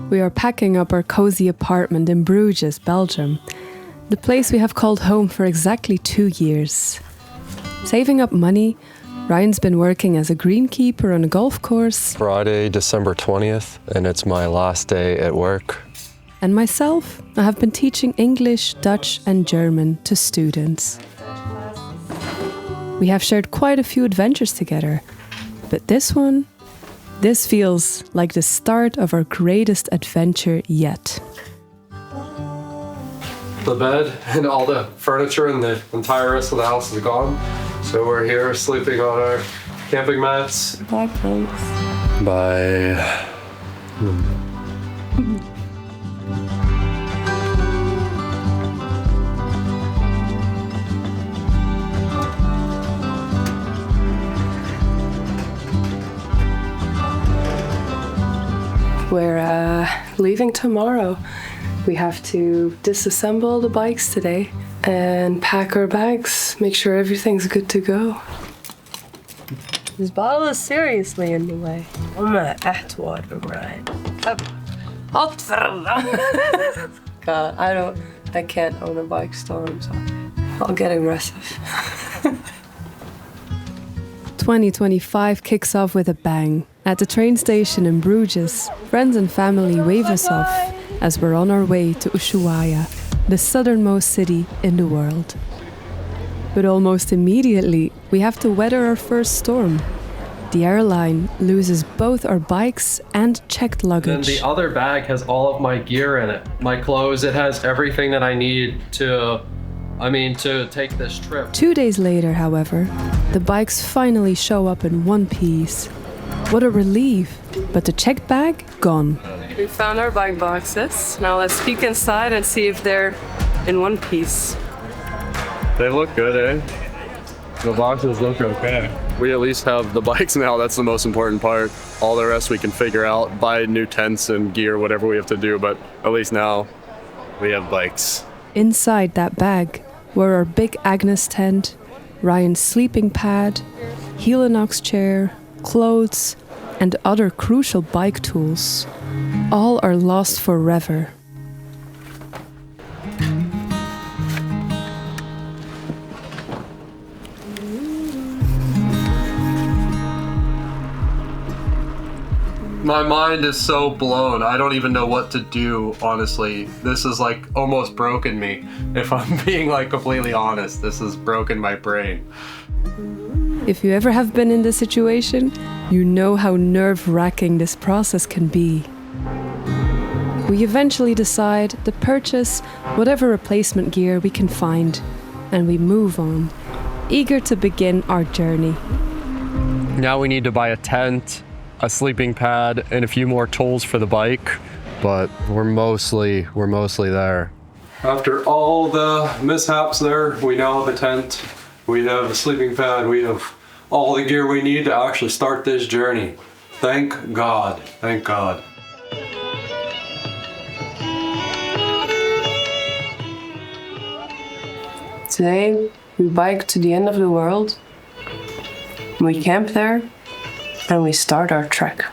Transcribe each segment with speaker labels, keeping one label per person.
Speaker 1: we are packing up our cozy apartment in Bruges, Belgium, the place we have called home for exactly 2 years. Saving up money, Ryan's been working as a greenkeeper on a golf course.
Speaker 2: Friday, December 20th, and it's my last day at work.
Speaker 1: And myself, I have been teaching English, Dutch and German to students. We have shared quite a few adventures together, but this feels like the start of our greatest adventure yet.
Speaker 2: The bed and all the furniture and the entire rest of the house is gone. So we're here sleeping on our camping mats.
Speaker 1: Bye, thanks.
Speaker 2: Bye.
Speaker 1: We're leaving tomorrow. We have to disassemble the bikes today and pack our bags, make sure everything's good to go. This bottle is seriously in the way. Water, right? God, I can't own a bike storm, so I'll get aggressive. 2025 kicks off with a bang. At the train station in Bruges, friends and family wave us off as we're on our way to Ushuaia, the southernmost city in the world. But almost immediately, we have to weather our first storm. The airline loses both our bikes and checked luggage.
Speaker 2: And the other bag has all of my gear in it. My clothes, it has everything that I need to take this trip.
Speaker 1: 2 days later, however, the bikes finally show up in one piece. What a relief, but the checked bag, gone. We found our bike boxes. Now let's peek inside and see if they're in one piece.
Speaker 2: They look good, eh? The boxes look okay. We at least have the bikes now, that's the most important part. All the rest we can figure out, buy new tents and gear, whatever we have to do, but at least now we have bikes.
Speaker 1: Inside that bag were our big Agnes tent, Ryan's sleeping pad, Helinox chair, clothes, and other crucial bike tools. All are lost forever.
Speaker 2: My mind is so blown. I don't even know what to do, honestly. This is like almost broken me. If I'm being like completely honest, this has broken my brain.
Speaker 1: If you ever have been in this situation, you know how nerve-wracking this process can be. We eventually decide to purchase whatever replacement gear we can find, and we move on, eager to begin our journey.
Speaker 2: Now we need to buy a tent, a sleeping pad, and a few more tools for the bike, but we're mostly there. After all the mishaps there, we now have a tent, we have a sleeping pad, we have all the gear we need to actually start this journey. Thank God, thank God.
Speaker 1: Today, we bike to the end of the world, we camp there, and we start our trek.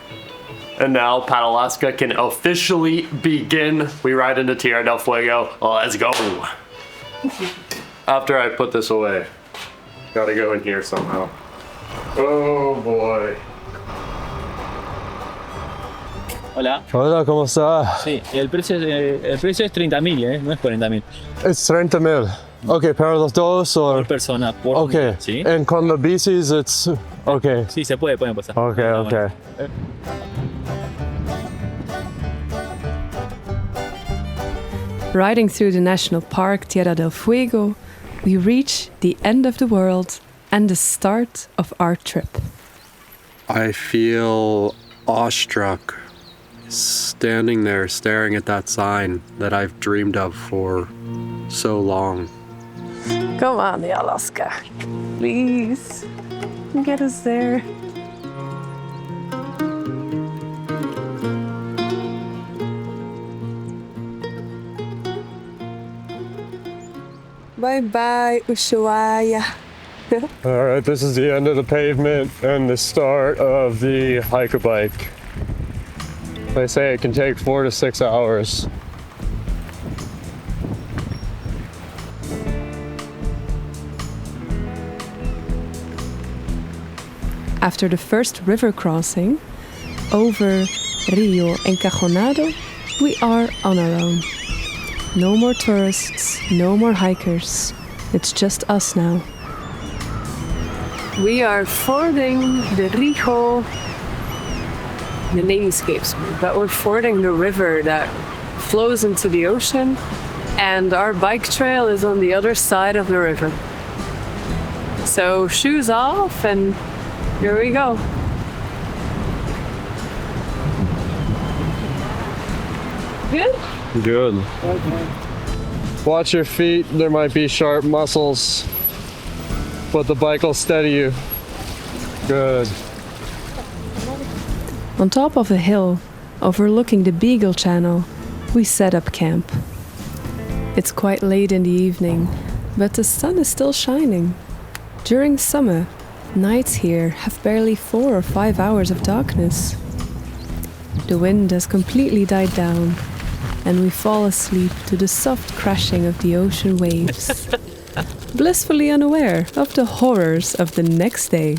Speaker 2: And now Patalaska can officially begin. We ride into Tierra del Fuego. Let's go. After I put this away, gotta go in here somehow. Oh boy.
Speaker 3: Hola.
Speaker 4: Hola, ¿cómo está?
Speaker 3: Sí, el precio es 30.000, no es 40.000.
Speaker 4: Es 30,000. Ok, para los dos o...
Speaker 3: Por persona, por
Speaker 4: Ok,
Speaker 3: unidad, ¿sí?
Speaker 4: and con the bicis, it's... Ok.
Speaker 3: Sí, se pueden pasar.
Speaker 4: Ok, ok.
Speaker 1: Riding through the national park Tierra del Fuego, we reach the end of the world and the start of our trip.
Speaker 2: I feel awestruck standing there staring at that sign that I've dreamed of for so long.
Speaker 1: Come on, the Alaska. Please, get us there. Bye-bye, Ushuaia.
Speaker 4: All right, this is the end of the pavement and the start of the hiker bike.
Speaker 2: They say it can take 4 to 6 hours.
Speaker 1: After the first river crossing, over Rio Encajonado, we are on our own. No more tourists, no more hikers. It's just us now. We are fording the Rio. The name escapes me, but we're fording the river that flows into the ocean, and our bike trail is on the other side of the river. So shoes off, and here we go. Good?
Speaker 2: Good.
Speaker 1: Okay.
Speaker 2: Watch your feet, there might be sharp muscles, but the bike will steady you. Good.
Speaker 1: On top of a hill, overlooking the Beagle Channel, we set up camp. It's quite late in the evening, but the sun is still shining. During summer, nights here have barely 4 or 5 hours of darkness. The wind has completely died down, and we fall asleep to the soft crashing of the ocean waves, blissfully unaware of the horrors of the next day.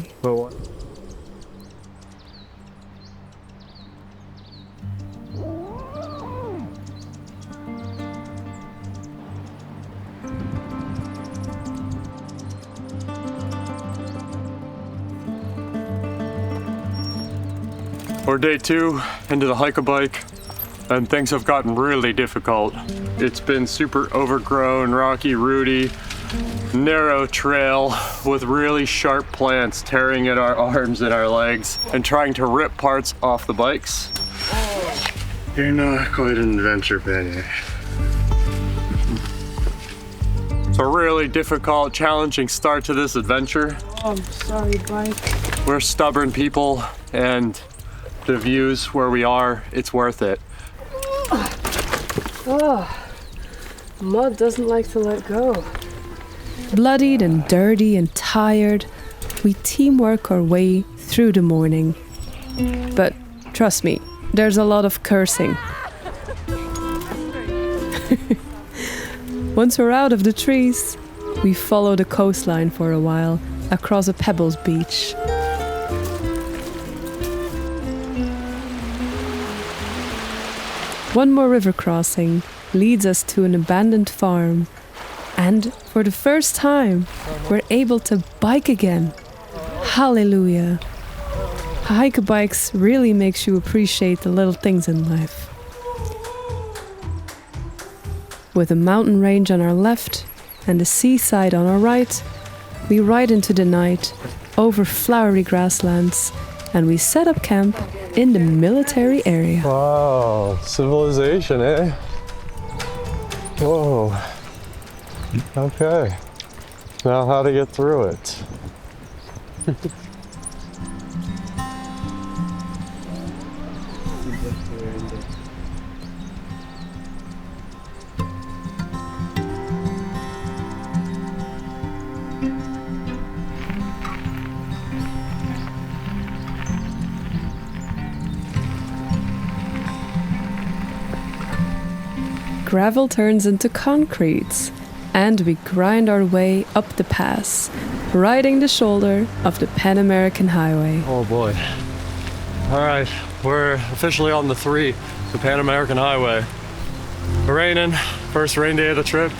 Speaker 2: We're day 2 into the hike-a-bike, and things have gotten really difficult. It's been super overgrown, rocky, rooty, narrow trail with really sharp plants tearing at our arms and our legs and trying to rip parts off the bikes. You're not quite an adventure, Penny. It's a really difficult, challenging start to this adventure.
Speaker 1: Oh, I'm sorry, bike.
Speaker 2: We're stubborn people, and the views where we are, it's worth it.
Speaker 1: Oh, mud doesn't like to let go. Bloodied and dirty and tired, we teamwork our way through the morning. But trust me, there's a lot of cursing. Once we're out of the trees, we follow the coastline for a while across a pebbles beach. One more river crossing leads us to an abandoned farm, and for the first time, we're able to bike again. Hallelujah! Hike-a-bikes really makes you appreciate the little things in life. With a mountain range on our left and the seaside on our right, we ride into the night over flowery grasslands, and we set up camp in the military area.
Speaker 4: Wow, civilization, eh? Whoa. Okay. Now how to get through it.
Speaker 1: Gravel turns into concrete, and we grind our way up the pass, riding the shoulder of the Pan American Highway.
Speaker 2: Oh boy. All right, we're officially on the 3, the Pan American Highway. We're raining, first rain day of the trip,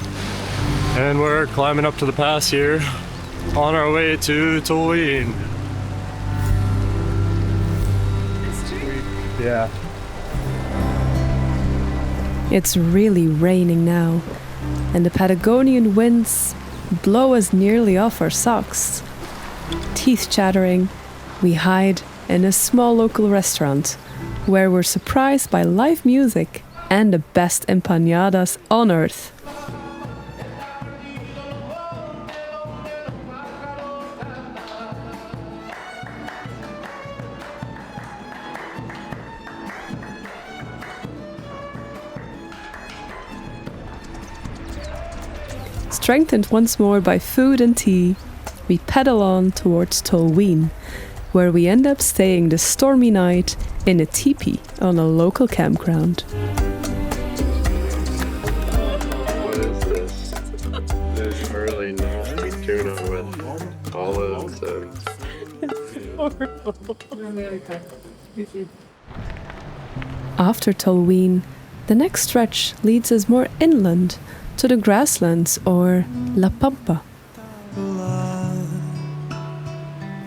Speaker 2: and we're climbing up to the pass here on our way to Uyuni. Yeah.
Speaker 1: It's really raining now, and the Patagonian winds blow us nearly off our socks. Teeth chattering, we hide in a small local restaurant where we're surprised by live music and the best empanadas on earth. Strengthened once more by food and tea, we pedal on towards Uyuni, where we end up staying the stormy night in a teepee on a local campground.
Speaker 2: What is this? There's early nasty tuna with olives and...
Speaker 1: After Tolwyn, the next stretch leads us more inland to the grasslands or La Pampa.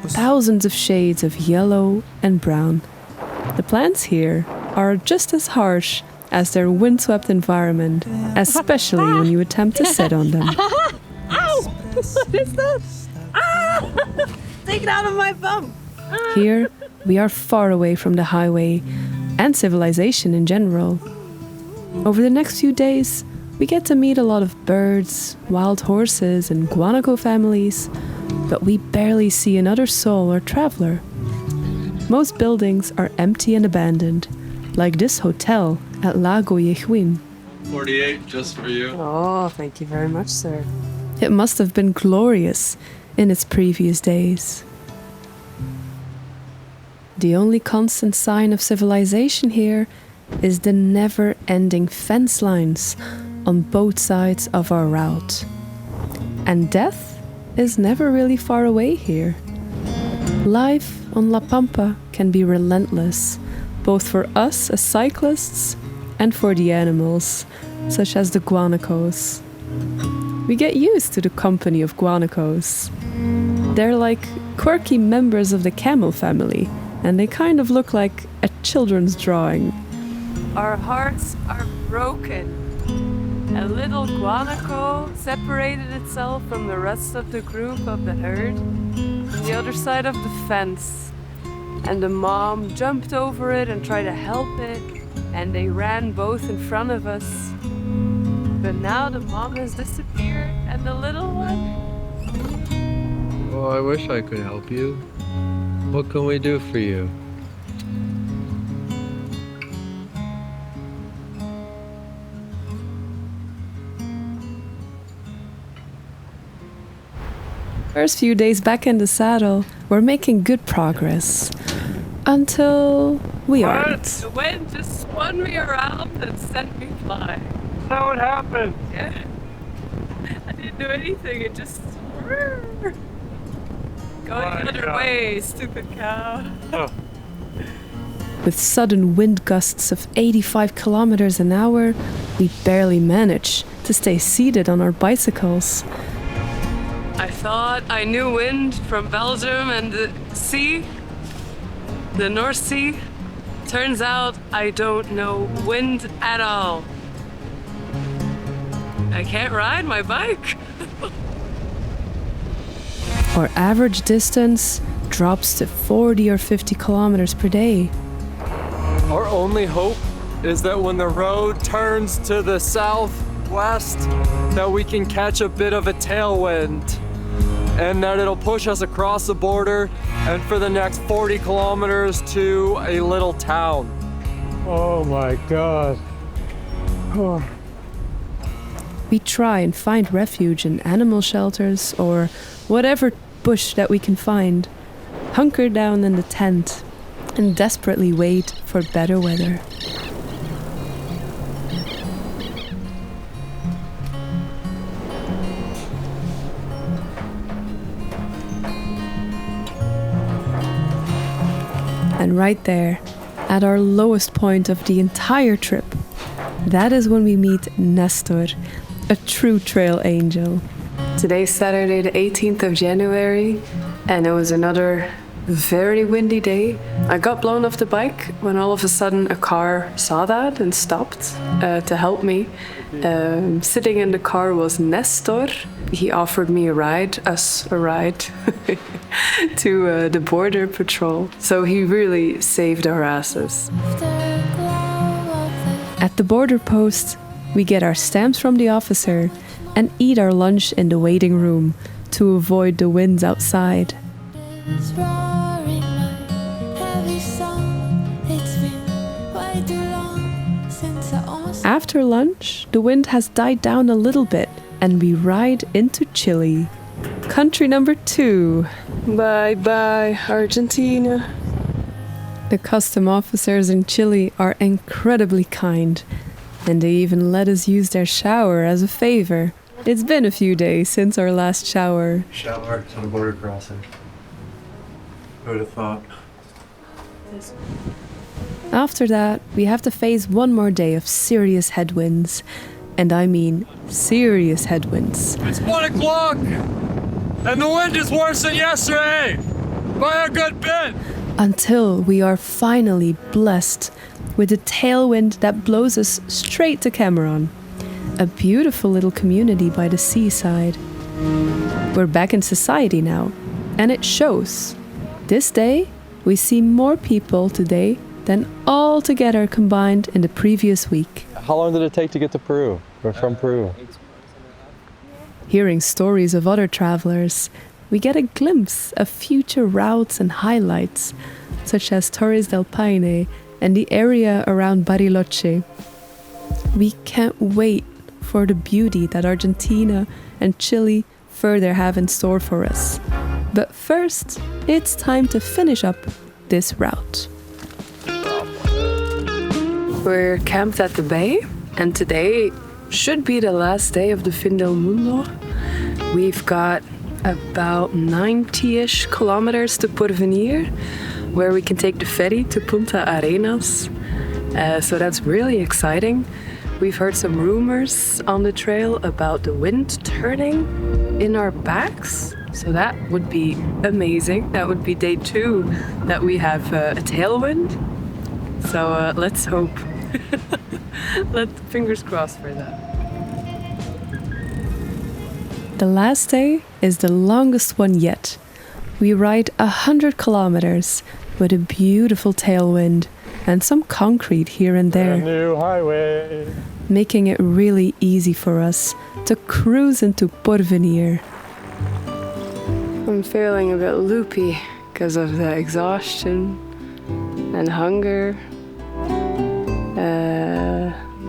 Speaker 1: Thousands of shades of yellow and brown. The plants here are just as harsh as their windswept environment, especially when you attempt to sit on them.
Speaker 5: Ow! What is that? Ah! Take it out of my thumb!
Speaker 1: Here, we are far away from the highway and civilization in general. Over the next few days, we get to meet a lot of birds, wild horses, and guanaco families, but we barely see another soul or traveler. Most buildings are empty and abandoned, like this hotel at Lago Yehuin.
Speaker 2: 48 just for you.
Speaker 1: Oh, thank you very much, sir. It must have been glorious in its previous days. The only constant sign of civilization here is the never-ending fence lines on both sides of our route. And death is never really far away here. Life on La Pampa can be relentless, both for us as cyclists and for the animals, such as the guanacos. We get used to the company of guanacos. They're like quirky members of the camel family, and they kind of look like a children's drawing. Our hearts are broken. A little guanaco separated itself from the rest of the group of the herd on the other side of the fence. And the mom jumped over it and tried to help it, and they ran both in front of us. But now the mom has disappeared, and the little one...
Speaker 2: Oh, I wish I could help you. What can we do for you?
Speaker 1: First few days back in the saddle, we're making good progress. Until we aren't.
Speaker 6: The wind just spun me around and sent me flying.
Speaker 2: How it happened?
Speaker 6: Yeah. I didn't do anything, it just... Going the other way, stupid cow.
Speaker 2: Oh.
Speaker 1: With sudden wind gusts of 85 kilometers an hour, we barely manage to stay seated on our bicycles.
Speaker 6: I thought I knew wind from Belgium and the sea, the North Sea. Turns out I don't know wind at all. I can't ride my bike.
Speaker 1: Our average distance drops to 40 or 50 kilometers per day.
Speaker 7: Our only hope is that when the road turns to the southwest, that we can catch a bit of a tailwind and that it'll push us across the border and for the next 40 kilometers to a little town.
Speaker 4: Oh my God. Oh.
Speaker 1: We try and find refuge in animal shelters or whatever bush that we can find, hunker down in the tent, and desperately wait for better weather. And right there, at our lowest point of the entire trip, that is when we meet Nestor, a true trail angel. Today's Saturday, the 18th of January, and it was another very windy day. I got blown off the bike when all of a sudden a car saw that and stopped to help me. Sitting in the car was Nestor. He offered me us a ride to the border patrol. So he really saved our asses. At the border post, we get our stamps from the officer and eat our lunch in the waiting room to avoid the winds outside. After lunch, the wind has died down a little bit and we ride into Chile. Country number 2.
Speaker 6: Bye-bye, Argentina.
Speaker 1: The custom officers in Chile are incredibly kind, and they even let us use their shower as a favor. It's been a few days since our last shower.
Speaker 2: Shower on a border crossing. Who would have thought?
Speaker 1: After that, we have to face one more day of serious headwinds. And I mean serious headwinds.
Speaker 7: It's 1 o'clock! And the wind is worse than yesterday! By a good bit!
Speaker 1: Until we are finally blessed with a tailwind that blows us straight to Cameron, a beautiful little community by the seaside. We're back in society now, and it shows. This day, we see more people today than all together combined in the previous week.
Speaker 4: How long did it take to get to Peru? Or from Peru?
Speaker 1: Hearing stories of other travelers, we get a glimpse of future routes and highlights, such as Torres del Paine and the area around Bariloche. We can't wait for the beauty that Argentina and Chile further have in store for us. But first, it's time to finish up this route.
Speaker 6: We're camped at the bay, and today should be the last day of the Fin del Mundo. We've got about 90-ish kilometers to Porvenir, where we can take the ferry to Punta Arenas. So that's really exciting. We've heard some rumors on the trail about the wind turning in our backs. So that would be amazing. That would be day 2 that we have a tailwind. So let's hope. Fingers crossed for that.
Speaker 1: The last day is the longest one yet. We ride 100 kilometers with a beautiful tailwind and some concrete here and there,
Speaker 4: New highway.
Speaker 1: making it really easy for us to cruise into Porvenir.
Speaker 6: I'm feeling a bit loopy because of the exhaustion and hunger.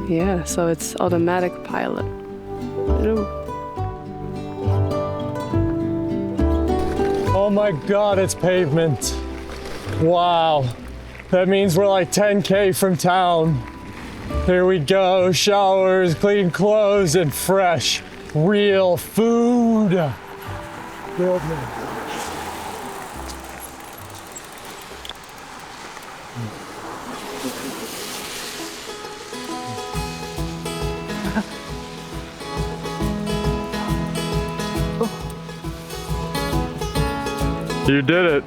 Speaker 6: Yeah, so it's automatic pilot.
Speaker 7: Oh my god, it's pavement. Wow. That means we're like 10K from town. Here we go, showers, clean clothes, and fresh, real food. Goodness. You did it.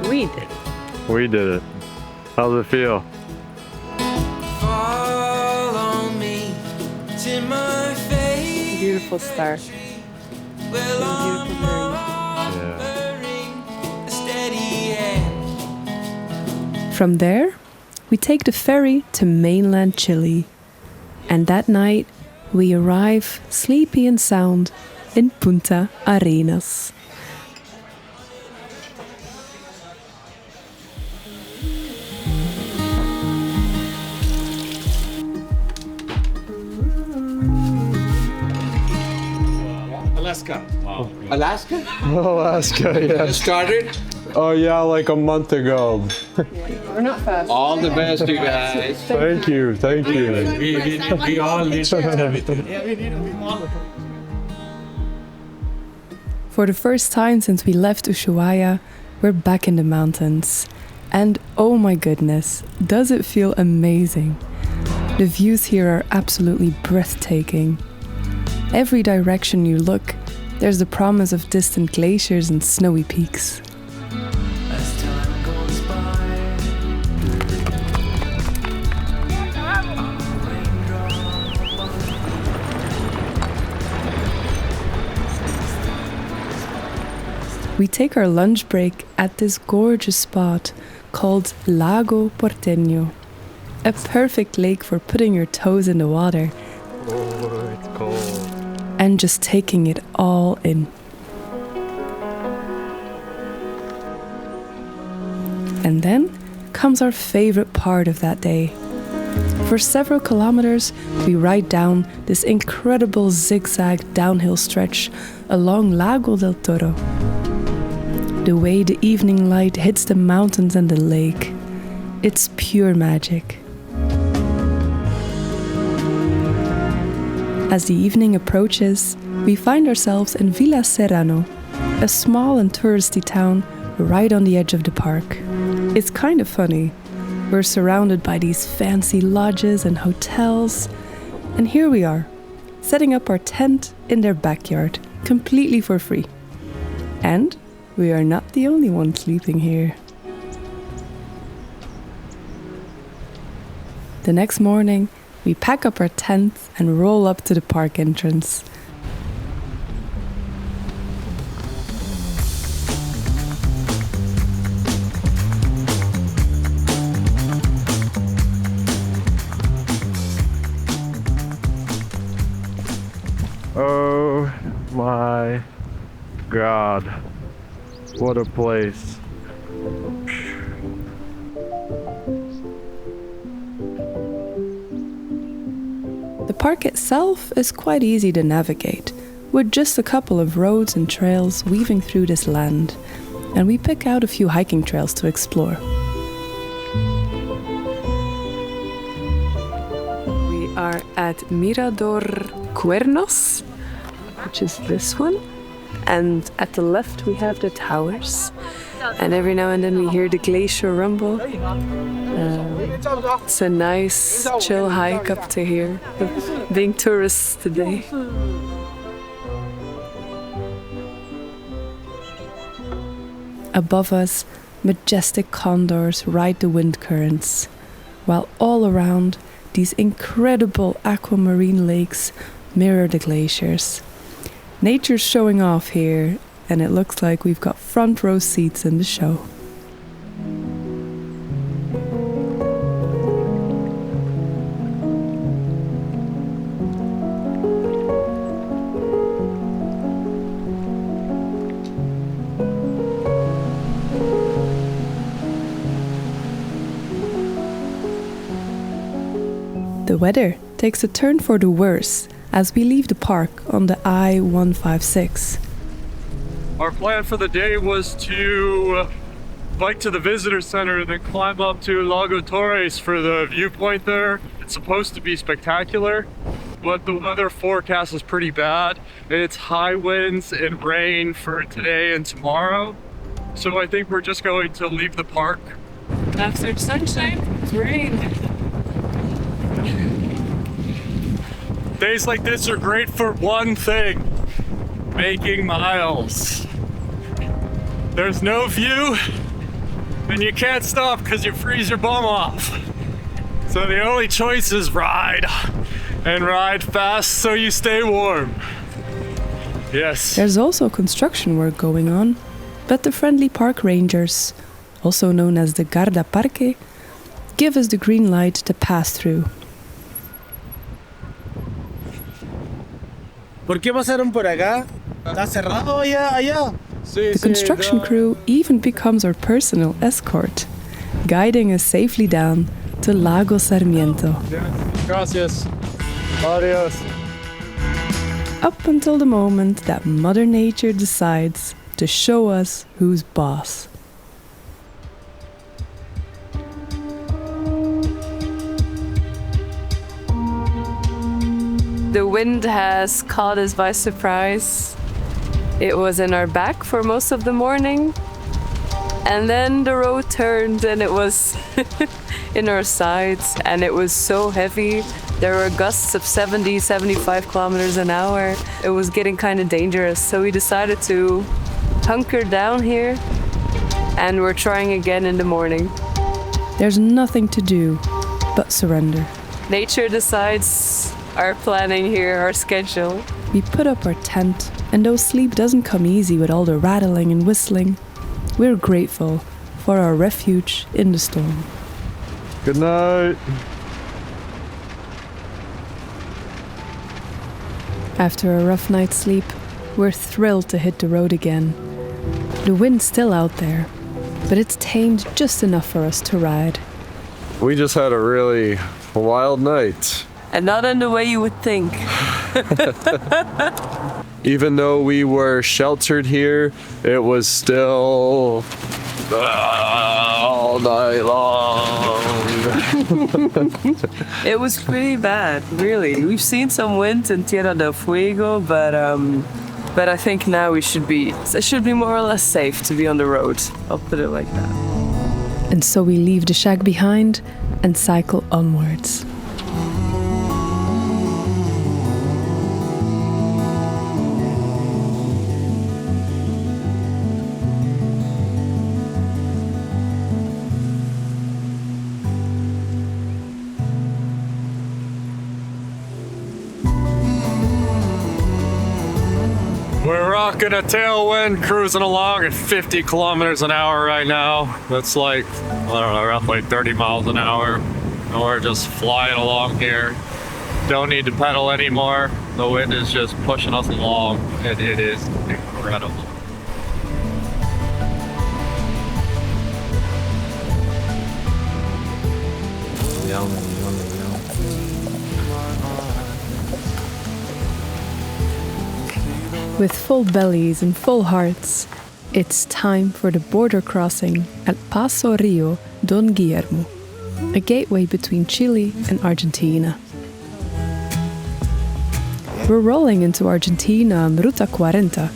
Speaker 6: We did.
Speaker 7: We did it. How's it feel?
Speaker 8: Follow me to my fate.
Speaker 6: Beautiful start.
Speaker 8: Well, I'm
Speaker 7: Yeah.
Speaker 8: offering a steady hand.
Speaker 1: From there, we take the ferry to mainland Chile. And that night, we arrive, sleepy and sound, in Punta Arenas.
Speaker 9: Alaska. Alaska?
Speaker 4: Alaska, yeah.
Speaker 9: Started?
Speaker 4: Oh yeah, like a month ago.
Speaker 6: We're not fast.
Speaker 9: All the best, you guys.
Speaker 4: Thank you, thank you.
Speaker 9: We all need everything.
Speaker 1: For the first time since we left Ushuaia, we're back in the mountains. And oh my goodness, does it feel amazing. The views here are absolutely breathtaking. Every direction you look, there's the promise of distant glaciers and snowy peaks.
Speaker 8: As time goes by,
Speaker 1: We take our lunch break at this gorgeous spot called Lago Porteño, a perfect lake for putting your toes in the water
Speaker 4: Oh, it's cold.
Speaker 1: and just taking it all in. And then comes our favorite part of that day. For several kilometers, we ride down this incredible zigzag downhill stretch along Lago del Toro. The way the evening light hits the mountains and the lake, it's pure magic. As the evening approaches, we find ourselves in Villa Serrano, a small and touristy town right on the edge of the park. It's kind of funny. We're surrounded by these fancy lodges and hotels, and here we are, setting up our tent in their backyard, completely for free. And we are not the only ones sleeping here. The next morning, we pack up our tent and roll up to the park entrance.
Speaker 7: Oh my God, what a place.
Speaker 1: The park itself is quite easy to navigate, with just a couple of roads and trails weaving through this land, and we pick out a few hiking trails to explore.
Speaker 6: We are at Mirador Cuernos, which is this one. And at the left we have the towers. And every now and then we hear the glacier rumble. It's a nice, chill hike up to here. Being tourists today.
Speaker 1: Above us, majestic condors ride the wind currents, while all around, these incredible aquamarine lakes mirror the glaciers. Nature's showing off here, and it looks like we've got front row seats in the show. The weather takes a turn for the worse as we leave the park on the I-156.
Speaker 7: Our plan for the day was to bike to the visitor center and then climb up to Lago Torres for the viewpoint there. It's supposed to be spectacular, but the weather forecast is pretty bad. It's high winds and rain for today and tomorrow. So I think we're just going to leave the park.
Speaker 6: After sunshine, it's rain.
Speaker 7: Days like this are great for one thing: making miles. There's no view, and you can't stop because you freeze your bum off. So the only choice is ride, and ride fast so you stay warm. Yes.
Speaker 1: There's also construction work going on, but the friendly park rangers, also known as the Guarda Parque, give us the green light to pass through.
Speaker 3: ¿Por qué pasaron por acá? Está cerrado allá.
Speaker 1: The construction crew even becomes our personal escort, guiding us safely down to Lago Sarmiento.
Speaker 7: Gracias. Adios.
Speaker 1: Up until the moment that Mother Nature decides to show us who's boss.
Speaker 6: The wind has caught us by surprise. It was in our back for most of the morning. And then the road turned and it was in our sides, and it was so heavy. There were gusts of 70, 75 kilometers an hour. It was getting kind of dangerous. So we decided to hunker down here, and we're trying again in the morning.
Speaker 1: There's nothing to do but surrender.
Speaker 6: Nature decides our planning here, our schedule.
Speaker 1: We put up our tent, and though sleep doesn't come easy with all the rattling and whistling, we're grateful for our refuge in the storm.
Speaker 7: Good night.
Speaker 1: After a rough night's sleep, we're thrilled to hit the road again. The wind's still out there, but it's tamed just enough for us to ride.
Speaker 4: We just had a really wild night.
Speaker 6: And not in the way you would think.
Speaker 7: Even though we were sheltered here, it was still all night long.
Speaker 6: It was pretty bad, really. We've seen some wind in Tierra del Fuego, but I think now it should be more or less safe to be on the road. I'll put it like that.
Speaker 1: And so we leave the shack behind and cycle onwards.
Speaker 7: We're rocking a tailwind, cruising along at 50 kilometers an hour right now. That's like, I don't know, roughly 30 miles an hour. And we're just flying along here. Don't need to pedal anymore. The wind is just pushing us along, and it is incredible.
Speaker 1: With full bellies and full hearts, it's time for the border crossing at Paso Rio Don Guillermo, a gateway between Chile and Argentina. We're rolling into Argentina on Ruta 40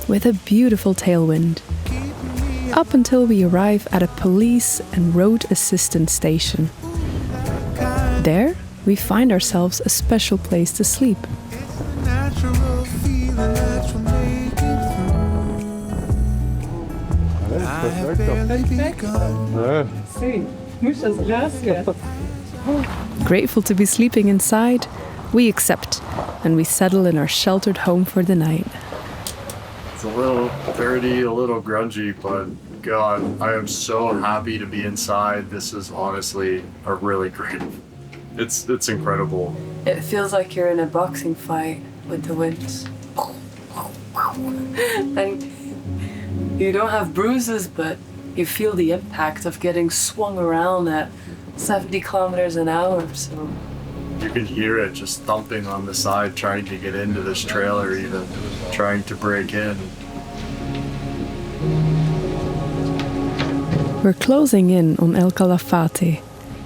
Speaker 1: with a beautiful tailwind, up until we arrive at a police and road assistance station. There, we find ourselves a special place to sleep. Grateful to be sleeping inside, we accept, and we settle in our sheltered home for the night.
Speaker 2: It's a little dirty, a little grungy, but God, I am so happy to be inside. This is honestly a really great. It's incredible.
Speaker 6: It feels like you're in a boxing fight with the wind. And you don't have bruises, but you feel the impact of getting swung around at 70 kilometers an hour. So
Speaker 2: You can hear it just thumping on the side, trying to get into this trailer, even trying to break in.
Speaker 1: We're closing in on El Calafate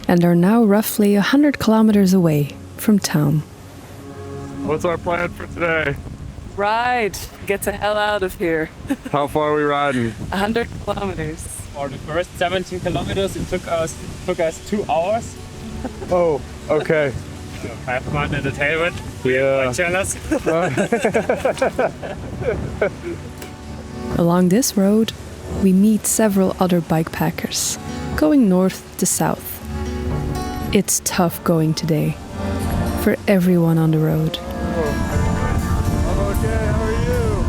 Speaker 1: and are now roughly 100 kilometers away from town.
Speaker 7: What's our plan for today?
Speaker 6: ride, get the hell out of here.
Speaker 7: How far are we riding?
Speaker 6: 100 kilometers.
Speaker 3: For the first 17 kilometers, it took us 2 hours.
Speaker 7: Oh, okay.
Speaker 3: So have fun in the tailwind.
Speaker 7: Yeah.
Speaker 3: Jealous.
Speaker 1: Along this road, we meet several other bikepackers, going north to south. It's tough going today, for everyone on the road.
Speaker 7: I'm okay, how are you?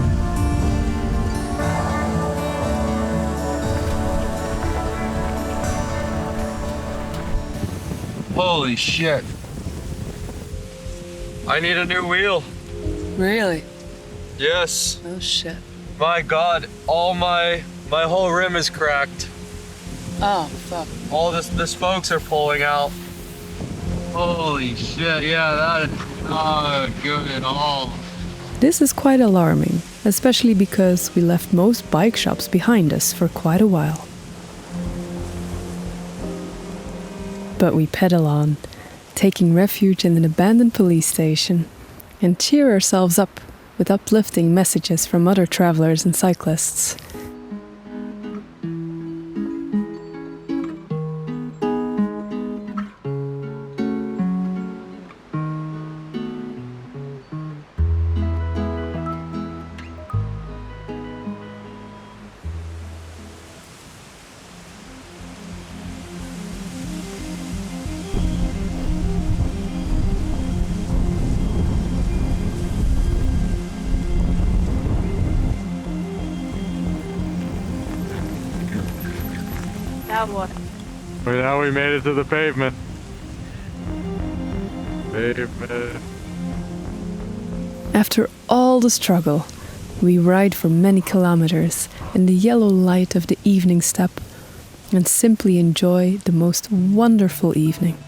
Speaker 7: Holy shit. I need a new wheel.
Speaker 6: Really?
Speaker 7: Yes.
Speaker 6: Oh shit.
Speaker 7: My God, all my whole rim is cracked.
Speaker 6: Oh fuck.
Speaker 7: All the spokes are pulling out. Holy shit, yeah, that is not good at all.
Speaker 1: This is quite alarming, especially because we left most bike shops behind us for quite a while. But we pedal on, taking refuge in an abandoned police station, and cheer ourselves up with uplifting messages from other travelers and cyclists.
Speaker 6: Now what?
Speaker 7: Well, now we made it to the pavement. Pavement.
Speaker 1: After all the struggle, we ride for many kilometers in the yellow light of the evening steppe and simply enjoy the most wonderful evening.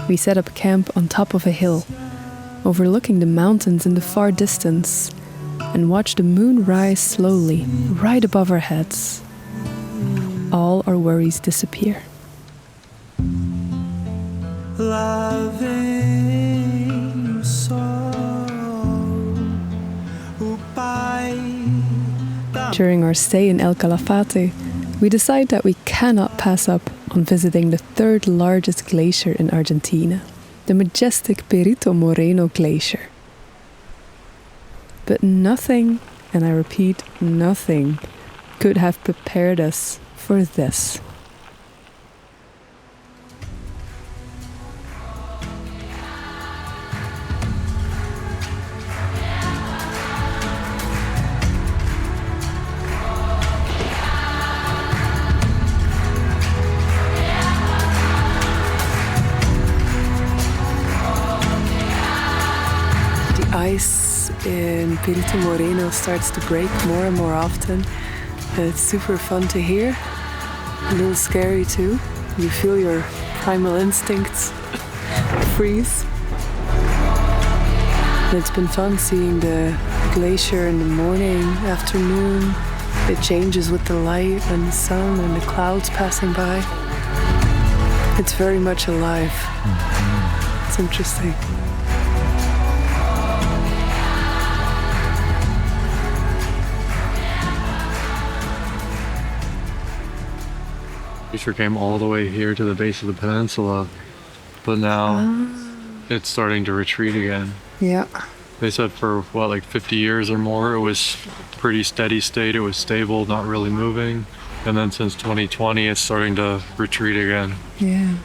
Speaker 1: We set up camp on top of a hill, overlooking the mountains in the far distance, and watch the moon rise slowly right above our heads. All our worries disappear. During our stay in El Calafate, we decide that we cannot pass up on visiting the third largest glacier in Argentina, the majestic Perito Moreno Glacier. But nothing, and I repeat, nothing, could have prepared us for this. Ice in Perito Moreno starts to break more and more often. It's super fun to hear, a little scary too. You feel your primal instincts freeze. And it's been fun seeing the glacier in the morning, afternoon. It changes with the light and the sun and the clouds passing by. It's very much alive. It's interesting.
Speaker 7: Glacier came all the way here to the base of the peninsula, but now it's starting to retreat again.
Speaker 1: Yeah.
Speaker 7: They said for what, like 50 years or more, it was pretty steady state. It was stable, not really moving. And then since 2020, it's starting to retreat again.
Speaker 1: Yeah.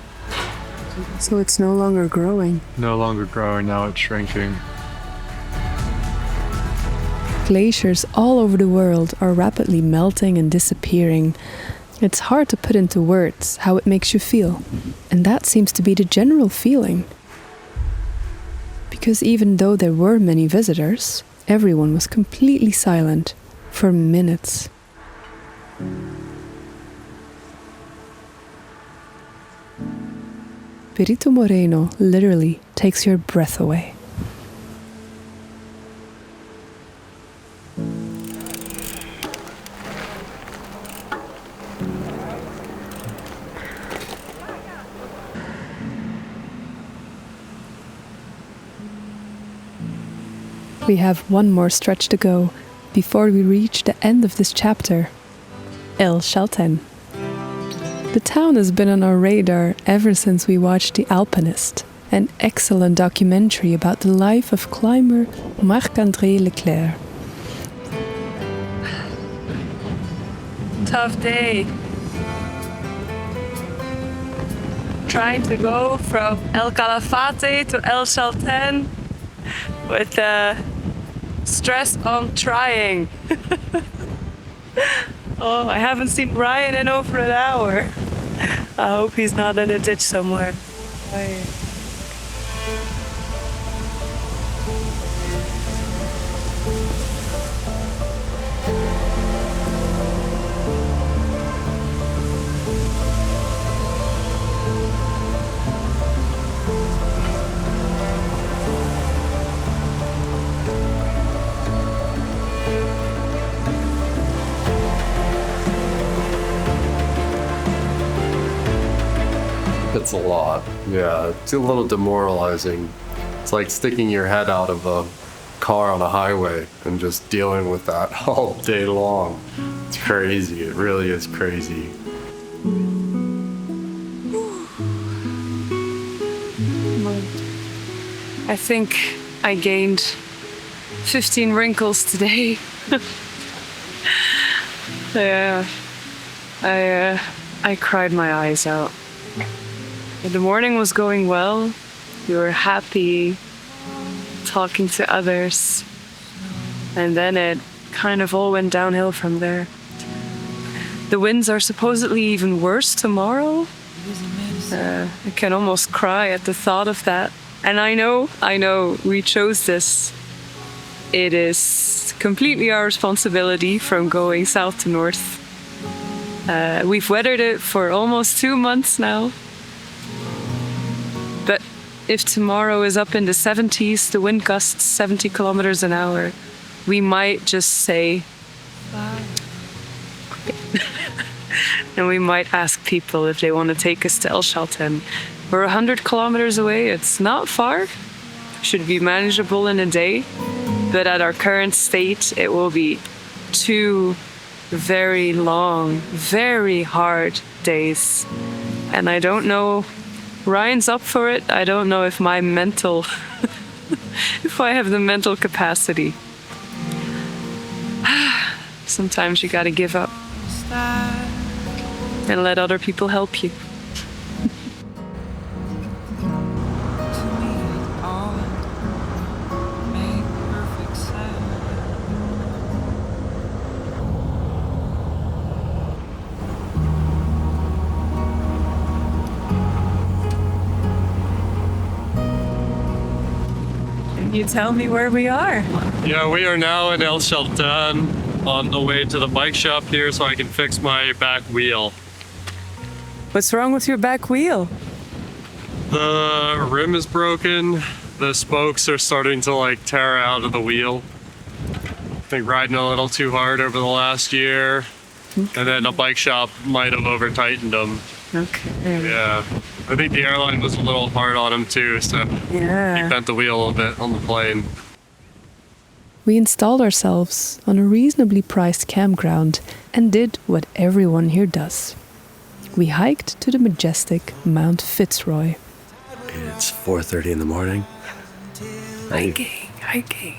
Speaker 1: So it's no longer growing.
Speaker 7: No longer growing, now it's shrinking.
Speaker 1: Glaciers all over the world are rapidly melting and disappearing. It's hard to put into words how it makes you feel, and that seems to be the general feeling. Because even though there were many visitors, everyone was completely silent for minutes. Perito Moreno literally takes your breath away. We have one more stretch to go before we reach the end of this chapter, El Chaltén. The town has been on our radar ever since we watched The Alpinist, an excellent documentary about the life of climber Marc-André Leclerc.
Speaker 6: Tough day. Trying to go from El Calafate to El Chaltén with stress on trying. Oh, I haven't seen Ryan in over an hour. I hope he's not in a ditch somewhere. Bye.
Speaker 2: It's a lot. Yeah, it's a little demoralizing. It's like sticking your head out of a car on a highway and just dealing with that all day long. It's crazy. It really is crazy.
Speaker 6: I think I gained 15 wrinkles today. Yeah, I cried my eyes out. The morning was going well. You were happy, talking to others, and then it kind of all went downhill from there. The winds are supposedly even worse tomorrow. I can almost cry at the thought of that. And I know, we chose this. It is completely our responsibility from going south to north. We've weathered it for almost 2 months now. But if tomorrow is up in the 70s, the wind gusts 70 kilometers an hour, we might just say bye. And we might ask people if they want to take us to El Chaltén. We're 100 kilometers away. It's not far. Should be manageable in a day. But at our current state, it will be 2 very long, very hard days. And I don't know, Ryan's up for it. I don't know if my mental, if I have the mental capacity. Sometimes you gotta give up and let other people help you. Can you tell me where we are?
Speaker 7: Yeah, we are now in El Chaltén on the way to the bike shop here so I can fix my back wheel.
Speaker 6: What's wrong with your back wheel?
Speaker 7: The rim is broken. The spokes are starting to like tear out of the wheel. I think riding a little too hard over the last year. Okay. And then the bike shop might have over tightened them.
Speaker 6: Okay.
Speaker 7: Yeah. I think the airline was a little hard on him too, so
Speaker 6: yeah.
Speaker 7: He bent the wheel a little bit on the plane.
Speaker 1: We installed ourselves on a reasonably priced campground and did what everyone here does. We hiked to the majestic Mount Fitz Roy.
Speaker 2: It's 4:30 in the morning.
Speaker 6: Hiking.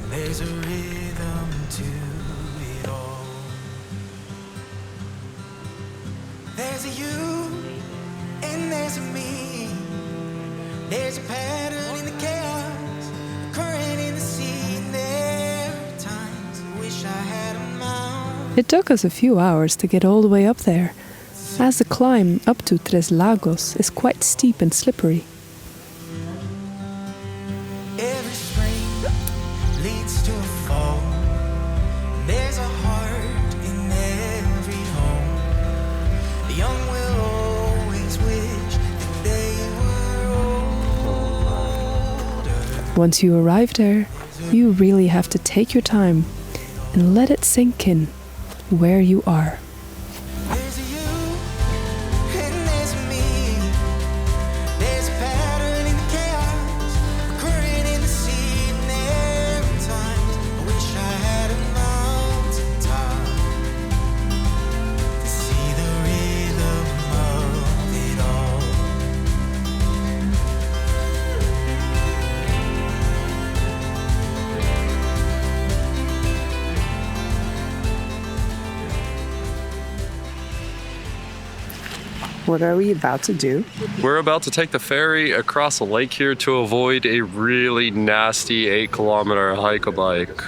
Speaker 8: There's a rhythm to it all. There's a you and there's a me. There's a pattern in the chaos, a current in the sea. And there are times I wish I had a mouth.
Speaker 1: It took us a few hours to get all the way up there, as the climb up to Tres Lagos is quite steep and slippery.
Speaker 8: Every spring leads to a fall. There's a heart in every home. The young will always wish that they were older.
Speaker 1: Once you arrive there, you really have to take your time and let it sink in where you are.
Speaker 8: There's a you and there's a me. There's a pattern in the chaos, a current in the sea. And there are times I wish I had a mountain top to see the rhythm of it all.
Speaker 6: What are we about to do?
Speaker 7: We're about to take the ferry across the lake here to avoid a really nasty 8-kilometer hike-a-bike.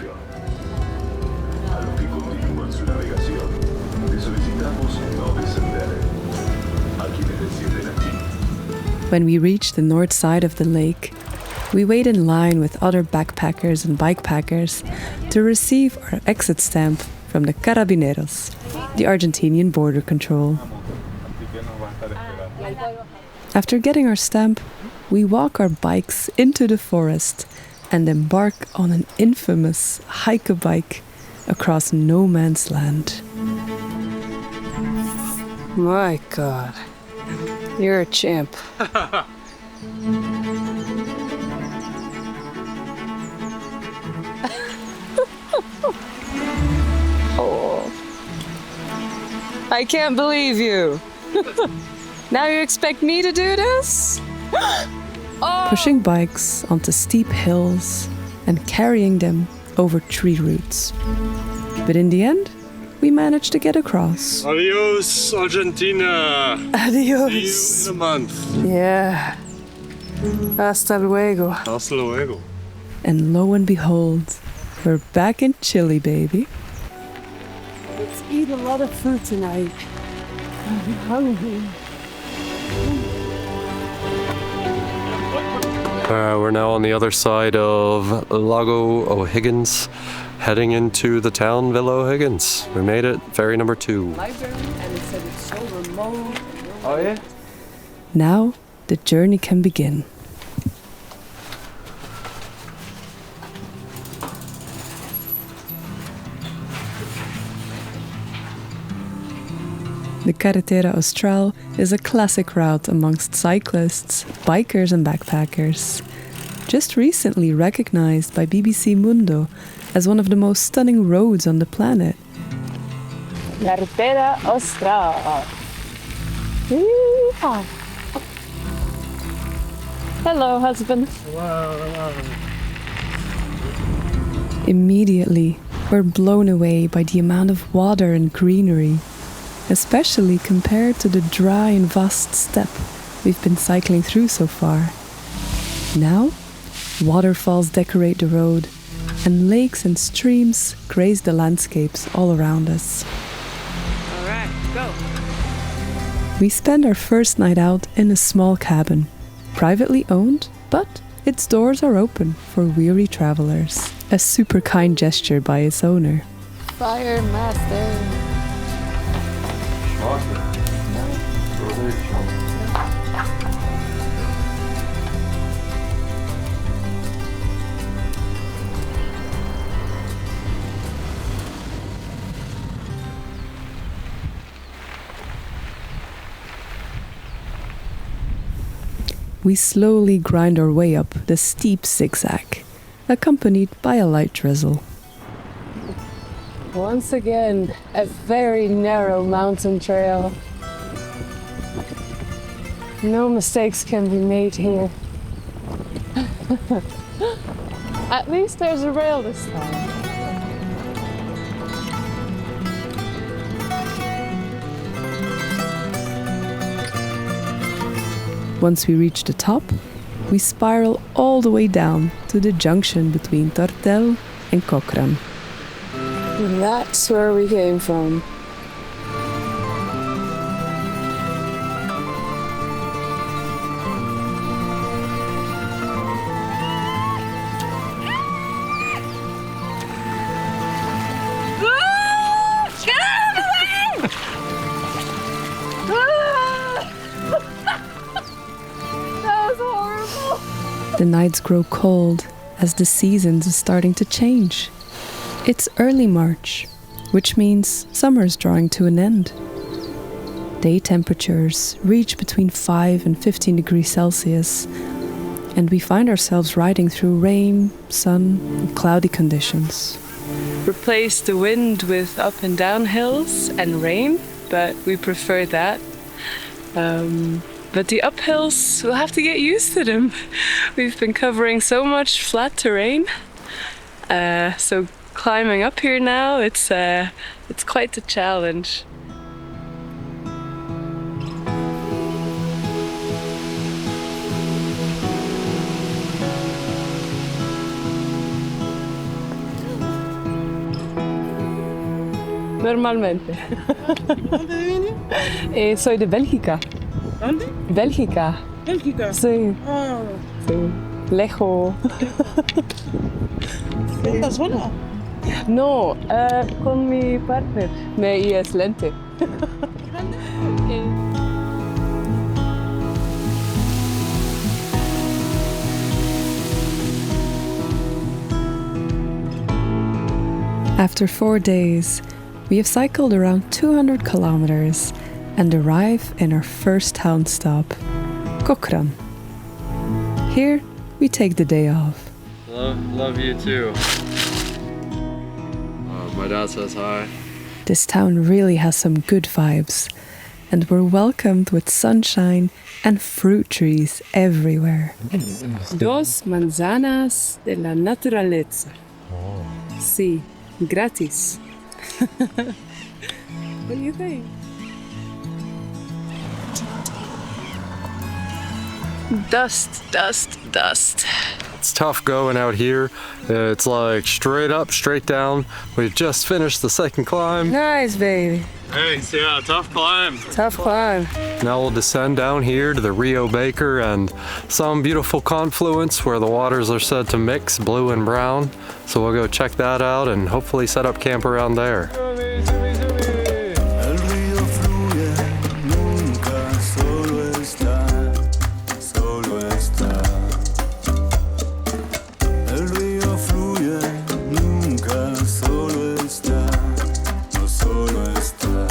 Speaker 1: When we reach the north side of the lake, we wait in line with other backpackers and bikepackers to receive our exit stamp from the Carabineros, the Argentinian border control. After getting our stamp, we walk our bikes into the forest and embark on an infamous hike-a-bike across no man's land.
Speaker 6: My God, you're a champ. Oh, I can't believe you. Now you expect me to do this? Oh.
Speaker 1: Pushing bikes onto steep hills and carrying them over tree roots. But in the end, we managed to get across.
Speaker 7: Adios, Argentina!
Speaker 6: Adios!
Speaker 7: See you in a month.
Speaker 6: Yeah. Hasta luego.
Speaker 7: Hasta luego.
Speaker 1: And lo and behold, we're back in Chile, baby.
Speaker 6: Let's eat a lot of food tonight. I'm hungry.
Speaker 7: We're now on the other side of Lago O'Higgins, heading into the town Villa O'Higgins. We made it, ferry number 2.
Speaker 6: Library, and it said it's so remote.
Speaker 7: Oh yeah?
Speaker 1: Now the journey can begin. The Carretera Austral is a classic route amongst cyclists, bikers and backpackers. Just recently recognized by BBC Mundo as one of the most stunning roads on the planet.
Speaker 6: Carretera Austral. Yeehaw. Hello, husband.
Speaker 1: Immediately, we're blown away by the amount of water and greenery, especially compared to the dry and vast steppe we've been cycling through so far. Now, waterfalls decorate the road, and lakes and streams graze the landscapes all around us.
Speaker 6: All right, go.
Speaker 1: We spend our first night out in a small cabin, privately owned, but its doors are open for weary travelers. A super kind gesture by its owner.
Speaker 6: Fire master. We slowly grind our way up the steep zigzag, accompanied by a light drizzle. Once again, a very narrow mountain trail. No mistakes can be made here. At least there's a rail this time.
Speaker 1: Once we reach the top, we spiral all the way down to the junction between Tortel and Cochrane.
Speaker 6: That's where we came from.
Speaker 1: The nights grow cold as the seasons are starting to change. It's early March, which means summer is drawing to an end. Day temperatures reach between 5 and 15 degrees Celsius, and we find ourselves riding through rain, sun, and cloudy conditions.
Speaker 6: Replace the wind with up and down hills and rain, but we prefer that. But the uphills, we'll have to get used to them. We've been covering so much flat terrain, so climbing up here now, it's quite a challenge. Normalmente.
Speaker 5: ¿Dónde viene?
Speaker 6: Soy de Bélgica.
Speaker 5: ¿Dónde?
Speaker 6: Bélgica.
Speaker 5: Bélgica.
Speaker 6: Sí.
Speaker 5: Ah,
Speaker 6: Sí. Lejos.
Speaker 5: ¿estás sola?
Speaker 6: No, con mi partner. Nee, es lente.
Speaker 1: After 4 days, we have cycled around 200 kilometers and arrive in our first town stop, Cochrane. Here, we take the day off.
Speaker 2: Love you too. My dad says hi.
Speaker 1: This town really has some good vibes, and we're welcomed with sunshine and fruit trees everywhere.
Speaker 6: Dos manzanas de la naturaleza. Sí, gratis. What do you think? Dust, dust, dust.
Speaker 7: It's tough going out here. It's like straight up, straight down. We've just finished the second climb.
Speaker 6: Nice, baby.
Speaker 3: Thanks, yeah, tough climb.
Speaker 6: Tough climb.
Speaker 7: Now we'll descend down here to the Rio Baker and some beautiful confluence where the waters are said to mix blue and brown. So we'll go check that out and hopefully set up camp around there.
Speaker 8: El río fluye, nunca solo está, solo está. El río fluye, nunca solo está, no solo está.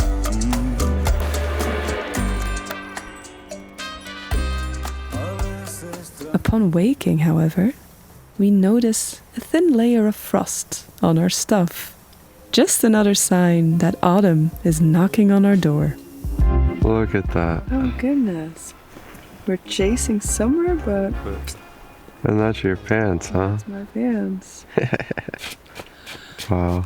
Speaker 1: Upon waking, however, we notice a thin layer of frost on our stuff. Just another sign that autumn is knocking on our door.
Speaker 2: Look at that.
Speaker 6: Oh goodness. We're chasing summer, but
Speaker 2: And that's your pants, huh?
Speaker 6: it's my pants.
Speaker 2: Wow.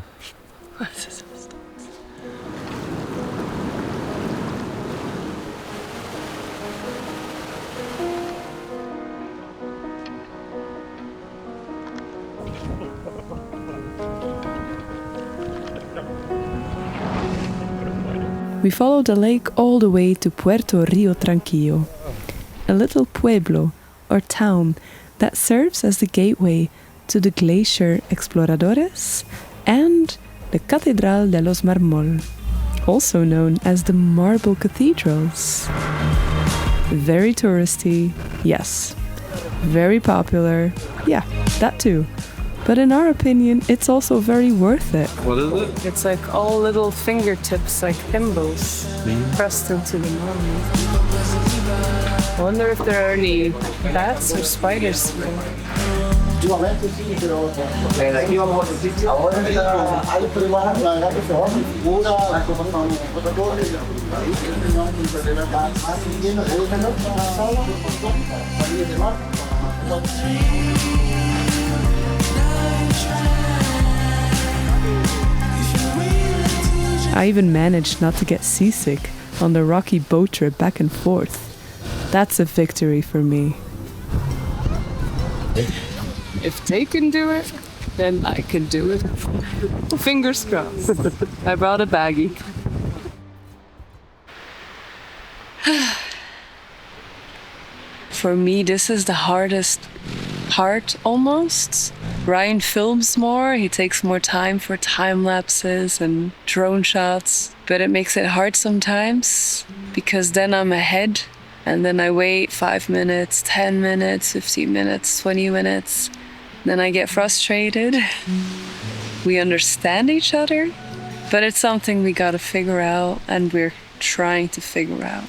Speaker 1: We follow the lake all the way to Puerto Rio Tranquillo, a little pueblo or town that serves as the gateway to the Glaciar Exploradores and the Catedral de los Mármol, also known as the Marble Cathedrals. Very touristy, yes. Very popular, yeah, that too. But in our opinion, it's also very worth it.
Speaker 2: What is it?
Speaker 6: It's like all little fingertips, like thimbles, pressed into the marble. I wonder if there are any bats or spiders. I even managed not to get seasick on the rocky boat trip back and forth. That's a victory for me. If they can do it, then I can do it. Fingers crossed. I brought a baggie. For me, this is the hardest part almost. Ryan films more, he takes more time for time lapses and drone shots, but it makes it hard sometimes because then I'm ahead and then I wait 5 minutes, 10 minutes, 15 minutes, 20 minutes. Then I get frustrated. We understand each other, but it's something we gotta figure out and we're trying to figure out.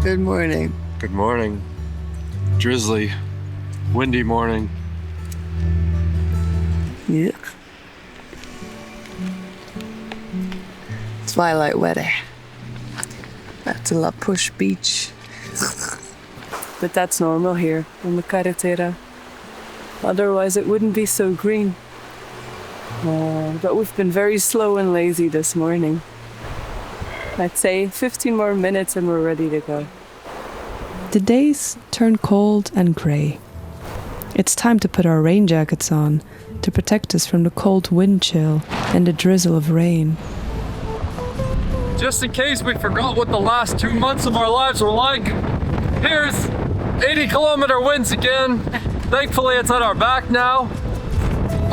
Speaker 6: Good morning.
Speaker 7: Good morning. Drizzly, windy morning.
Speaker 6: Yeah. Twilight weather at the La Push Beach. But that's normal here on the Carretera. Otherwise it wouldn't be so green. But we've been very slow and lazy this morning. I'd say 15 more minutes and we're ready to go.
Speaker 1: The days turn cold and grey. It's time to put our rain jackets on to protect us from the cold wind chill and the drizzle of rain.
Speaker 7: Just in case we forgot what the last 2 months of our lives were like, here's 80-kilometer winds again. Thankfully it's at our back now.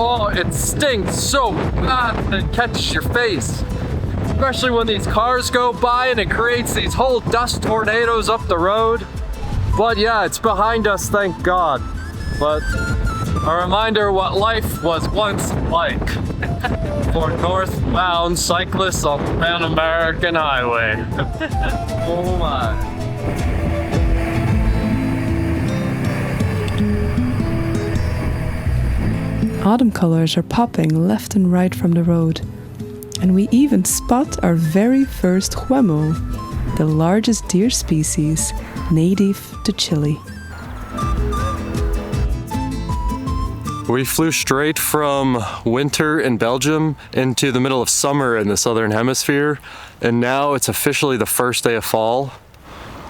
Speaker 7: Oh, it stinks so bad that it catches your face. Especially when these cars go by and it creates these whole dust tornadoes up the road. But yeah, it's behind us, thank God. But a reminder what life was once like. for northbound cyclists on the Pan American Highway. Oh my.
Speaker 1: Autumn colors are popping left and right from the road. And we even spot our very first huemo, the largest deer species native to Chile.
Speaker 7: We flew straight from winter in Belgium into the middle of summer in the southern hemisphere, and now it's officially the first day of fall.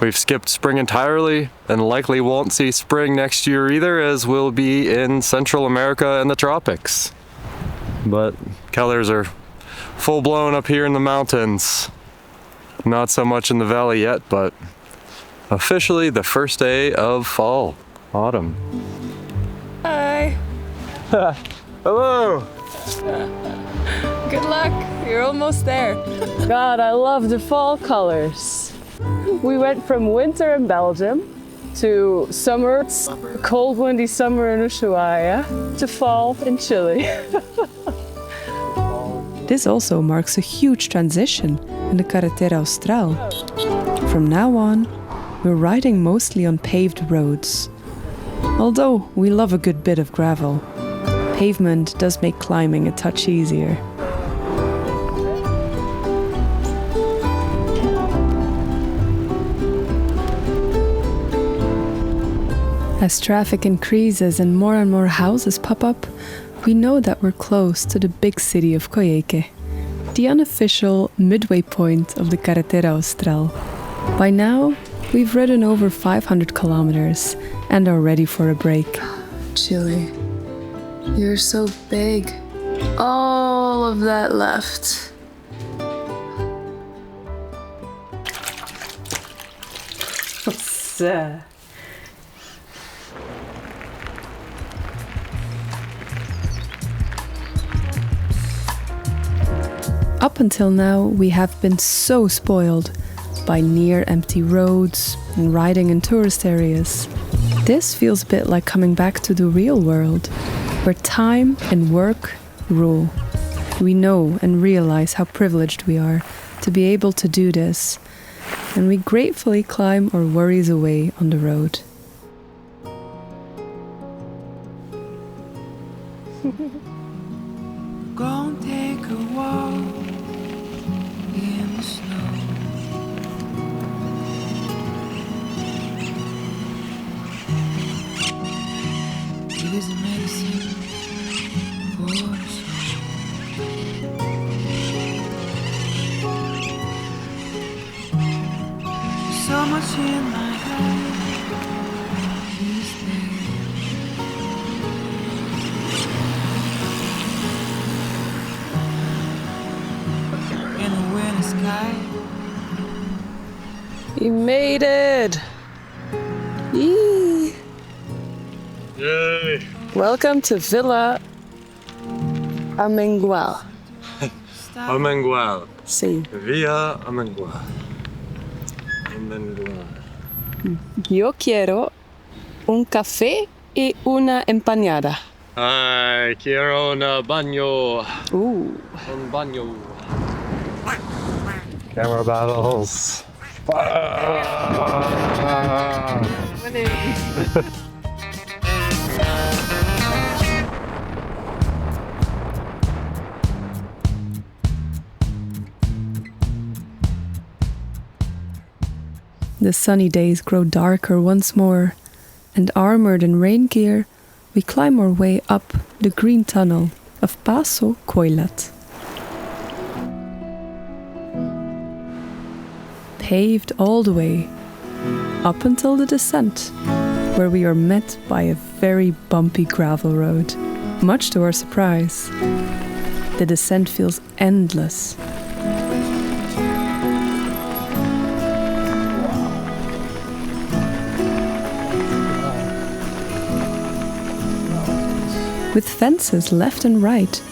Speaker 7: We've skipped spring entirely and likely won't see spring next year either, as we'll be in Central America and the tropics. But colors are full blown up here in the mountains. Not so much in the valley yet, but officially the first day of fall, autumn.
Speaker 6: Hi.
Speaker 7: Hello.
Speaker 6: Good luck. You're almost there. God, I love the fall colors. We went from winter in Belgium to summer, cold windy summer in Ushuaia, to fall in Chile.
Speaker 1: This also marks a huge transition in the Carretera Austral. From now on, we're riding mostly on paved roads. Although we love a good bit of gravel, pavement does make climbing a touch easier. As traffic increases and more houses pop up, we know that we're close to the big city of Coyhaique, the unofficial midway point of the Carretera Austral. By now, we've ridden over 500 kilometers and are ready for a break.
Speaker 6: Chile, you're so big. All of that left.
Speaker 1: Up until now, we have been so spoiled by near empty roads and riding in tourist areas. This feels a bit like coming back to the real world, where time and work rule. We know and realize how privileged we are to be able to do this, and we gratefully climb our worries away on the road.
Speaker 8: Go and take a walk in the snow. It is a medicine for the soul. So much in my head is there. In the winter sky.
Speaker 6: You made it! Yee.
Speaker 7: Yay.
Speaker 6: Welcome to Villa Amengual.
Speaker 7: Amengual.
Speaker 6: Sí.
Speaker 7: Villa Amengual. Amengual.
Speaker 6: Yo quiero un café y una empanada.
Speaker 7: Ay, quiero un baño.
Speaker 6: Ooh.
Speaker 7: Un baño.
Speaker 4: Camera battles.
Speaker 1: The sunny days grow darker once more, and armored in rain gear, we climb our way up the green tunnel of Paso Coilat. Paved all the way, up until the descent, where we are met by a very bumpy gravel road. Much to our surprise, the descent feels endless. With fences left and right,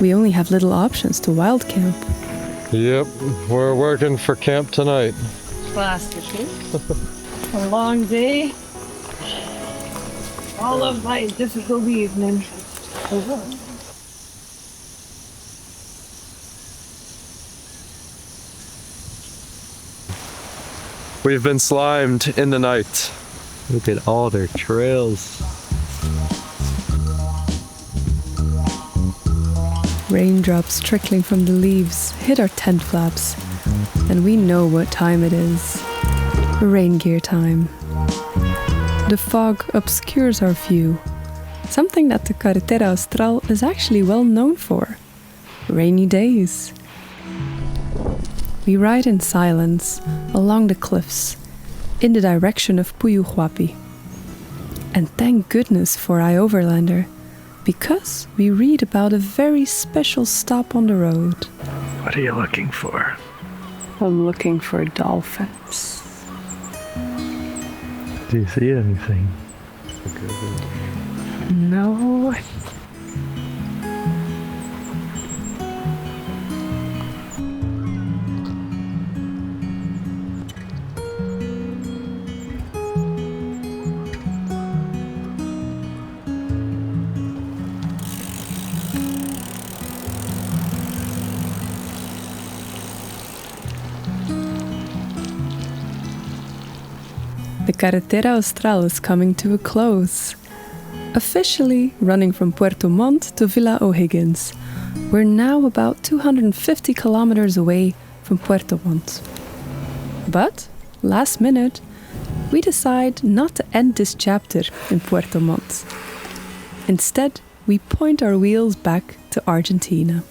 Speaker 1: we only have little options to wild camp.
Speaker 4: Yep, we're working for camp tonight.
Speaker 5: Classic. A long day. All of my difficult evening.
Speaker 7: We've been slimed in the night.
Speaker 4: Look at all their trails.
Speaker 1: Raindrops trickling from the leaves hit our tent flaps, and we know what time it is. Rain gear time. The fog obscures our view, something that the Carretera Austral is actually well known for. Rainy days. We ride in silence along the cliffs in the direction of Puyuhuapi. And thank goodness for iOverlander, because we read about a very special stop on the road.
Speaker 4: What are you looking for?
Speaker 1: I'm looking for dolphins.
Speaker 4: Do you see anything?
Speaker 1: No. The Carretera Austral is coming to a close. Officially running from Puerto Montt to Villa O'Higgins, we're now about 250 kilometers away from Puerto Montt. But, last minute, we decide not to end this chapter in Puerto Montt. Instead, we point our wheels back to Argentina.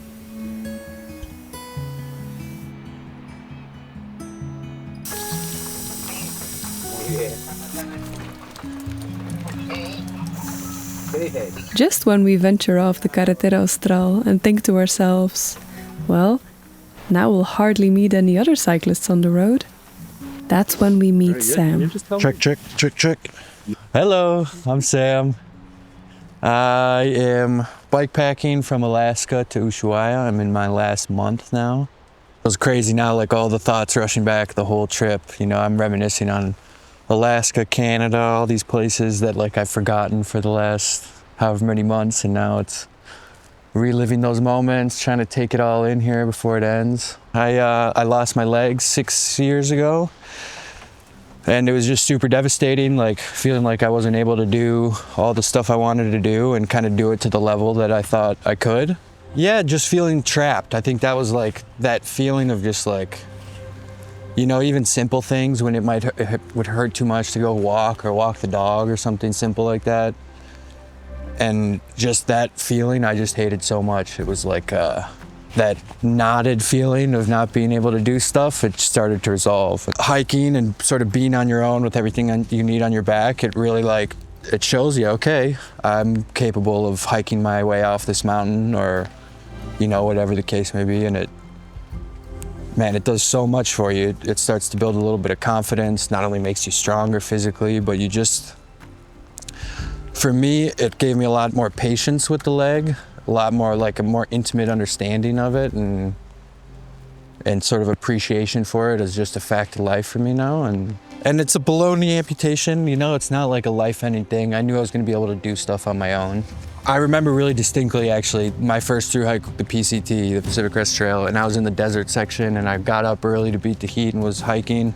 Speaker 1: Just when we venture off the Carretera Austral and think to ourselves, well, now we'll hardly meet any other cyclists on the road, that's when we meet Sam.
Speaker 4: Check. Hello, I'm Sam. I am bikepacking from Alaska to Ushuaia. I'm in my last month now. It was crazy now, like all the thoughts rushing back the whole trip. You know, I'm reminiscing on Alaska, Canada, all these places that like I've forgotten for the last however many months, and now it's reliving those moments, trying to take it all in here before it ends. I lost my legs 6 years ago, and it was just super devastating, like feeling like I wasn't able to do all the stuff I wanted to do and kind of do it to the level that I thought I could. Yeah, just feeling trapped. I think that was like that feeling of just like, you know, even simple things when it would hurt too much to go walk or walk the dog or something simple like that. And just that feeling, I just hated so much. It was like that knotted feeling of not being able to do stuff. It started to resolve. Hiking and sort of being on your own with everything you need on your back, it really like, it shows you, okay, I'm capable of hiking my way off this mountain, or, you know, whatever the case may be. And man, it does so much for you. It starts to build a little bit of confidence, not only makes you stronger physically, but you just, for me, it gave me a lot more patience with the leg, a lot more like a more intimate understanding of it, and sort of appreciation for it as just a fact of life for me now. And it's a below-knee amputation, you know, it's not like a life-ending thing. I knew I was gonna be able to do stuff on my own. I remember really distinctly, actually, my first through hike, the PCT, the Pacific Crest Trail, and I was in the desert section, and I got up early to beat the heat and was hiking.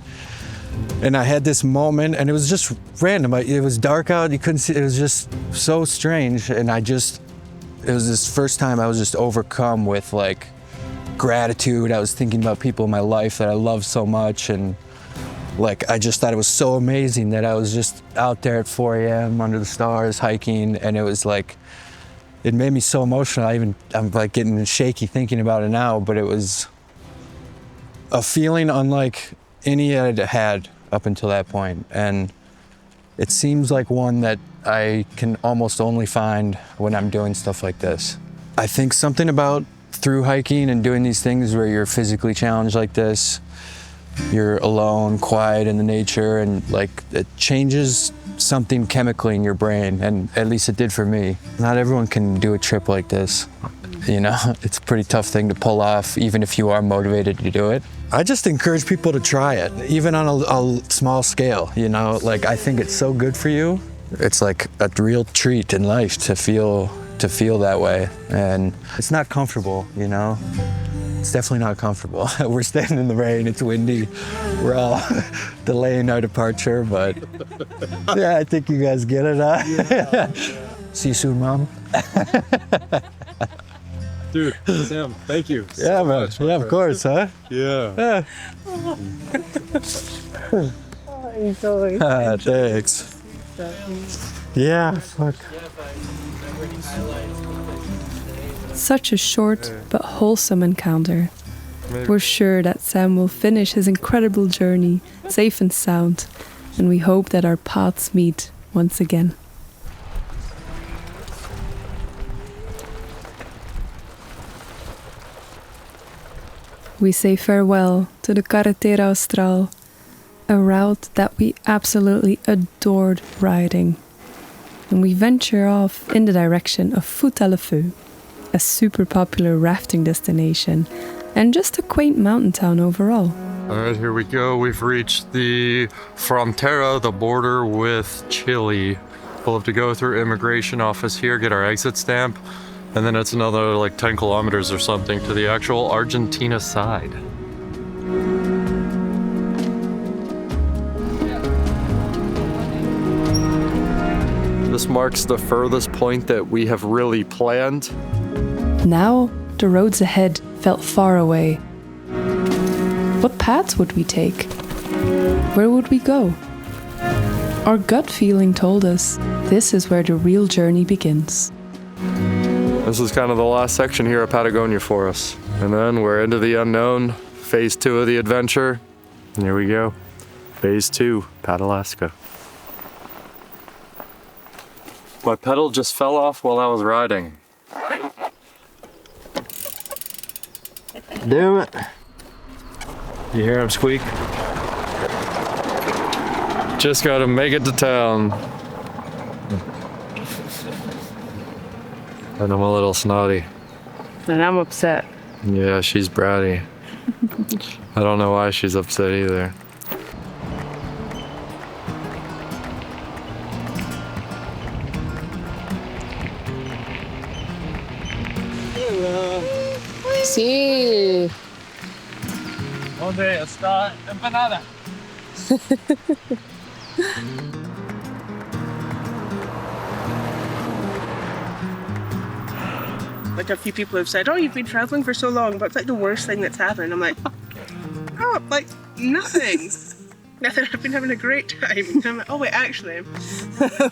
Speaker 4: And I had this moment, and it was just random. It was dark out, you couldn't see, it was just so strange. And it was this first time I was just overcome with like gratitude. I was thinking about people in my life that I love so much, and like, I just thought it was so amazing that I was just out there at 4 a.m. under the stars hiking, and it was like, it made me so emotional. I'm like getting shaky thinking about it now, but it was a feeling unlike any I'd had up until that point. And it seems like one that I can almost only find when I'm doing stuff like this. I think something about through hiking and doing these things where you're physically challenged like this, you're alone, quiet in the nature, and like it changes something chemically in your brain, and at least it did for me. Not everyone can do a trip like this. You know, it's a pretty tough thing to pull off, even if you are motivated to do it. I just encourage people to try it, even on a small scale, you know, like I think it's so good for you. It's like a real treat in life to feel that way, and it's not comfortable, you know. It's definitely not comfortable. We're standing in the rain, it's windy. We're all delaying our departure, but yeah, I think you guys get it, huh? Yeah. See you soon, Mom.
Speaker 7: Dude, Sam, thank you.
Speaker 4: Yeah, man. Yeah, of course, huh?
Speaker 7: Yeah.
Speaker 4: Thanks. Yeah, fuck.
Speaker 1: Such a short but wholesome encounter. We're sure that Sam will finish his incredible journey safe and sound, and we hope that our paths meet once again. We say farewell to the Carretera Austral, a route that we absolutely adored riding. And we venture off in the direction of Feu, a super popular rafting destination and just a quaint mountain town overall.
Speaker 2: All right, here we go. We've reached the frontera, the border with Chile. We'll have to go through immigration office here, get our exit stamp, and then it's another like 10 kilometers or something to the actual Argentina side. This marks the furthest point that we have really planned.
Speaker 1: Now, the roads ahead felt far away. What paths would we take? Where would we go? Our gut feeling told us this is where the real journey begins.
Speaker 2: This is kind of the last section here at Patagonia for us. And then we're into the unknown, phase 2 of the adventure. And here we go, phase 2, Pat-Alaska. My pedal just fell off while I was riding.
Speaker 4: Damn it. You hear him squeak?
Speaker 2: Just gotta make it to town. And I'm a little snotty.
Speaker 6: And I'm upset.
Speaker 2: Yeah, she's bratty. I don't know why she's upset either.
Speaker 6: Sí.
Speaker 3: ¿Dónde está empanada?
Speaker 5: Like a few people have said, oh, you've been traveling for so long, but it's like the worst thing that's happened. I'm like, oh, like nothing. Nothing. I've been having a great time. And I'm like, oh wait, actually,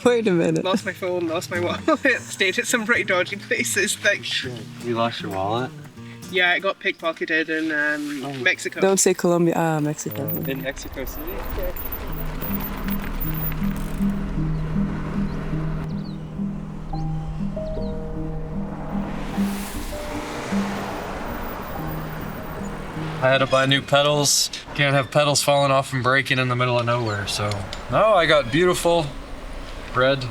Speaker 6: Wait a minute.
Speaker 5: lost my phone, lost my wallet, stayed at some pretty dodgy places. Like,
Speaker 9: You lost your wallet?
Speaker 5: yeah, it got pickpocketed in Mexico.
Speaker 6: Don't say Colombia. Mexico.
Speaker 3: In Mexico City?
Speaker 2: I had to buy new pedals. Can't have pedals falling off and breaking in the middle of nowhere, so. No, I got beautiful red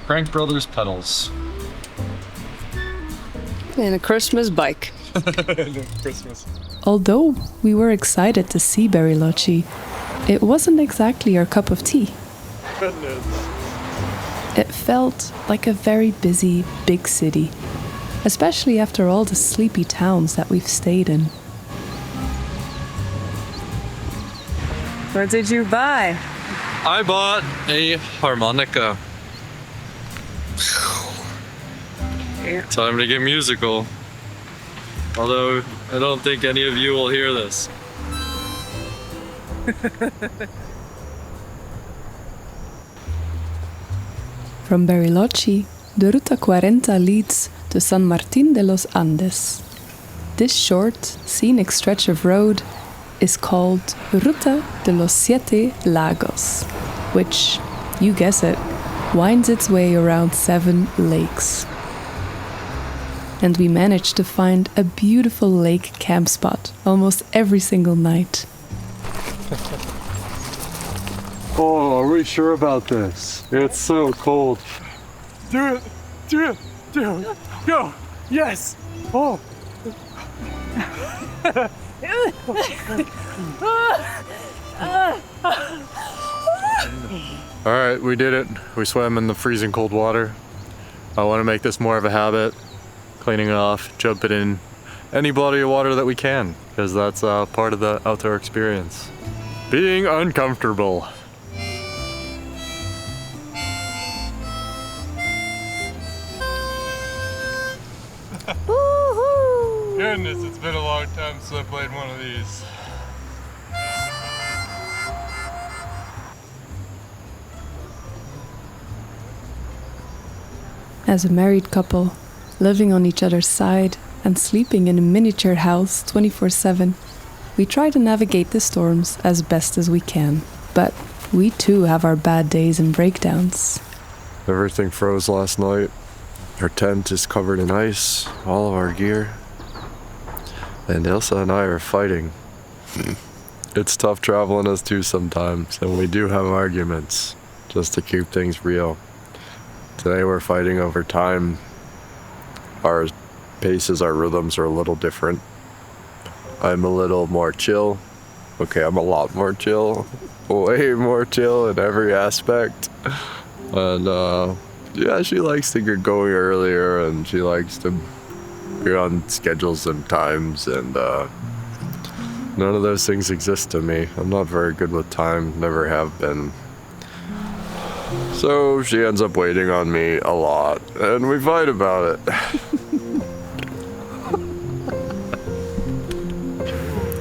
Speaker 2: Crank Brothers pedals.
Speaker 6: And a Christmas bike.
Speaker 3: Christmas.
Speaker 1: Although we were excited to see Bariloche, it wasn't exactly our cup of tea.
Speaker 3: Goodness.
Speaker 1: It felt like a very busy, big city, especially after all the sleepy towns that we've stayed in.
Speaker 6: What did you buy?
Speaker 2: I bought a harmonica. Time to get musical. Although, I don't think any of you will hear this.
Speaker 1: From Bariloche, the Ruta 40 leads to San Martín de los Andes. This short, scenic stretch of road is called Ruta de los Siete Lagos, which, you guess it, winds its way around 7 lakes. And we managed to find a beautiful lake camp spot almost every single night.
Speaker 2: Oh, are we sure about this? It's so cold.
Speaker 7: Do it! Do it! Do it! Go! Yes! Oh!
Speaker 2: All right, we did it. We swam in the freezing cold water. I want to make this more of a habit. Cleaning off, jumping in
Speaker 7: any body of water that we can, because that's part of the outdoor experience. Being uncomfortable. Goodness, it's been a long time since I played one of these.
Speaker 1: As a married couple, living on each other's side and sleeping in a miniature house 24/7, we try to navigate the storms as best as we can. But we too have our bad days and breakdowns.
Speaker 2: Everything froze last night. Our tent is covered in ice, all of our gear. And Ilsa and I are fighting. It's tough traveling us two sometimes, and we do have arguments just to keep things real. Today we're fighting over time. Our paces, our rhythms are a little different. I'm a little more chill. Okay, I'm a lot more chill. Way more chill in every aspect. And yeah, she likes to get going earlier, and she likes to be on schedules and times, and none of those things exist to me. I'm not very good with time, never have been. So she ends up waiting on me a lot, and we fight about it.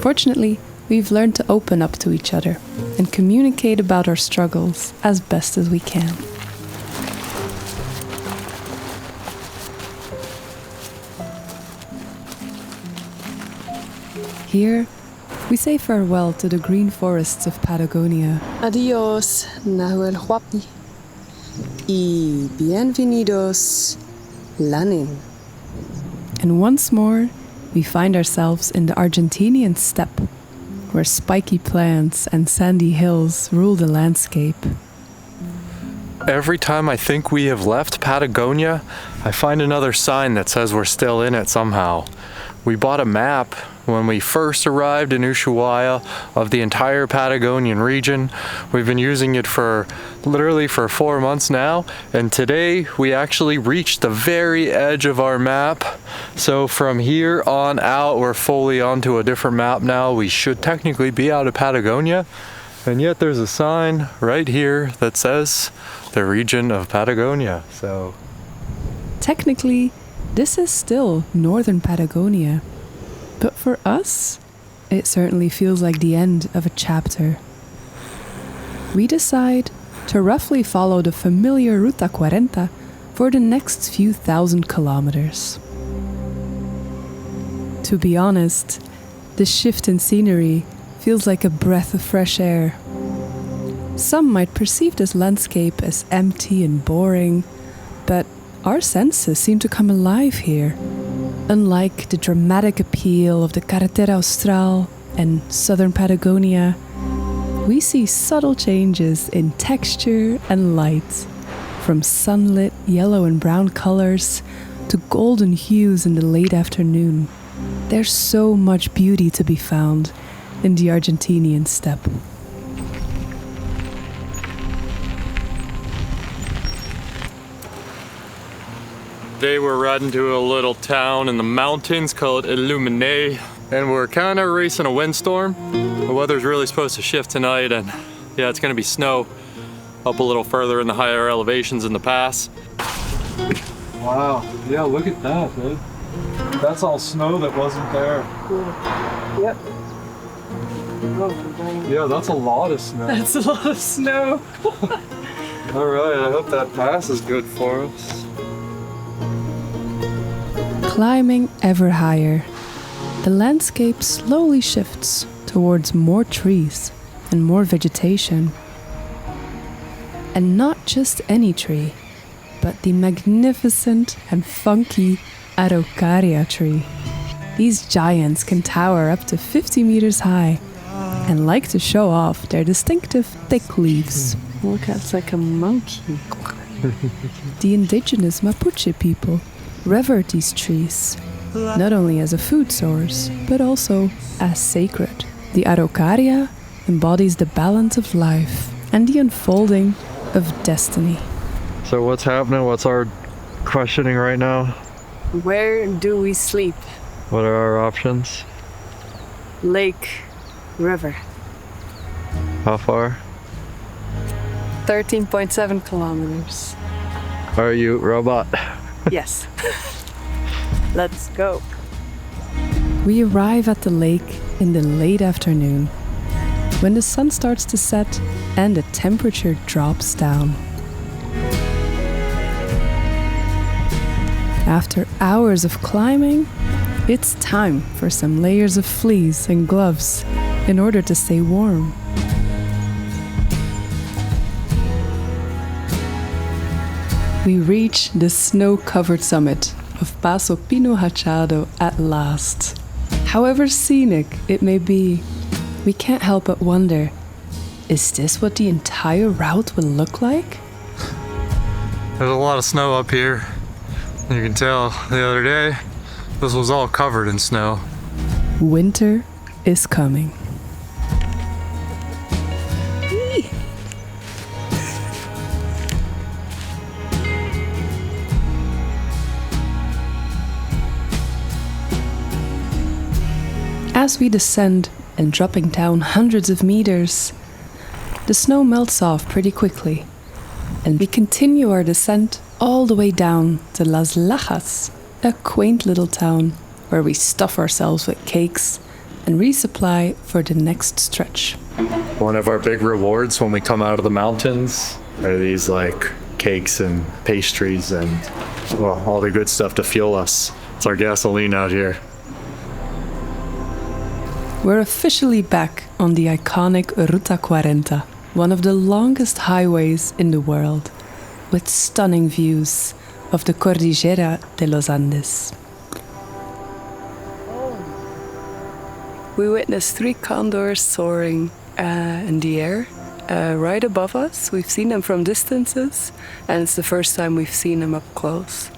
Speaker 1: Fortunately, we've learned to open up to each other and communicate about our struggles as best as we can. Here, we say farewell to the green forests of Patagonia.
Speaker 6: Adios, Nahuel Huapi. Y bienvenidos, Lanin.
Speaker 1: And once more, we find ourselves in the Argentinian steppe, where spiky plants and sandy hills rule the landscape.
Speaker 7: Every time I think we have left Patagonia, I find another sign that says we're still in it somehow. We bought a map when we first arrived in Ushuaia of the entire Patagonian region. We've been using it for literally for 4 months now, and today we actually reached the very edge of our map. So from here on out, we're fully onto a different map now. We should technically be out of Patagonia, and yet there's a sign right here that says the region of Patagonia. So
Speaker 1: Technically, this is still northern Patagonia. But for us, it certainly feels like the end of a chapter. We decide to roughly follow the familiar Ruta 40 for the next few thousand kilometers. To be honest, the shift in scenery feels like a breath of fresh air. Some might perceive this landscape as empty and boring, but our senses seem to come alive here. Unlike the dramatic appeal of the Carretera Austral and southern Patagonia, we see subtle changes in texture and light, from sunlit yellow and brown colors to golden hues in the late afternoon. There's so much beauty to be found in the Argentinian steppe.
Speaker 7: today we're riding to a little town in the mountains called Uyuni, and we're kind of racing a windstorm. The weather's really supposed to shift tonight, and yeah, it's gonna be snow up a little further in the higher elevations in the pass.
Speaker 3: Wow, yeah, look at that, man. That's all snow that wasn't there.
Speaker 6: Yep.
Speaker 3: Yeah, that's a lot of snow.
Speaker 6: That's a lot of snow.
Speaker 3: All right, I hope that pass is good for us.
Speaker 1: Climbing ever higher, the landscape slowly shifts towards more trees and more vegetation. And not just any tree, but the magnificent and funky Araucaria tree. These giants can tower up to 50 meters high and like to show off their distinctive thick leaves.
Speaker 6: Look, that's like a monkey.
Speaker 1: The indigenous Mapuche people revere these trees, not only as a food source, but also as sacred. The Araucaria embodies the balance of life and the unfolding of destiny.
Speaker 7: So what's happening? What's our questioning right now?
Speaker 6: Where do we sleep?
Speaker 7: What are our options?
Speaker 6: Lake, river.
Speaker 7: How far?
Speaker 6: 13.7 kilometers.
Speaker 7: Are you robot?
Speaker 6: Yes. Let's go.
Speaker 1: We arrive at the lake in the late afternoon, when the sun starts to set and the temperature drops down. After hours of climbing, it's time for some layers of fleece and gloves in order to stay warm. We reach the snow-covered summit of Paso Pino Hachado at last. However scenic it may be, we can't help but wonder, is this what the entire route will look like?
Speaker 7: There's a lot of snow up here. You can tell the other day, this was all covered in snow.
Speaker 1: Winter is coming. As we descend and dropping down hundreds of meters, the snow melts off pretty quickly, and we continue our descent all the way down to Las Lajas, a quaint little town where we stuff ourselves with cakes and resupply for the next stretch.
Speaker 10: One of our big rewards when we come out of the mountains are these like cakes and pastries and well, all the good stuff to fuel us. It's our gasoline out here.
Speaker 1: We're officially back on the iconic Ruta 40, one of the longest highways in the world, with stunning views of the Cordillera de los Andes.
Speaker 6: We witnessed 3 condors soaring in the air right above us. We've seen them from distances, and it's the first time we've seen them up close.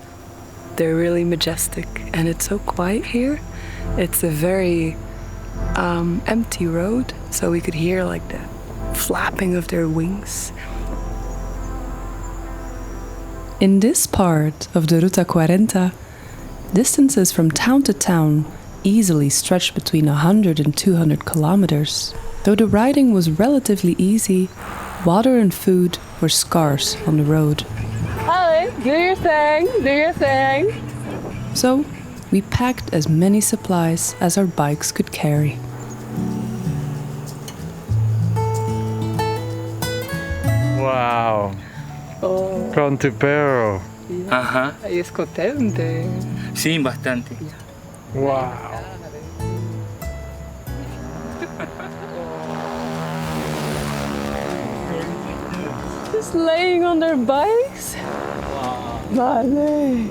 Speaker 6: They're really majestic, and it's so quiet here. It's a very empty road, so we could hear like the flapping of their wings.
Speaker 1: In this part of the Ruta 40, distances from town to town easily stretch between 100 and 200 kilometers. Though the riding was relatively easy, water and food were scarce on the road.
Speaker 6: Hi, do your thing, do your thing.
Speaker 1: So we packed as many supplies as our bikes could carry.
Speaker 7: Wow.
Speaker 6: Oh,
Speaker 7: Pronto Pero.
Speaker 11: Ajá.
Speaker 6: ahí es contente.
Speaker 11: Sí, bastante.
Speaker 7: Wow.
Speaker 6: Just laying on their bikes? Vale.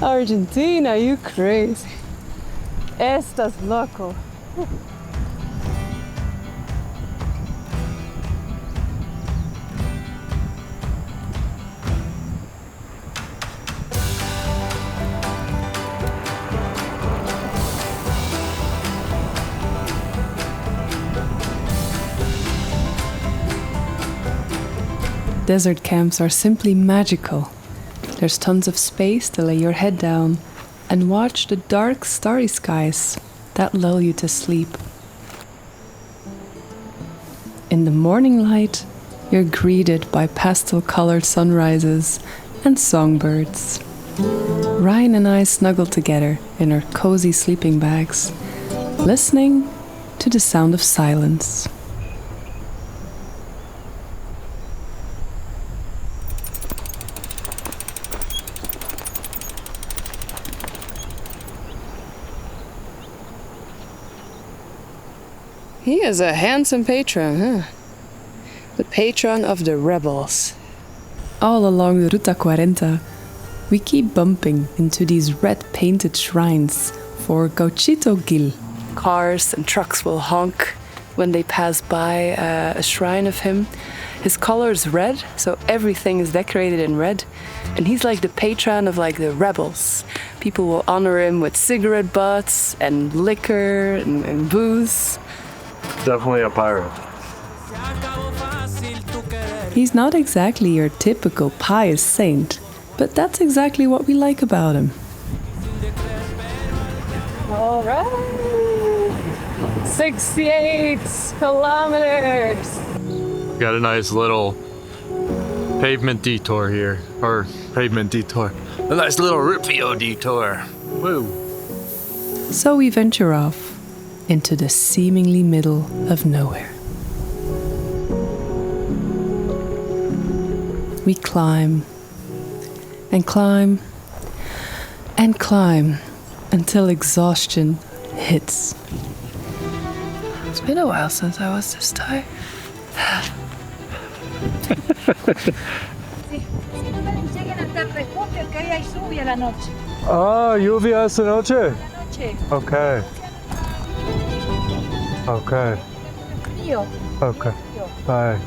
Speaker 6: Argentina, you crazy. Estás loco.
Speaker 1: Desert camps are simply magical. There's tons of space to lay your head down and watch the dark, starry skies that lull you to sleep. In the morning light, you're greeted by pastel-colored sunrises and songbirds. Ryan and I snuggle together in our cozy sleeping bags, listening to the sound of silence.
Speaker 6: He is a handsome patron, huh? The patron of the rebels.
Speaker 1: All along the Ruta 40, we keep bumping into these red-painted shrines for Gauchito Gil.
Speaker 6: Cars and trucks will honk when they pass by a shrine of him. His color is red, so everything is decorated in red. And he's like the patron of like the rebels. People will honor him with cigarette butts and liquor and booze.
Speaker 10: Definitely a pirate.
Speaker 1: He's not exactly your typical pious saint. But that's exactly what we like about him.
Speaker 6: All right. 68 kilometers.
Speaker 10: Got a nice little pavement detour here. Or pavement detour. A nice little Ripio detour. Woo.
Speaker 1: So we venture off into the seemingly middle of nowhere. We climb and climb and climb until exhaustion hits. It's been a while since I was this tired.
Speaker 3: Ah, lluvia esta noche. Okay. Okay. Okay. Bye.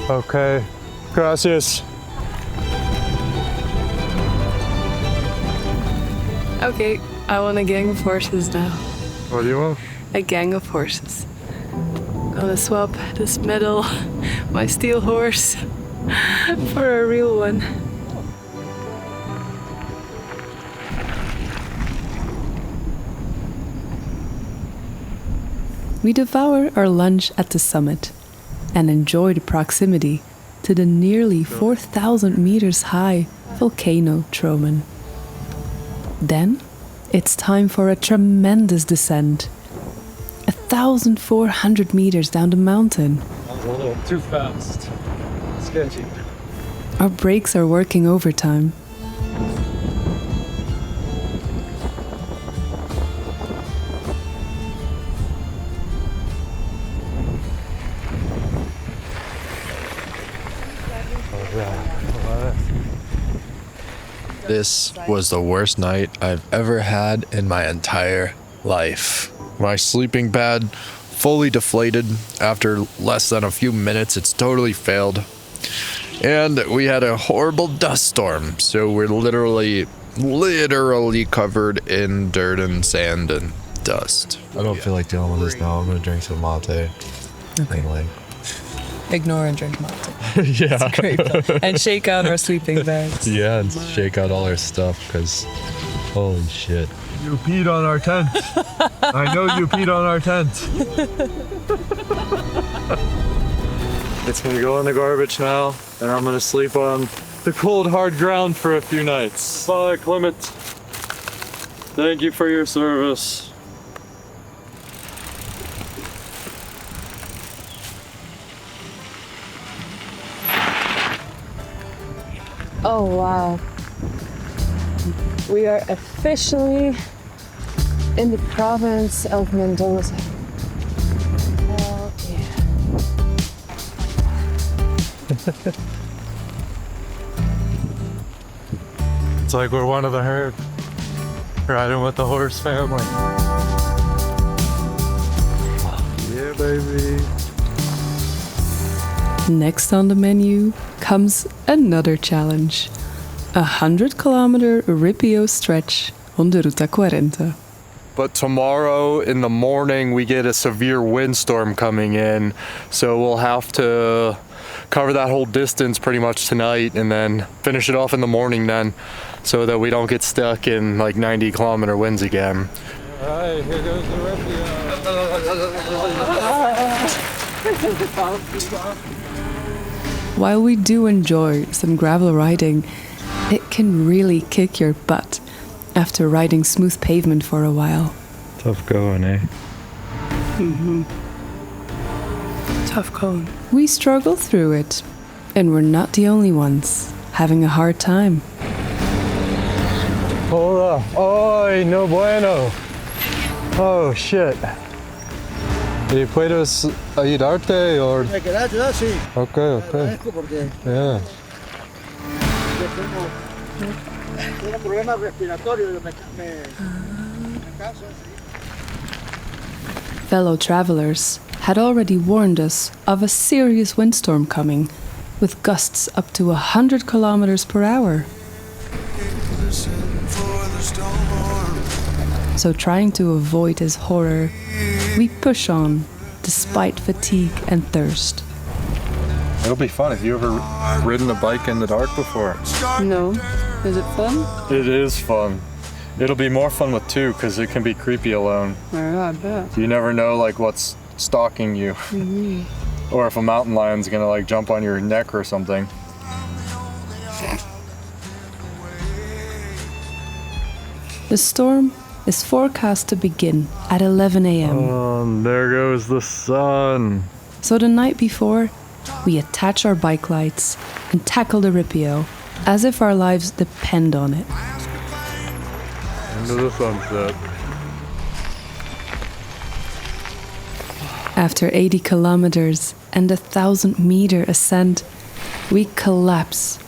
Speaker 3: Okay. Gracias.
Speaker 6: Okay, I want a gang of horses now.
Speaker 3: What do you want?
Speaker 6: A gang of horses. Gonna swap this metal, my steel horse, for a real one.
Speaker 1: We devour our lunch at the summit and enjoy the proximity to the nearly 4,000 meters high volcano Tromen. Then it's time for a tremendous descent. 1,400 meters down the mountain.
Speaker 3: A little too fast. Sketchy.
Speaker 1: Our brakes are working overtime.
Speaker 10: This was the worst night I've ever had in my entire life. My sleeping bag fully deflated. After less than a few minutes, it's totally failed. And we had a horrible dust storm, so we're literally covered in dirt and sand and dust.
Speaker 2: I don't feel like dealing with this now. I'm gonna drink some mate.
Speaker 1: Okay. Ignore and drink mate.
Speaker 2: Yeah.
Speaker 1: Great. And shake out our sleeping bags.
Speaker 2: Yeah, and shake out all our stuff, because holy shit.
Speaker 3: You peed on our tent. I know you peed on our tent. It's gonna go in the garbage now, and I'm gonna sleep on the cold, hard ground for a few nights. Bye, Clement. Thank you for your service.
Speaker 6: Oh wow. We are officially in the province of Mendoza. Oh yeah.
Speaker 3: It's like we're one of the herd, riding with the horse family. Yeah, baby.
Speaker 1: Next on the menu comes another challenge. 100-kilometer Ripio stretch on the Ruta 40.
Speaker 10: But tomorrow in the morning we get a severe windstorm coming in, so we'll have to cover that whole distance pretty much tonight and then finish it off in the morning then, so that we don't get stuck in like 90-kilometer winds again.
Speaker 3: All right, here goes the Ripio.
Speaker 1: While we do enjoy some gravel riding, it can really kick your butt after riding smooth pavement for a while.
Speaker 3: Tough going, eh?
Speaker 6: Tough going.
Speaker 1: We struggle through it, and we're not the only ones having a hard time.
Speaker 3: Hola. Ay, no bueno. Oh, shit. ¿Y puedes ayudarte o...?
Speaker 12: ¿Me querés ayudar? Sí.
Speaker 3: Ok, ok.
Speaker 12: Agradezco porque
Speaker 3: Yeah.
Speaker 12: tengo problemas respiratorios y me canso.
Speaker 1: Fellow travelers had already warned us of a serious windstorm coming, with gusts up to 100 kilometers per hour. So trying to avoid his horror, we push on, despite fatigue and thirst.
Speaker 3: It'll be fun. Have you ever ridden a bike in the dark before?
Speaker 6: No. Is it fun?
Speaker 3: It is fun. It'll be more fun with two because it can be creepy alone.
Speaker 6: Yeah, I bet.
Speaker 3: You never know like what's stalking you. Or if a mountain lion's gonna like jump on your neck or something.
Speaker 1: The storm is forecast to begin at 11 a.m.
Speaker 3: Oh, there goes the sun.
Speaker 1: So the night before, we attach our bike lights and tackle the Ripio as if our lives depend on it.
Speaker 3: Into the sunset.
Speaker 1: After 80 kilometers and a 1,000-meter ascent, we collapse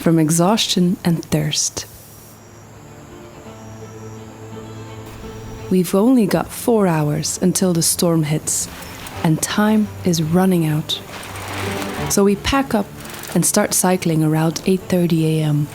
Speaker 1: from exhaustion and thirst. We've only got 4 hours until the storm hits, and time is running out. So we pack up and start cycling around 8:30 a.m.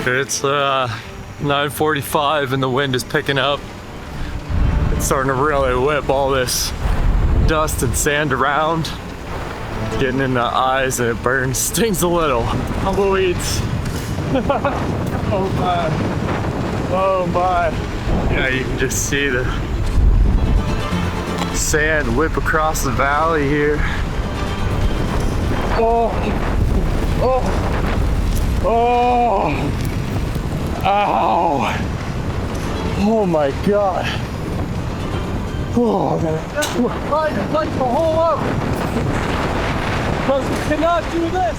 Speaker 3: It's 9:45 and the wind is picking up. It's starting to really whip all this dust and sand around. Getting in the eyes and it burns, stings a little. Tumbleweeds. Oh my. Oh my. Yeah, you can just see the sand whip across the valley here. Oh. Oh. Oh. Ow. Oh my God. Oh, I'm gonna light the hole up. Because we cannot do this.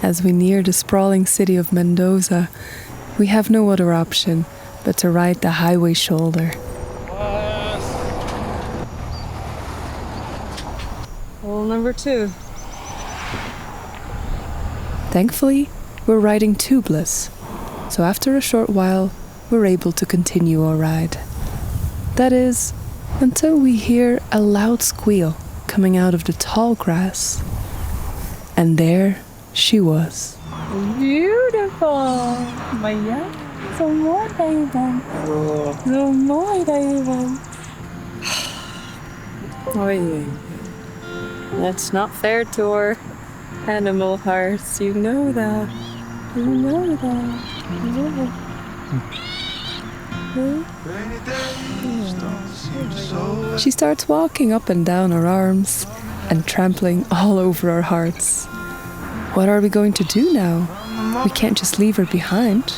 Speaker 1: As we near the sprawling city of Mendoza, we have no other option but to ride the highway shoulder.
Speaker 6: Hole number 2.
Speaker 1: Thankfully, we're riding tubeless, so after a short while, we're able to continue our ride. That is, until we hear a loud squeal coming out of the tall grass. And there she was.
Speaker 6: Beautiful! Maya, so more even. So more even. Oy. That's not fair to our animal hearts. You know that. You know that. You know that.
Speaker 1: She starts walking up and down our arms and trampling all over our hearts. What are we going to do now? We can't just leave her behind.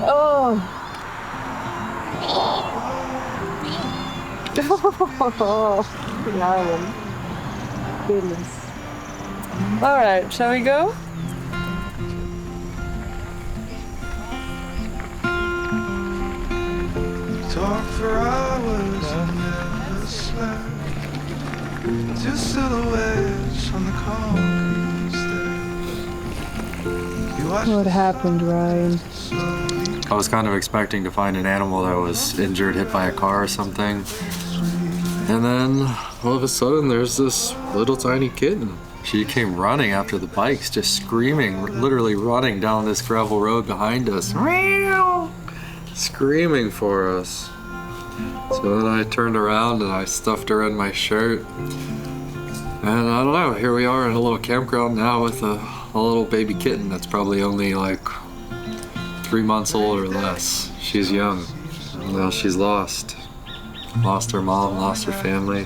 Speaker 6: Oh! Oh, goodness. All right, shall we go?
Speaker 8: Talk for hours and never slept. Just silhouettes on the concrete steps.
Speaker 6: What happened, Ryan?
Speaker 3: I was kind of expecting to find an animal that was injured, hit by a car or something. And then all of a sudden there's this little tiny kitten. She came running after the bikes, just screaming, literally running down this gravel road behind us. Screaming for us. So then I turned around and I stuffed her in my shirt. And I don't know, here we are in a little campground now with a little baby kitten that's probably only like 3 months old or less. She's young. Now she's lost. Lost her mom, lost her family.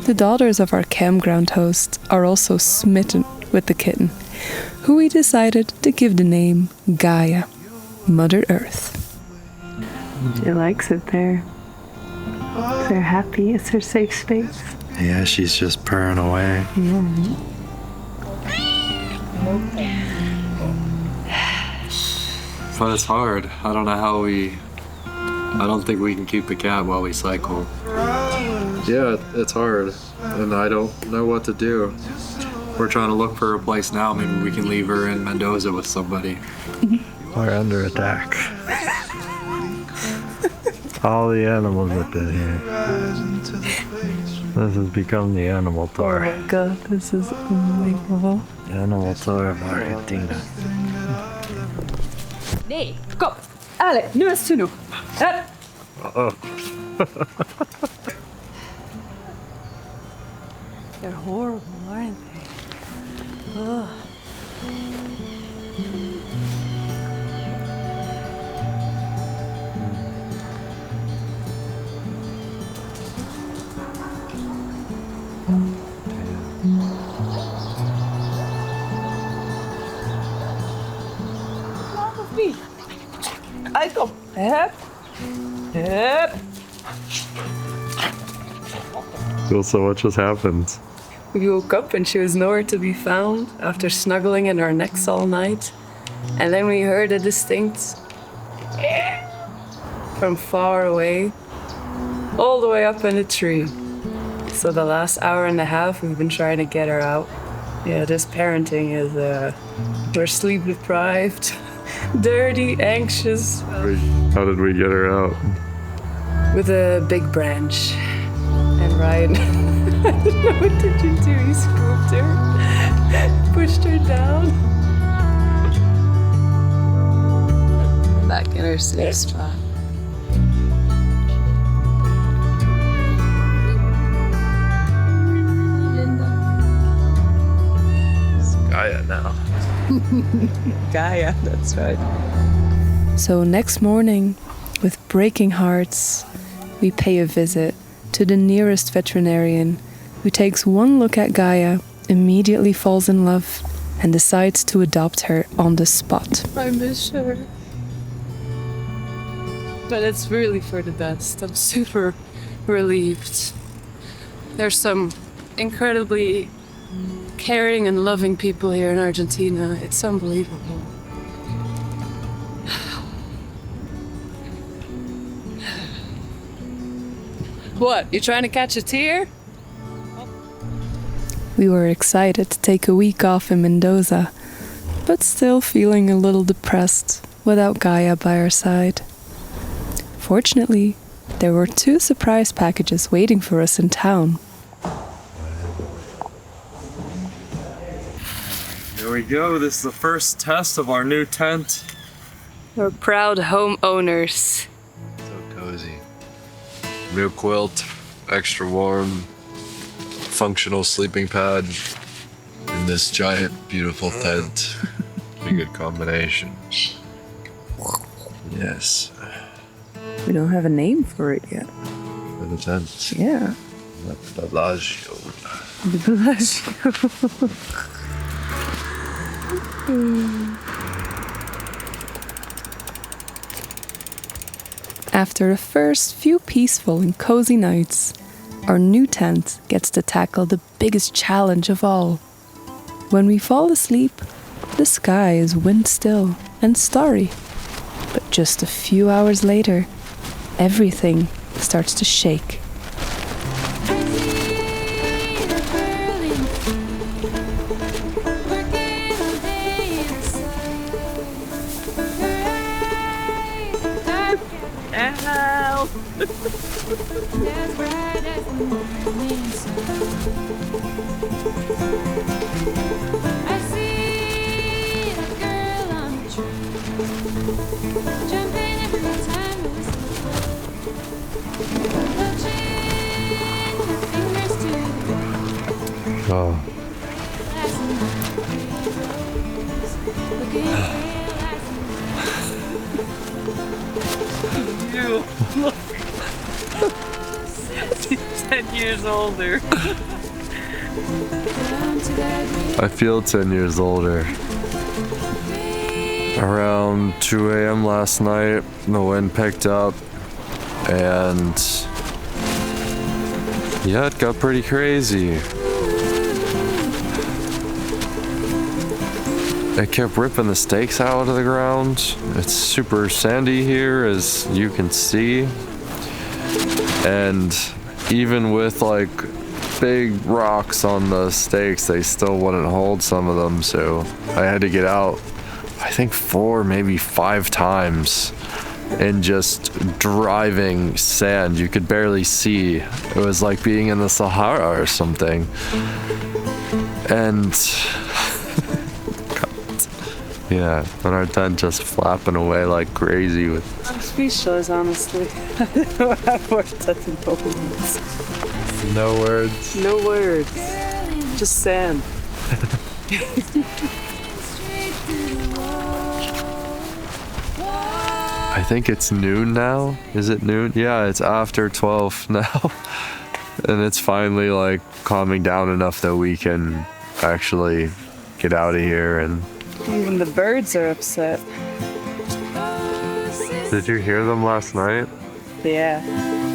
Speaker 1: The daughters of our campground host are also smitten with the kitten, who we decided to give the name Gaia, Mother Earth.
Speaker 6: She likes it there. They're happy. It's her safe space.
Speaker 3: Yeah, she's just purring away. But it's hard. I don't know how we
Speaker 2: I don't think we can keep the cat while we cycle. Yeah, it's hard, and I don't know what to do. We're trying to look for a place now. Maybe we can leave her in Mendoza with somebody.
Speaker 3: We're under attack. All the animals have been here. This has become the animal tour.
Speaker 6: Oh my god, this is unbelievable.
Speaker 3: Animal tour of Argentina.
Speaker 6: Nee, kom. Allez, nu is het genoeg. Hup.
Speaker 3: Uh-oh.
Speaker 6: They're horrible, aren't they? Ugh. I kom. Hup. Hup.
Speaker 3: So what just happened?
Speaker 6: We woke up and she was nowhere to be found after snuggling in our necks all night. And then we heard a distinct from far away, all the way up in a tree. So the last hour and a half we've been trying to get her out. Yeah, this parenting is, we're sleep deprived, dirty, anxious.
Speaker 3: How did we get her out?
Speaker 6: With a big branch. And Ryan, I don't know, what did you do? He scooped her, pushed her down. Back in her safe spot.
Speaker 3: It's Gaia now.
Speaker 6: Gaia, that's right.
Speaker 1: So next morning, with breaking hearts, we pay a visit to the nearest veterinarian, who takes one look at Gaia, immediately falls in love, and decides to adopt her on the spot.
Speaker 6: I miss her. But it's really for the best. I'm super relieved. There's some incredibly caring and loving people here in Argentina. It's unbelievable. What, you trying to catch a tear?
Speaker 1: We were excited to take a week off in Mendoza, but still feeling a little depressed without Gaia by our side. Fortunately, there were 2 surprise packages waiting for us in town.
Speaker 3: Here we go. This is the first test of our new tent.
Speaker 6: We're proud homeowners.
Speaker 10: So cozy. New quilt, extra warm, functional sleeping pad, in this giant, beautiful tent. Be a good combination. Yes.
Speaker 6: We don't have a name for it yet.
Speaker 10: For the tent.
Speaker 6: Yeah.
Speaker 10: Bellagio.
Speaker 1: After the first few peaceful and cozy nights, our new tent gets to tackle the biggest challenge of all. When we fall asleep, the sky is wind still and starry. But just a few hours later, everything starts to shake.
Speaker 3: Oh.
Speaker 6: You look 10 years older.
Speaker 3: I feel 10 years older. Around 2 a.m. last night, the wind picked up, and yeah, it got pretty crazy. it kept ripping the stakes out of the ground. It's super sandy here, as you can see. And even with like big rocks on the stakes, they still wouldn't hold some of them. So I had to get out, I think 4, maybe 5 times in just driving sand. You could barely see. It was like being in the Sahara or something. And yeah, and our tent just flapping away like crazy with.
Speaker 6: I'm speechless, honestly. I don't have words at the moment.
Speaker 3: No words.
Speaker 6: No words. Just sand.
Speaker 3: I think it's noon now. Is it noon? Yeah, it's after 12 now. And it's finally like calming down enough that we can actually get out of here. And
Speaker 6: even the birds are upset.
Speaker 3: did you hear them last night?
Speaker 6: Yeah.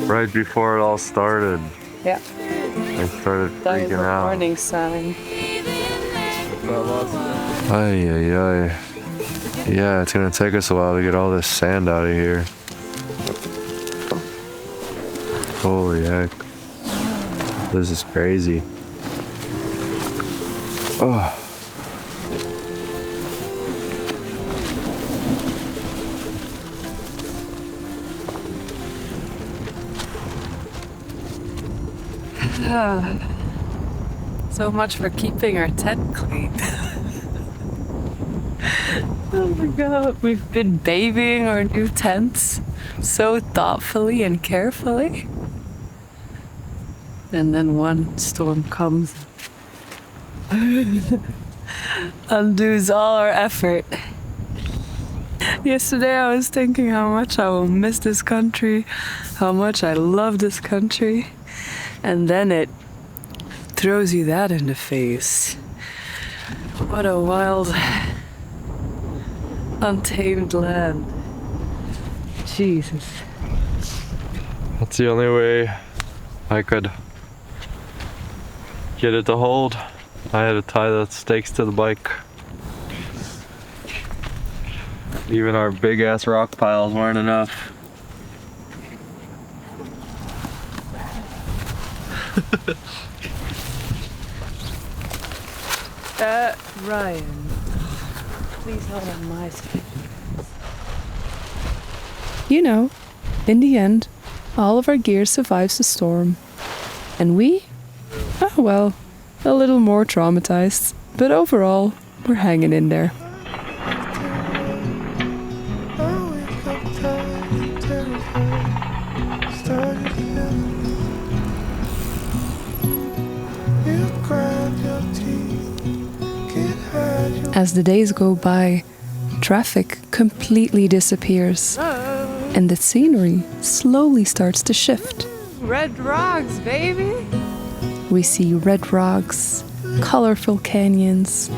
Speaker 3: Right before it all started.
Speaker 6: Yeah.
Speaker 3: They started
Speaker 6: That was
Speaker 3: freaking
Speaker 6: a
Speaker 3: out.
Speaker 6: warning sign.
Speaker 3: Ay, ay, ay. Yeah, it's gonna take us a while to get all this sand out of here. Holy heck. This is crazy. Oh.
Speaker 6: So much for keeping our tent clean. Oh my god, we've been babying our new tents so thoughtfully and carefully. And then one storm comes, undoes all our effort. Yesterday I was thinking how much I will miss this country, how much I love this country, and then it throws you that in the face. What a wild, untamed land. Jesus.
Speaker 3: That's the only way I could get it to hold. I had to tie the stakes to the bike. Even our big ass rock piles weren't enough.
Speaker 6: Ryan, please hold on my side.
Speaker 1: You know, in the end, all of our gear survives the storm. And we? Oh well, a little more traumatized, but overall, we're hanging in there. As the days go by, traffic completely disappears, and the scenery slowly starts to shift.
Speaker 6: Red rocks, baby!
Speaker 1: We see red rocks, colorful canyons,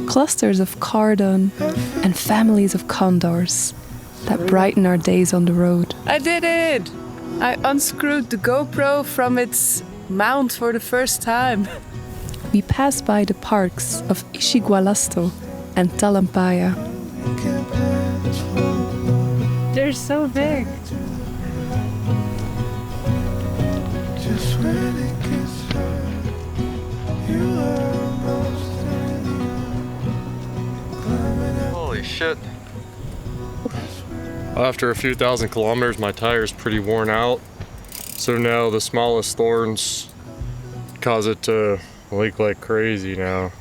Speaker 1: clusters of cardon, and families of condors that brighten our days on the road.
Speaker 6: I did it! I unscrewed the GoPro from its mount for the first time.
Speaker 1: We pass by the parks of Ishigualasto and Talampaya.
Speaker 6: They're so big.
Speaker 3: Holy shit. After a few thousand kilometers, my tire's pretty worn out. So now the smallest thorns cause it to leak like crazy now.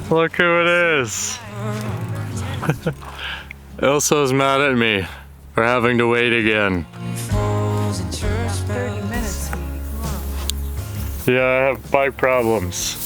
Speaker 3: Look who it is. Ilsa's mad at me for having to wait again.
Speaker 6: 30 minutes.
Speaker 3: Yeah, I have bike problems.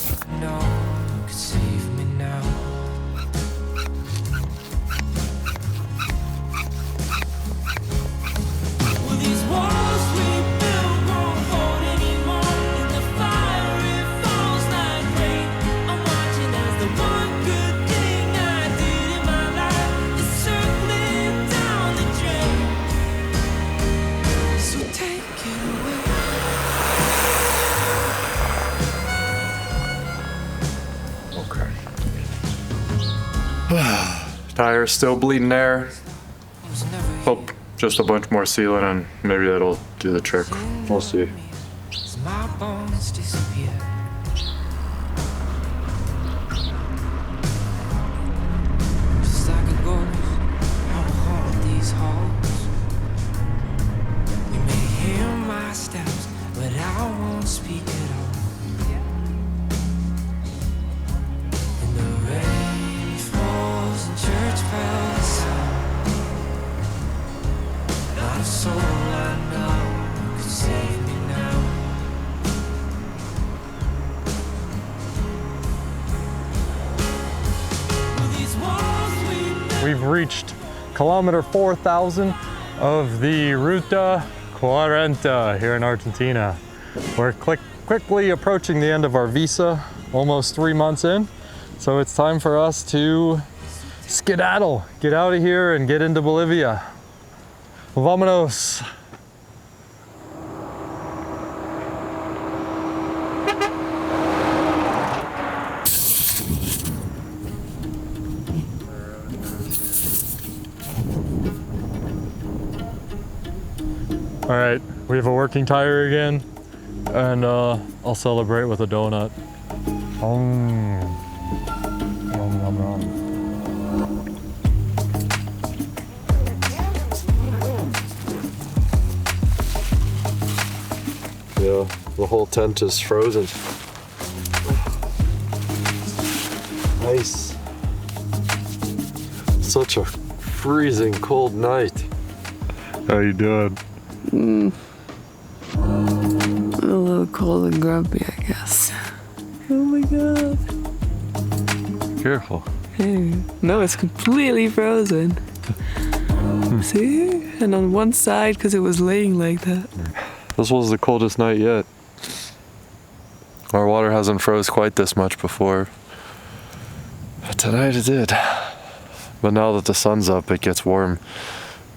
Speaker 3: Tire's still bleeding there. Hope just a bunch more sealing and maybe that'll do the trick. We'll see.
Speaker 8: My bones disappear. Just like a ghost, I will haunt these halls. You may hear my steps, but I won't speak at all. And the rain falls and church bells sound. Not a soul I know can save me now.
Speaker 3: We've reached kilometer 4,000 of the Ruta 40 here in Argentina. We're quickly approaching the end of our visa, almost 3 months in. So it's time for us to skedaddle, get out of here and get into Bolivia. Vámonos. All right, we have a working tire again, and I'll celebrate with a donut. Nom, nom, nom.
Speaker 2: Yeah, the whole tent is frozen. Nice. Such a freezing cold night.
Speaker 3: How you doing?
Speaker 6: A little cold and grumpy, I guess. Oh my god.
Speaker 3: Careful.
Speaker 6: Hey, no, it's completely frozen. See? And on one side, because it was laying like that.
Speaker 3: This was the coldest night yet. Our water hasn't froze quite this much before. But tonight it did. But now that the sun's up, it gets warm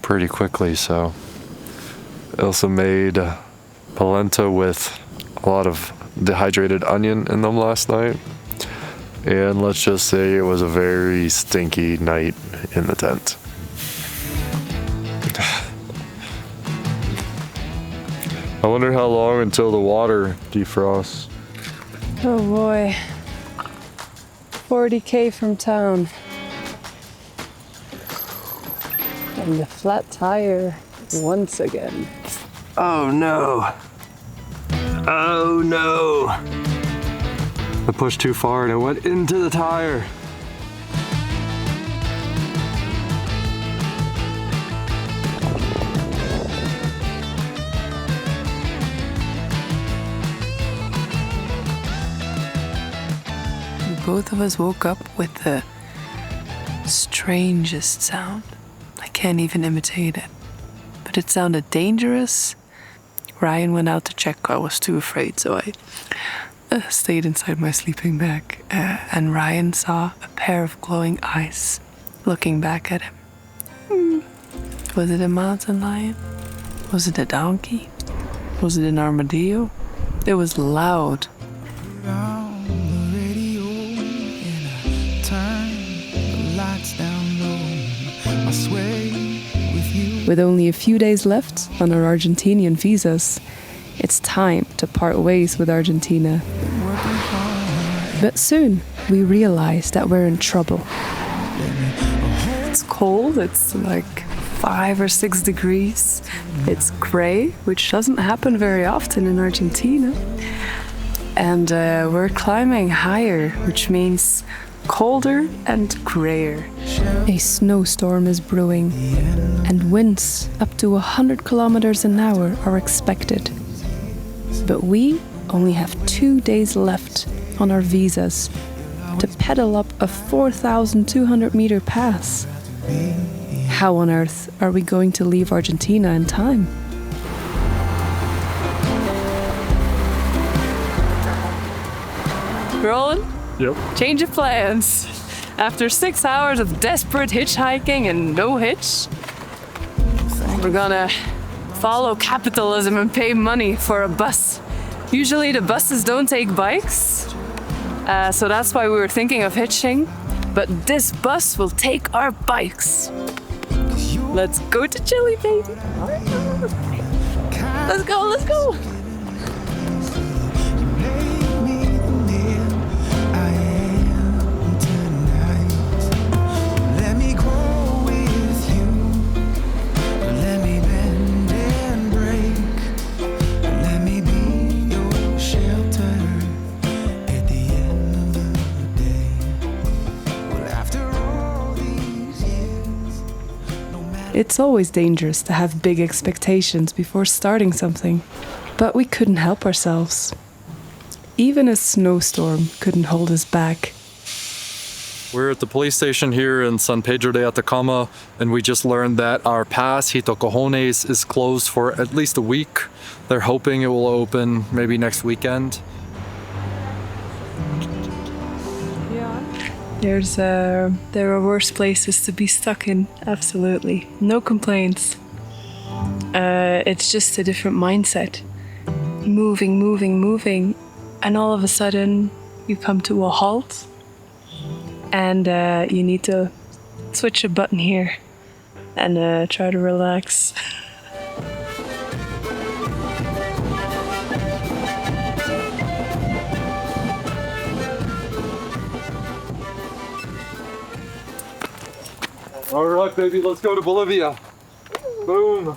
Speaker 3: pretty quickly, so. Elsa made polenta with a lot of dehydrated onion in them last night. And let's just say it was a very stinky night in the tent. I wonder how long until the water defrosts.
Speaker 6: Oh boy. 40k from town. And the flat tire once again.
Speaker 2: Oh no. Oh no.
Speaker 3: I pushed too far and it went into the tire.
Speaker 6: Both of us woke up with the strangest sound. I can't even imitate it. But it sounded dangerous. Ryan went out to check. I was too afraid, so I stayed inside my sleeping bag. And Ryan saw a pair of glowing eyes looking back at him. Was it a mountain lion? Was it a donkey? Was it an armadillo? It was loud. With only a few days left on our Argentinian visas, it's time to part ways with Argentina. But soon, we realize that we're in trouble. It's cold, it's like 5 or 6 degrees. It's gray, which doesn't happen very often in Argentina. And we're climbing higher, which means colder and grayer. A snowstorm is brewing, and winds up to 100 kilometers an hour are expected. But we only have 2 days left on our visas to pedal up a 4,200 meter pass. How on earth are we going to leave Argentina in time? Rolling?
Speaker 3: Yep.
Speaker 6: Change of plans. After 6 hours of desperate hitchhiking and no hitch, we're gonna follow capitalism and pay money for a bus. Usually the buses don't take bikes. So that's why we were thinking of hitching. But this bus will take our bikes. Let's go to Chile, baby. Let's go, let's go.
Speaker 1: It's always dangerous to have big expectations before starting something, but we couldn't help ourselves. Even a snowstorm couldn't hold us back.
Speaker 3: We're at the police station here in San Pedro de Atacama, and we just learned that our pass, Hito Cojones, is closed for at least a week. They're hoping it will open maybe next weekend.
Speaker 6: There are worse places to be stuck in, absolutely. No complaints. It's just a different mindset. Moving, and all of a sudden you come to a halt and you need to switch a button here and try to relax.
Speaker 3: All right, baby, let's go to Bolivia. Boom.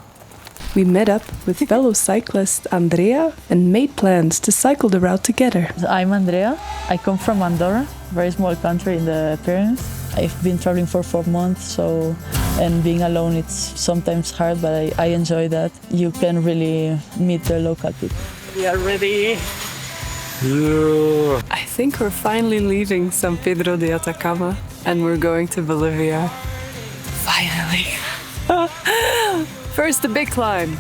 Speaker 1: We met up with fellow cyclist Andrea and made plans to cycle the route together.
Speaker 13: I'm Andrea. I come from Andorra, very small country in the Pyrenees. I've been traveling for 4 months, and being alone it's sometimes hard, but I enjoy that. You can really meet the local people.
Speaker 6: We are ready.
Speaker 3: Yeah.
Speaker 6: I think we're finally leaving San Pedro de Atacama and we're going to Bolivia. Finally. First, the big climb.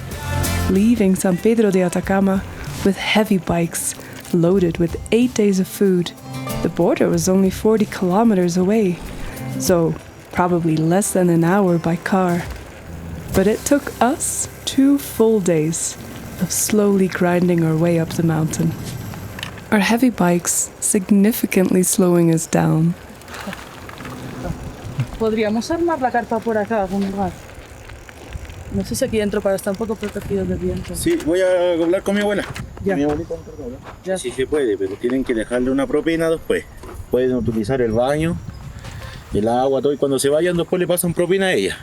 Speaker 1: Leaving San Pedro de Atacama with heavy bikes loaded with 8 days of food. The border was only 40 kilometers away, so probably less than an hour by car. But it took us 2 full days of slowly grinding our way up the mountain. Our heavy bikes significantly slowing us down.
Speaker 13: Podríamos armar la carpa por acá, algún lugar. No sé si aquí dentro para estar un poco protegidos del viento.
Speaker 12: Sí, voy a hablar con mi abuela.
Speaker 13: Ya.
Speaker 12: Mi abuelita encargada. Ya. Sí se puede, pero tienen que dejarle una propina después. Pueden utilizar el baño, el agua, todo, y cuando se vayan después le pasan propina a ella.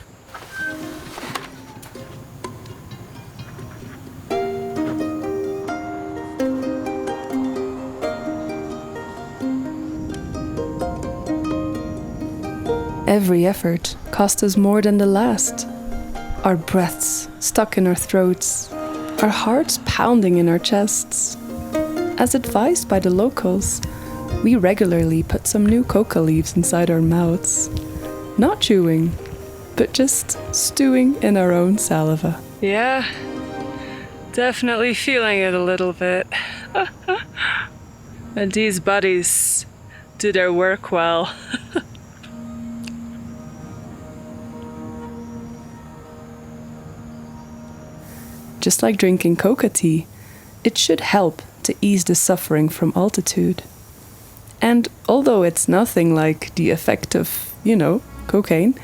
Speaker 1: Every effort cost us more than the last. Our breaths stuck in our throats, our hearts pounding in our chests. As advised by the locals, we regularly put some new coca leaves inside our mouths. Not chewing, but just stewing in our own saliva.
Speaker 6: Yeah, definitely feeling it a little bit. And these buddies do their work well.
Speaker 1: Just like drinking coca tea, it should help to ease the suffering from altitude. And although it's nothing like the effect of, cocaine,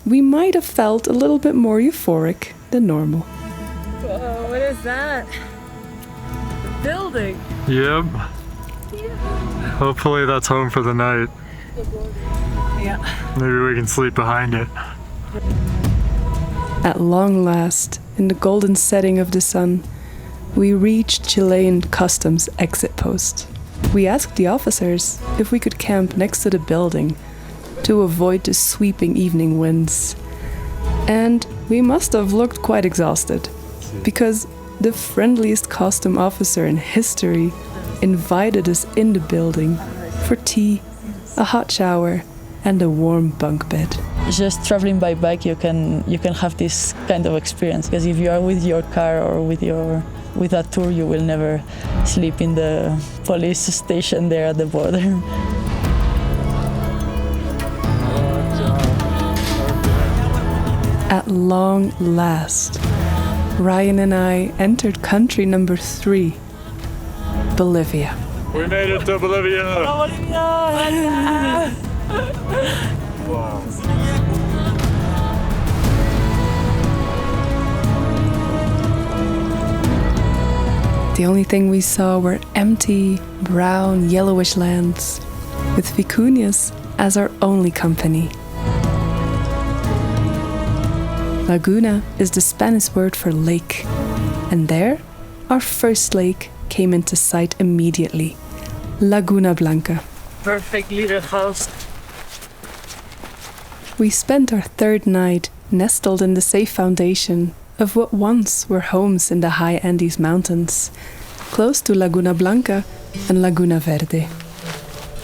Speaker 1: we might have felt a little bit more euphoric than normal.
Speaker 6: Whoa, what is that? A building.
Speaker 3: Yep. Hopefully that's home for the night.
Speaker 6: Yeah.
Speaker 3: Maybe we can sleep behind it.
Speaker 1: At long last, in the golden setting of the sun, we reached Chilean customs exit post. We asked the officers if we could camp next to the building to avoid the sweeping evening winds. And we must have looked quite exhausted, because the friendliest custom officer in history invited us in the building for tea, a hot shower, and a warm bunk bed.
Speaker 13: Just traveling by bike, you can have this kind of experience, because if you are with your car or with a tour, you will never sleep in the police station there at the border.
Speaker 1: At long last, Ryan and I entered country number 3, Bolivia.
Speaker 3: We made it to Bolivia. Wow.
Speaker 1: The only thing we saw were empty, brown, yellowish lands, with vicunas as our only company. Laguna is the Spanish word for lake, and there, our first lake came into sight immediately, Laguna Blanca.
Speaker 6: Perfect little house.
Speaker 1: We spent our third night nestled in the safe foundation of what once were homes in the high Andes Mountains, close to Laguna Blanca and Laguna Verde.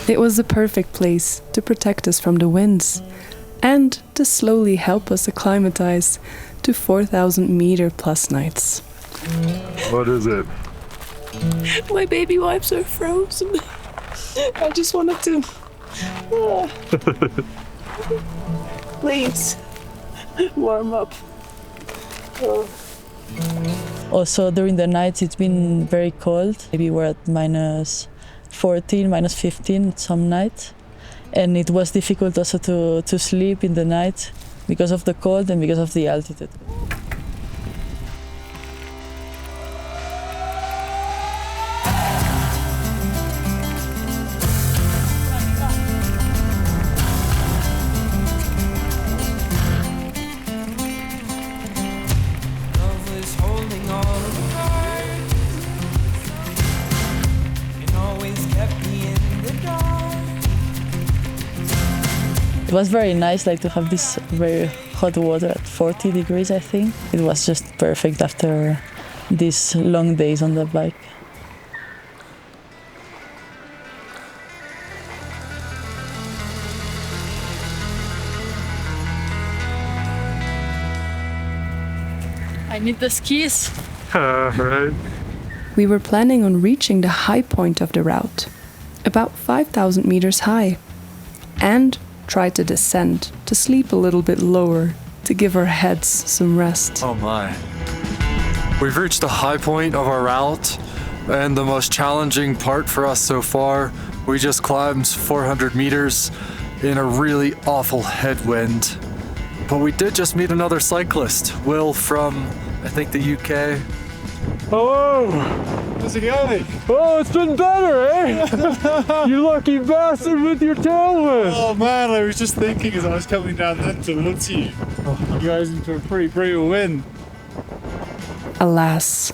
Speaker 1: It was the perfect place to protect us from the winds and to slowly help us acclimatize to 4,000-meter plus nights.
Speaker 3: What is it?
Speaker 6: My baby wipes are frozen. I just wanted to... Please, warm up.
Speaker 13: Also, during the nights, it's been very cold. Maybe we're at minus 14, minus 15 some nights. And it was difficult also to sleep in the night because of the cold and because of the altitude. It was very nice, like to have this very hot water at 40 degrees, I think. It was just perfect after these long days on the bike.
Speaker 6: I need the skis.
Speaker 3: Right.
Speaker 1: We were planning on reaching the high point of the route, about 5,000 meters high, and tried to descend to sleep a little bit lower to give our heads some rest.
Speaker 3: Oh my. We've reached the high point of our route and the most challenging part for us so far. We just climbed 400 meters in a really awful headwind. But we did just meet another cyclist, Will from, I think, the UK.
Speaker 7: Hello!
Speaker 3: How's it going?
Speaker 7: Oh, it's been better, eh? You lucky bastard with your tailwind!
Speaker 14: Oh man, I was just thinking as I was coming down then to look to you. You guys into a pretty brutal wind.
Speaker 1: Alas,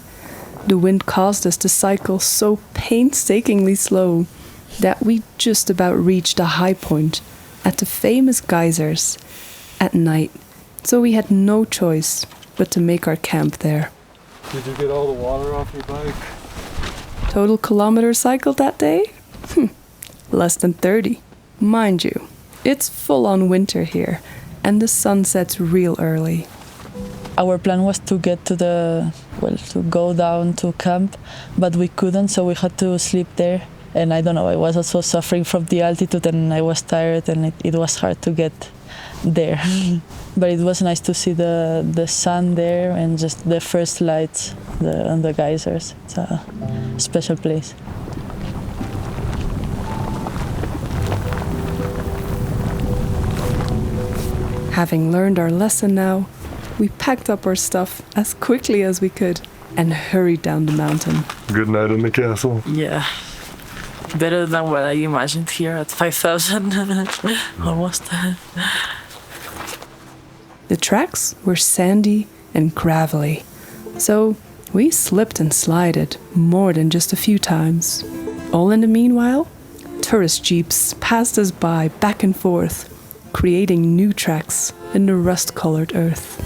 Speaker 1: the wind caused us to cycle so painstakingly slow that we just about reached the high point at the famous geysers at night, so we had no choice but to make our camp there.
Speaker 3: Did you get all the water off your bike?
Speaker 1: Total kilometers cycled that day? Less than 30. Mind you, it's full-on winter here, and the sun sets real early.
Speaker 13: Our plan was to get to to go down to camp, but we couldn't, so we had to sleep there. And I don't know, I was also suffering from the altitude and I was tired and it was hard to get there. But it was nice to see the sun there and just the first lights on the geysers. It's a special place.
Speaker 1: Having learned our lesson now, we packed up our stuff as quickly as we could and hurried down the mountain.
Speaker 3: Good night in the castle.
Speaker 6: Yeah. Better than what I imagined here at 5,000. Almost.
Speaker 1: The tracks were sandy and gravelly, so we slipped and slided more than just a few times. All in the meanwhile, tourist jeeps passed us by back and forth, creating new tracks in the rust-colored earth.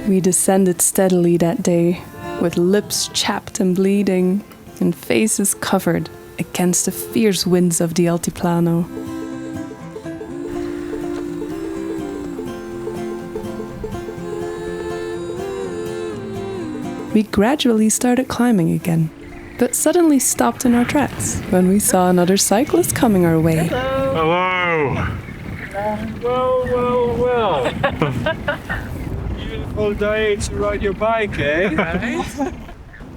Speaker 1: We descended steadily that day, with lips chapped and bleeding, and faces covered against the fierce winds of the Altiplano. We gradually started climbing again, but suddenly stopped in our tracks when we saw another cyclist coming our way.
Speaker 3: Hello! Well. Beautiful day to ride your bike, eh?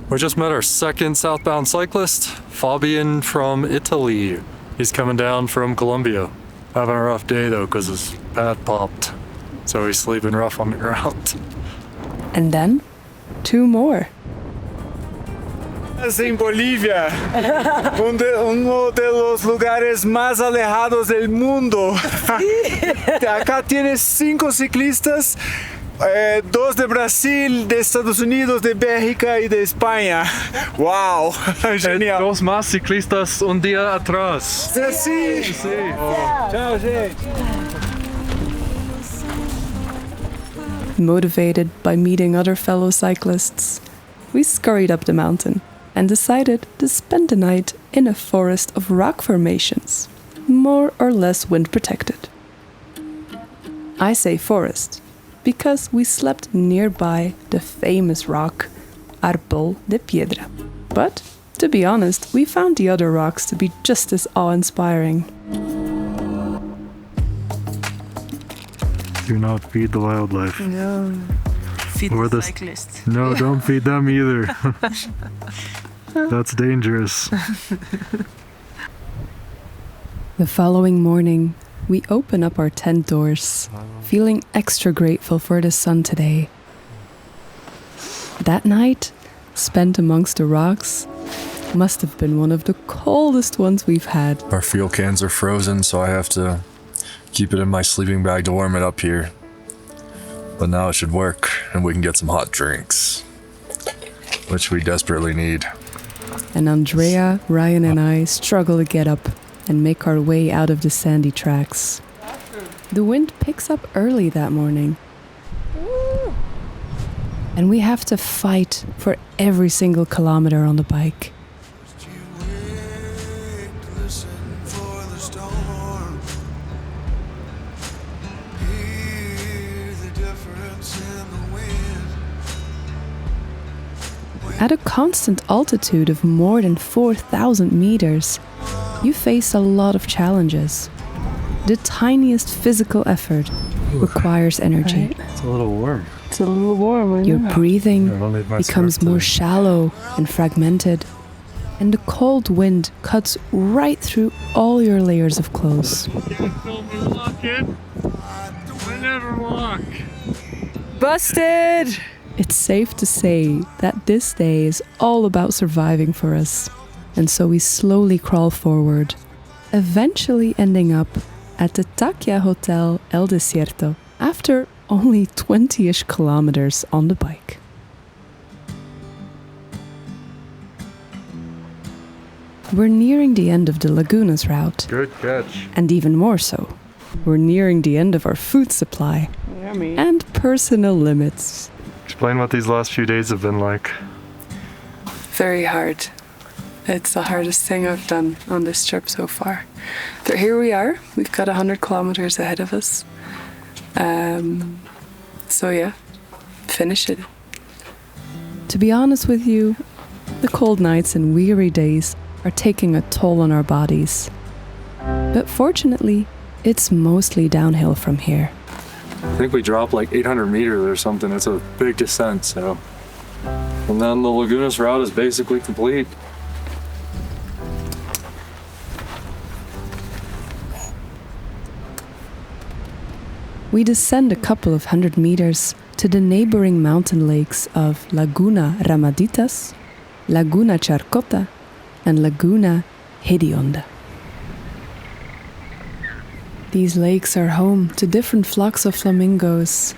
Speaker 3: We just met our second southbound cyclist, Fabian from Italy. He's coming down from Colombia. Having a rough day though, because his pad popped. So he's sleeping rough on the ground.
Speaker 1: And then 2 more.
Speaker 14: En Bolivia, uno de los lugares más alejados del mundo. Acá tienes 5 ciclistas, 2 de Brasil, de Estados Unidos, de Bélgica y de España. ¡Wow! Genial.
Speaker 3: 2 más ciclistas un día atrás.
Speaker 14: Sí. Chao, gente.
Speaker 1: Motivated by meeting other fellow cyclists, we scurried up the mountain and decided to spend the night in a forest of rock formations, more or less wind protected. I say forest because we slept nearby the famous rock Árbol de Piedra. But, to be honest, we found the other rocks to be just as awe-inspiring.
Speaker 3: Do not feed the wildlife.
Speaker 6: No. Feed
Speaker 3: Or
Speaker 6: the
Speaker 3: the
Speaker 6: cyclist.
Speaker 3: No, don't feed them either. That's dangerous.
Speaker 1: The following morning, we open up our tent doors, feeling extra grateful for the sun today. That night, spent amongst the rocks, must have been one of the coldest ones we've had.
Speaker 10: Our fuel cans are frozen, so I have to keep it in my sleeping bag to warm it up here. But now it should work, and we can get some hot drinks, which we desperately need.
Speaker 1: And Andrea, Ryan and I struggle to get up and make our way out of the sandy tracks. The wind picks up early that morning. And we have to fight for every single kilometer on the bike. At a constant altitude of more than 4,000 meters, you face a lot of challenges. The tiniest physical effort requires energy.
Speaker 3: It's a little warm.
Speaker 6: It's a little warm.
Speaker 1: Your breathing becomes more shallow and fragmented, and the cold wind cuts right through all your layers of clothes.
Speaker 3: I never walk.
Speaker 6: Busted!
Speaker 1: It's safe to say that this day is all about surviving for us, and so we slowly crawl forward, eventually ending up at the Takia Hotel El Desierto after only 20-ish kilometers on the bike. We're nearing the end of the Lagunas Route.
Speaker 3: Good catch.
Speaker 1: And even more so, we're nearing the end of our food supply
Speaker 6: Yummy.
Speaker 1: and personal limits.
Speaker 3: Explain what these last few days have been like.
Speaker 6: Very hard. It's the hardest thing I've done on this trip so far. But here we are. We've got 100 kilometers ahead of us. So yeah, finish it.
Speaker 1: To be honest with you, the cold nights and weary days are taking a toll on our bodies. But fortunately, it's mostly downhill from here.
Speaker 3: I think we dropped like 800 meters or something. It's a big descent, so. And then the Lagunas Route is basically complete.
Speaker 1: We descend a couple of 100 meters to the neighboring mountain lakes of Laguna Ramaditas, Laguna Charcota, and Laguna Hedionda. These lakes are home to different flocks of flamingos,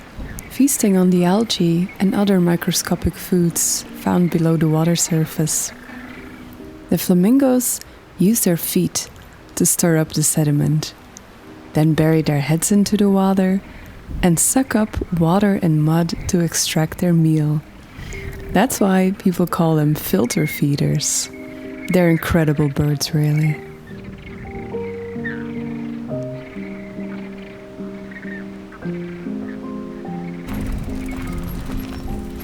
Speaker 1: feasting on the algae and other microscopic foods found below the water surface. The flamingos use their feet to stir up the sediment, then bury their heads into the water and suck up water and mud to extract their meal. That's why people call them filter feeders. They're incredible birds, really.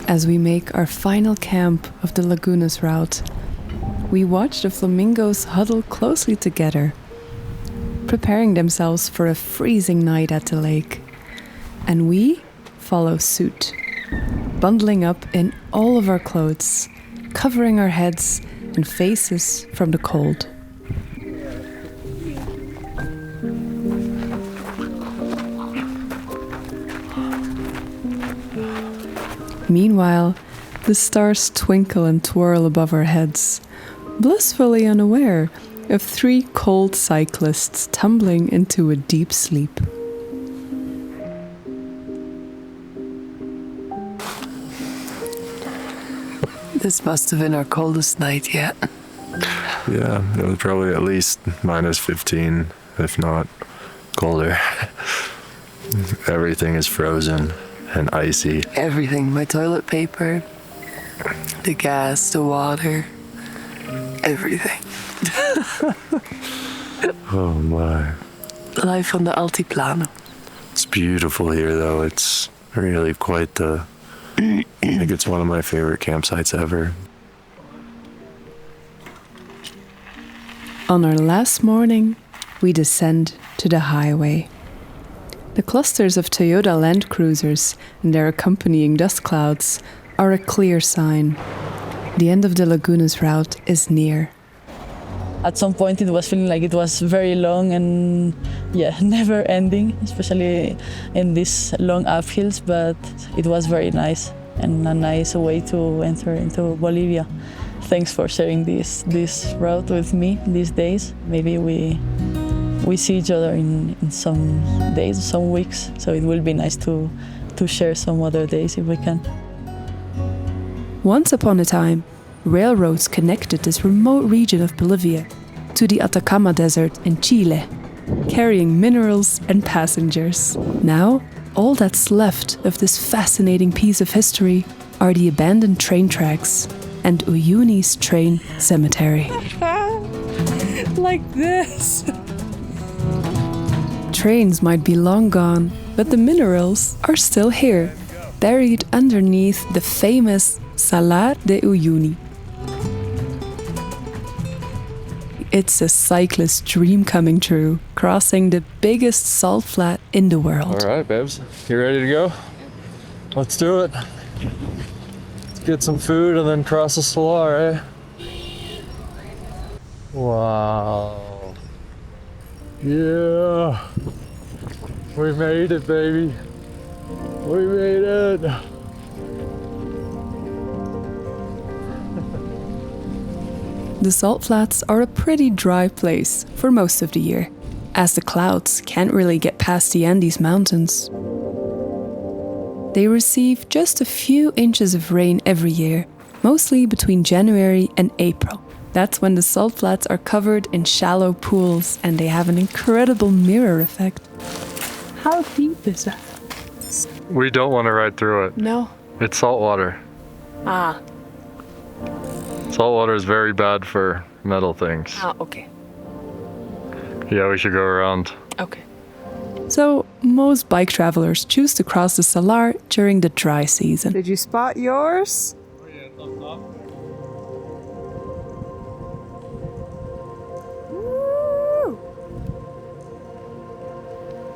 Speaker 1: As we make our final camp of the Lagunas Route, we watch the flamingos huddle closely together, preparing themselves for a freezing night at the lake. And we follow suit, bundling up in all of our clothes, covering our heads and faces from the cold. Meanwhile, the stars twinkle and twirl above our heads, blissfully unaware of 3 cold cyclists tumbling into a deep sleep.
Speaker 6: This must have been our coldest night yet.
Speaker 10: Yeah, it was probably at least minus 15, if not colder. Everything is frozen and icy.
Speaker 6: Everything. My toilet paper, the gas, the water, everything.
Speaker 10: Oh my.
Speaker 6: Life on the Altiplano.
Speaker 10: It's beautiful here though. It's really quite the... I think it's one of my favorite campsites ever.
Speaker 1: On our last morning, we descend to the highway. The clusters of Toyota Land Cruisers and their accompanying dust clouds are a clear sign. The end of the Lagunas Route is near.
Speaker 13: At some point it was feeling like it was very long and never ending, especially in these long uphills, but it was very nice and a nice way to enter into Bolivia. Thanks for sharing this route with me these days. Maybe we see each other in some days, some weeks, so it will be nice to share some other days if we can.
Speaker 1: Once upon a time, railroads connected this remote region of Bolivia to the Atacama Desert in Chile, carrying minerals and passengers. Now, all that's left of this fascinating piece of history are the abandoned train tracks and Uyuni's train cemetery.
Speaker 6: Like this.
Speaker 1: Trains might be long gone, but the minerals are still here, buried underneath the famous Salar de Uyuni. It's a cyclist's dream coming true, crossing the biggest salt flat in the world.
Speaker 3: All right, babes, you ready to go? Let's do it. Let's get some food and then cross the Salar, eh? Wow. Yeah. We made it, baby. We made it.
Speaker 1: The salt flats are a pretty dry place for most of the year, as the clouds can't really get past the Andes Mountains. They receive just a few inches of rain every year, mostly between January and April. That's when the salt flats are covered in shallow pools and they have an incredible mirror effect.
Speaker 6: How deep is that?
Speaker 3: We don't want to ride through it.
Speaker 6: No.
Speaker 3: It's salt water.
Speaker 6: Ah.
Speaker 3: Salt water is very bad for metal things.
Speaker 6: Ah, okay.
Speaker 3: Yeah, we should go around.
Speaker 6: Okay.
Speaker 1: So, most bike travelers choose to cross the Salar during the dry season.
Speaker 6: Did you spot yours?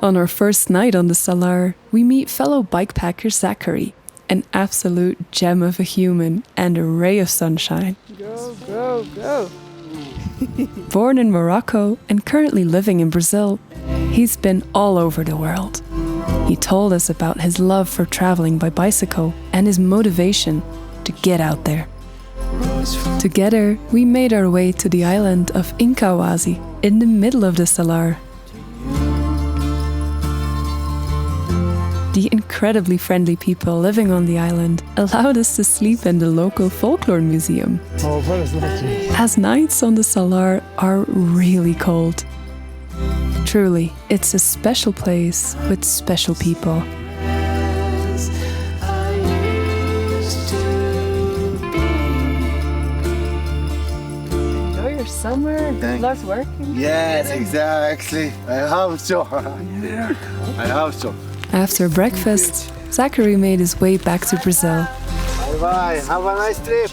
Speaker 1: On our first night on the Salar, we meet fellow bikepacker Zachary, an absolute gem of a human and a ray of sunshine.
Speaker 6: Go, go, go.
Speaker 1: Born in Morocco and currently living in Brazil, he's been all over the world. He told us about his love for traveling by bicycle and his motivation to get out there. Together, we made our way to the island of Incahuasi in the middle of the Salar. The incredibly friendly people living on the island allowed us to sleep in the local folklore museum, as nights on the Salar are really cold. Truly, it's a special place with special people.
Speaker 6: Enjoy your summer. Love working.
Speaker 14: Yes, exactly. I hope so. I hope so.
Speaker 1: After breakfast, Zachary made his way back to Brazil.
Speaker 14: Bye-bye. Have a nice trip.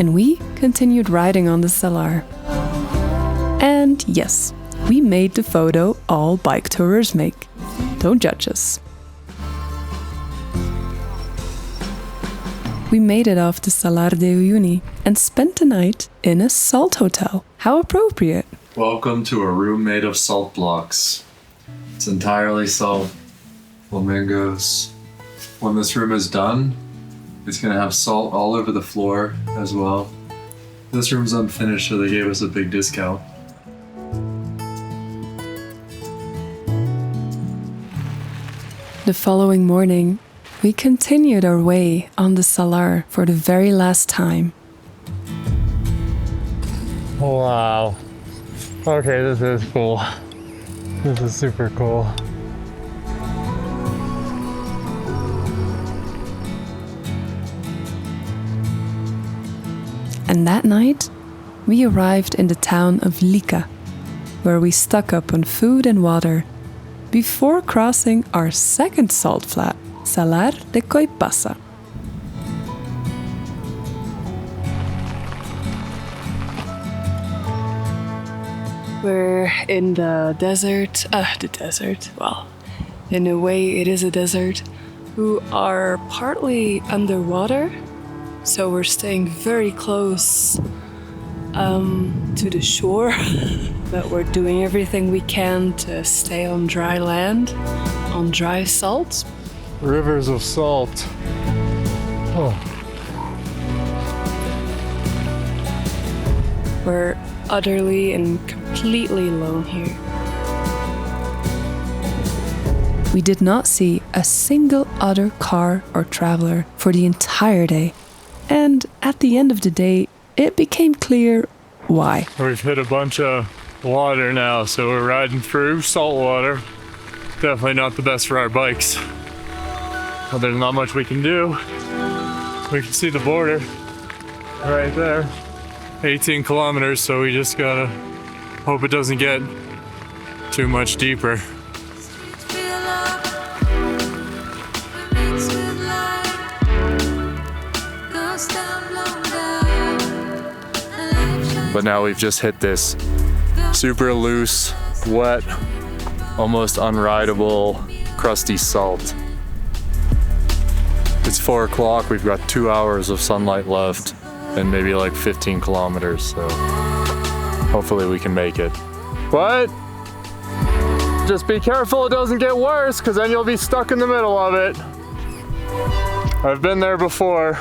Speaker 1: And we continued riding on the Salar. And yes, we made the photo all bike tourers make. Don't judge us. We made it off to Salar de Uyuni and spent the night in a salt hotel. How appropriate.
Speaker 3: Welcome to a room made of salt blocks. It's entirely salt. Flamingos. When this room is done, it's gonna have salt all over the floor as well. This room's unfinished, so they gave us a big discount.
Speaker 1: The following morning, we continued our way on the Salar for the very last time.
Speaker 3: Wow. Okay, this is cool. This is super cool.
Speaker 1: And that night, we arrived in the town of Lica, where we stock up on food and water before crossing our second salt flat, Salar de Coipasa. We're in the desert, well, in a way it is a desert. We are partly underwater, so we're staying very close to the shore, but we're doing everything we can to stay on dry land, on dry salt.
Speaker 3: Rivers of salt. Oh.
Speaker 1: We're utterly and completely alone here. We did not see a single other car or traveler for the entire day. And at the end of the day, it became clear why.
Speaker 3: We've hit a bunch of water now, so we're riding through salt water. Definitely not the best for our bikes. But there's not much we can do. We can see the border right there. 18 kilometers, so we just gotta hope it doesn't get too much deeper. But now we've just hit this super loose, wet, almost unrideable, crusty salt. It's 4 o'clock, we've got 2 hours of sunlight left and maybe like 15 kilometers, so hopefully we can make it. But just be careful it doesn't get worse, because then you'll be stuck in the middle of it. I've been there before.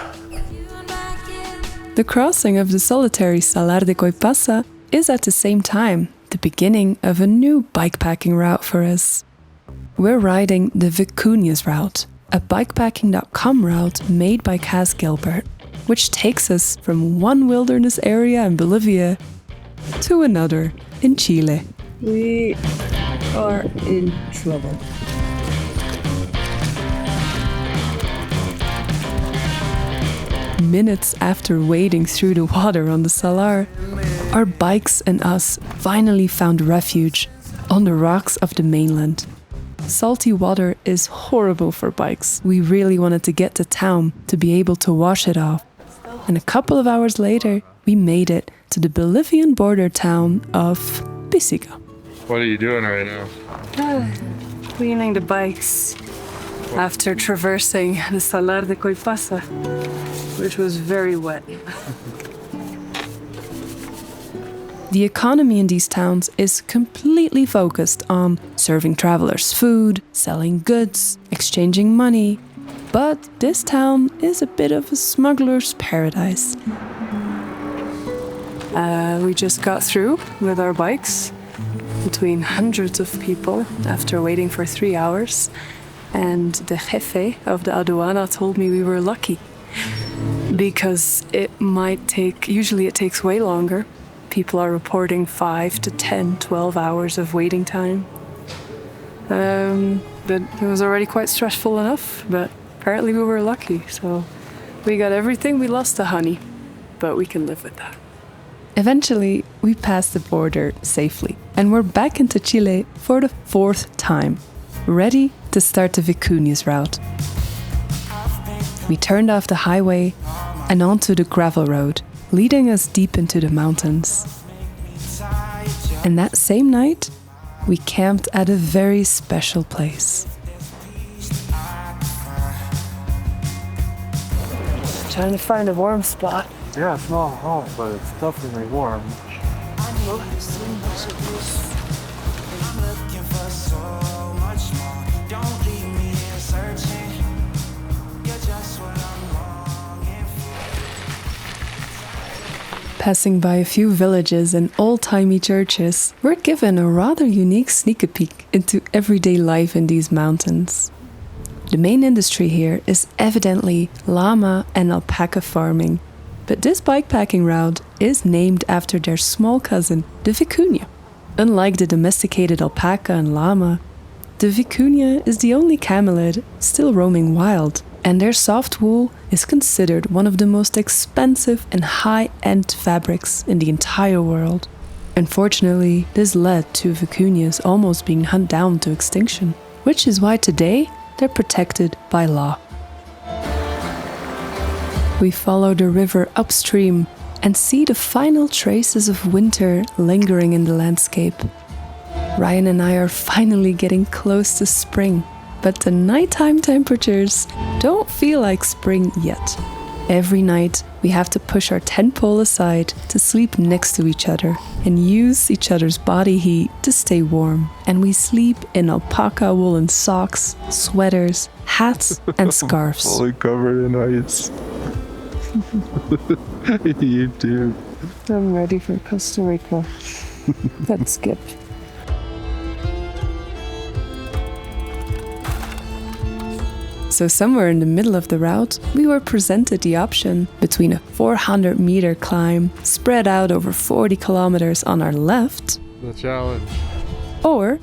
Speaker 1: The crossing of the solitary Salar de Coipasa is at the same time the beginning of a new bikepacking route for us. We're riding the Vicunas Route, a bikepacking.com route made by Cass Gilbert, which takes us from one wilderness area in Bolivia to another in Chile. We are in trouble. Minutes after wading through the water on the Salar, our bikes and us finally found refuge on the rocks of the mainland. Salty water is horrible for bikes. We really wanted to get to town to be able to wash it off. And a couple of hours later, we made it to the Bolivian border town of Pisica.
Speaker 3: What are you doing right now?
Speaker 1: Cleaning the bikes after traversing the Salar de Coipasa, which was very wet. The economy in these towns is completely focused on serving travelers food, selling goods, exchanging money. But this town is a bit of a smuggler's paradise. We just got through with our bikes between hundreds of people after waiting for 3 hours. And the jefe of the aduana told me we were lucky because usually it takes way longer. People are reporting 5 to 10, 12 hours of waiting time. But it was already quite stressful enough, but apparently we were lucky. So we got everything, we lost the honey, but we can live with that. Eventually, we passed the border safely, and we're back into Chile for the 4th time, ready to start the Vicunas Route. We turned off the highway and onto the gravel road, leading us deep into the mountains. And that same night, we camped at a very special place. Trying to find a warm spot.
Speaker 3: Yeah, it's not hot, but it's definitely warm.
Speaker 8: I'm looking for so much more. Don't leave me here searching. You're just what I'm longing for.
Speaker 1: Passing by a few villages and old-timey churches, we're given a rather unique sneak peek into everyday life in these mountains. The main industry here is evidently llama and alpaca farming, but this bikepacking route is named after their small cousin, the vicuña. Unlike the domesticated alpaca and llama, the vicuña is the only camelid still roaming wild, and their soft wool is considered one of the most expensive and high-end fabrics in the entire world. Unfortunately, this led to vicuñas almost being hunted down to extinction, which is why today they're protected by law. We follow the river upstream and see the final traces of winter lingering in the landscape. Ryan and I are finally getting close to spring, but the nighttime temperatures don't feel like spring yet. Every night, we have to push our tent pole aside to sleep next to each other and use each other's body heat to stay warm. And we sleep in alpaca woolen socks, sweaters, hats, and scarves.
Speaker 3: Fully covered in ice. You too.
Speaker 1: I'm ready for Costa Rica. Let's skip. So somewhere in the middle of the route, we were presented the option between a 400-meter climb spread out over 40 kilometers on our left,
Speaker 3: The challenge.
Speaker 1: or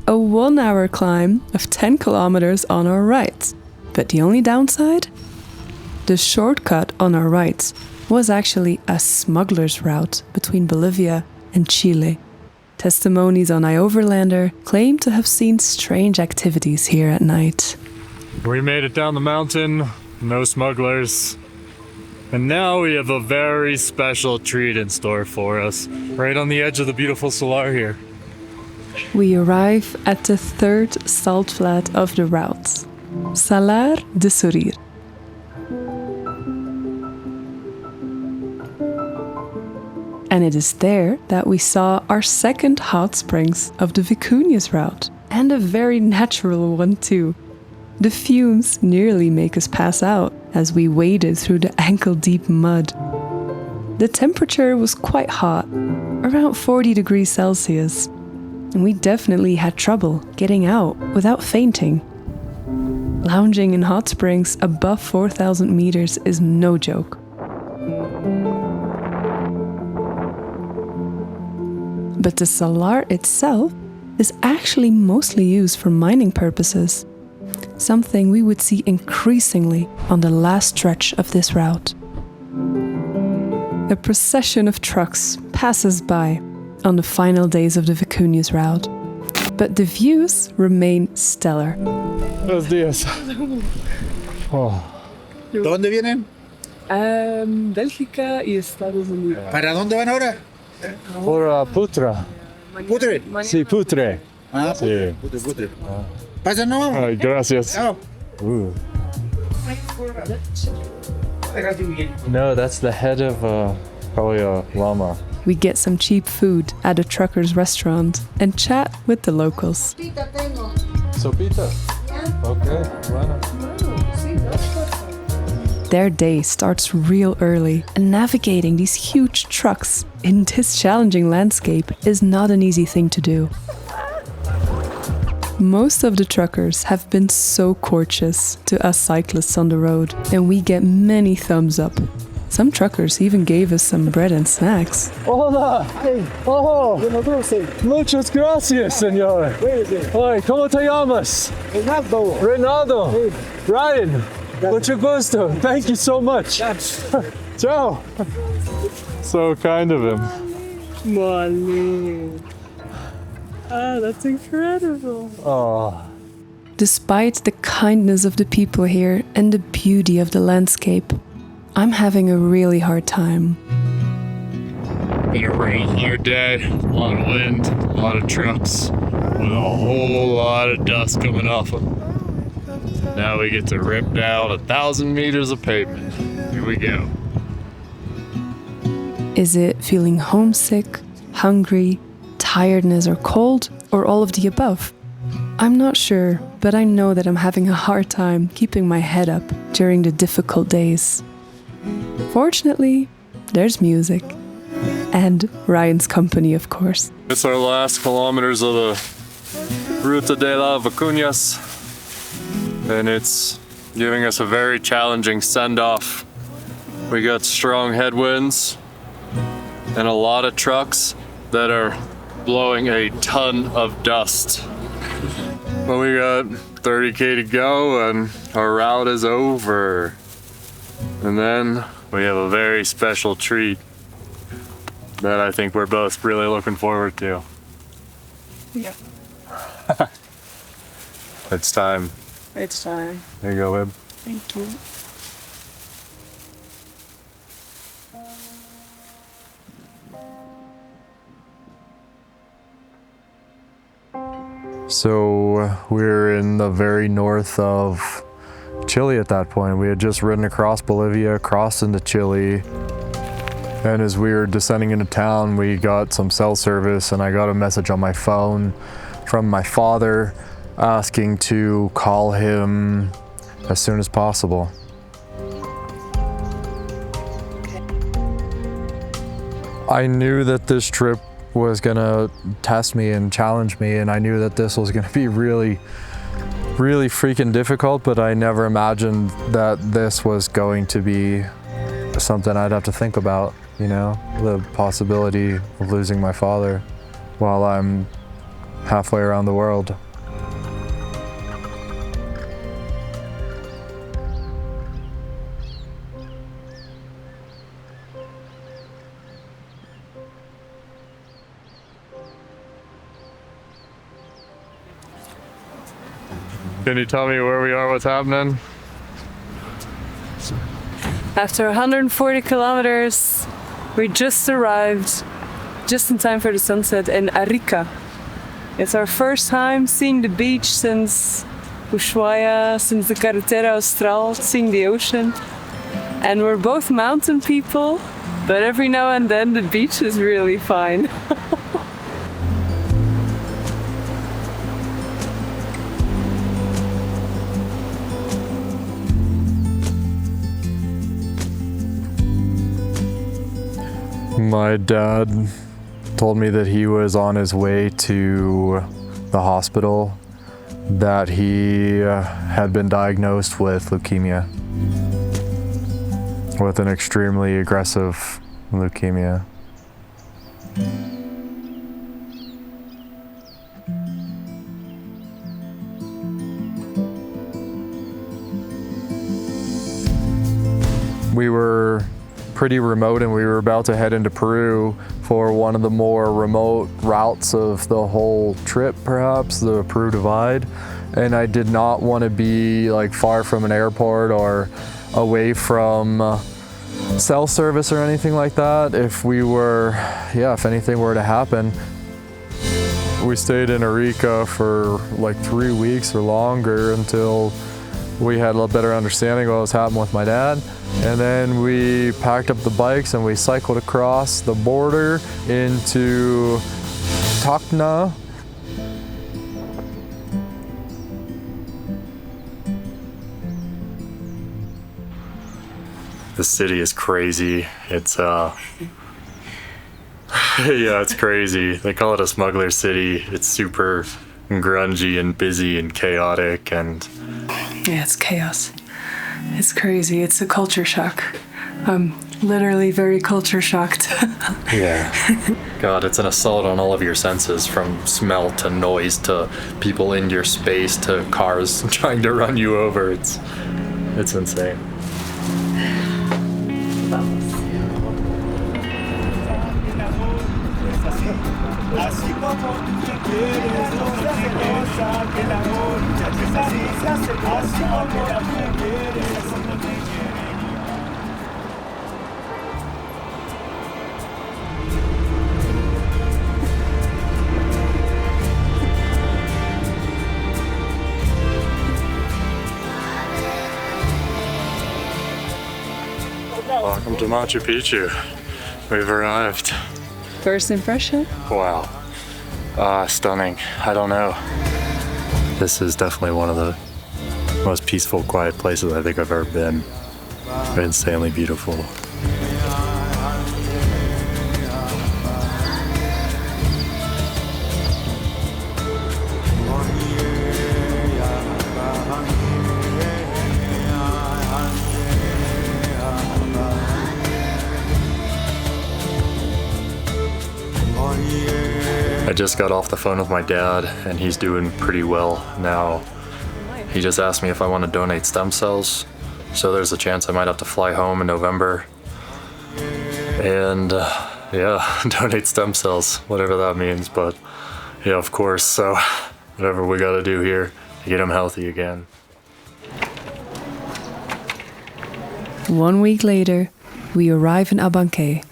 Speaker 1: a 1-hour climb of 10 kilometers on our right. But the only downside? The shortcut on our right was actually a smuggler's route between Bolivia and Chile. Testimonies on iOverlander claim to have seen strange activities here at night.
Speaker 3: We made it down the mountain, no smugglers. And now we have a very special treat in store for us, right on the edge of the beautiful Salar here.
Speaker 1: We arrive at the third salt flat of the route, Salar de Sorir. And it is there that we saw our second hot springs of the Vicuñas route, and a very natural one too. The fumes nearly make us pass out as we waded through the ankle-deep mud. The temperature was quite hot, around 40 degrees Celsius, and we definitely had trouble getting out without fainting. Lounging in hot springs above 4,000 meters is no joke. But the salar itself is actually mostly used for mining purposes, something we would see increasingly on the last stretch of this route. A procession of trucks passes by on the final days of the Vicuñas route, but the views remain stellar.
Speaker 3: Buenos días. Oh.
Speaker 12: ¿De dónde vienen?
Speaker 6: Bélgica y Estados Unidos.
Speaker 12: ¿Para dónde van ahora?
Speaker 3: Por Putra.
Speaker 12: Putre.
Speaker 3: Sí, Putre.
Speaker 12: Ah,
Speaker 3: Sí.
Speaker 12: Putre. Pasen nomás.
Speaker 3: Ay, gracias.
Speaker 12: Chao.
Speaker 3: No, that's the head of probably a llama.
Speaker 1: We get some cheap food at a trucker's restaurant and chat with the locals.
Speaker 3: Sopita. Okay, bueno.
Speaker 1: Their day starts real early, and navigating these huge trucks in this challenging landscape is not an easy thing to do. Most of the truckers have been so courteous to us cyclists on the road, and we get many thumbs up. Some truckers even gave us some bread and snacks.
Speaker 3: Hola. Oh, muchas gracias, señor. Hoy, ¿cómo te llamas? Ronaldo. Ryan. Mucho gusto. Thank you so much. Ciao. So kind of him.
Speaker 6: Molly. Ah, that's incredible.
Speaker 3: Oh.
Speaker 1: Despite the kindness of the people here and the beauty of the landscape, I'm having a really hard time.
Speaker 10: Been a real hard day. A lot of wind, a lot of trucks, with a whole lot of dust coming off them. Now we get to rip down 1,000 meters of pavement. Here we go.
Speaker 1: Is it feeling homesick, hungry, tiredness, or cold, or all of the above? I'm not sure, but I know that I'm having a hard time keeping my head up during the difficult days. Fortunately, there's music. And Ryan's company, of course.
Speaker 3: It's our last kilometers of the Ruta de la Vicunas, and it's giving us a very challenging send-off. We got strong headwinds and a lot of trucks that are blowing a ton of dust. But we got 30K to go and our route is over. And then we have a very special treat that I think we're both really looking forward to.
Speaker 5: Yeah.
Speaker 3: It's time.
Speaker 5: It's time.
Speaker 3: There you go, Wib.
Speaker 5: Thank you.
Speaker 2: So we're in the very north of Chile at that point. We had just ridden across Bolivia, crossed into Chile, and as we were descending into town, we got some cell service, and I got a message on my phone from my father asking to call him as soon as possible. I knew that this trip was gonna test me and challenge me, and I knew that this was gonna be really freaking difficult, but I never imagined that this was going to be something I'd have to think about, you know, the possibility of losing my father while I'm halfway around the world.
Speaker 3: Can you tell me where we are, what's happening?
Speaker 6: After 140 kilometers, we just arrived just in time for the sunset in Arica. It's our first time seeing the beach since Ushuaia, since the Carretera Austral, seeing the ocean. And we're both mountain people, but every now and then the beach is really fine.
Speaker 2: My dad told me that he was on his way to the hospital, that he had been diagnosed with leukemia, with an extremely aggressive leukemia. We were pretty remote, and we were about to head into Peru for one of the more remote routes of the whole trip, perhaps, the Peru Divide. And I did not want to be like far from an airport or away from cell service or anything like that if if anything were to happen. We stayed in Arica for like 3 weeks or longer until we had a little better understanding of what was happening with my dad. And then we packed up the bikes and we cycled across the border into Tacna.
Speaker 3: The city is crazy. It's yeah, it's crazy. They call it a smuggler city. It's super grungy and busy and chaotic, and
Speaker 6: Yeah, it's chaos. It's crazy. It's a culture shock. I'm literally very culture shocked.
Speaker 3: yeah. God, it's an assault on all of your senses, from smell to noise to people in your space to cars trying to run you over. It's insane.
Speaker 8: Así como tú quieres, no se cosa que el amor es así, se hace así como tú quieres, así como te quieren.
Speaker 3: Welcome to Macchu Picchu. We've arrived.
Speaker 6: First impression?
Speaker 3: Wow. Stunning. I don't know. This is definitely one of the most peaceful, quiet places I think I've ever been. Insanely beautiful. I just got off the phone with my dad and he's doing pretty well now. He just asked me if I want to donate stem cells, so there's a chance I might have to fly home in November and yeah, donate stem cells, whatever that means, but yeah, of course, so whatever we gotta do here to get him healthy again.
Speaker 1: 1 week later, we arrive in Abancay,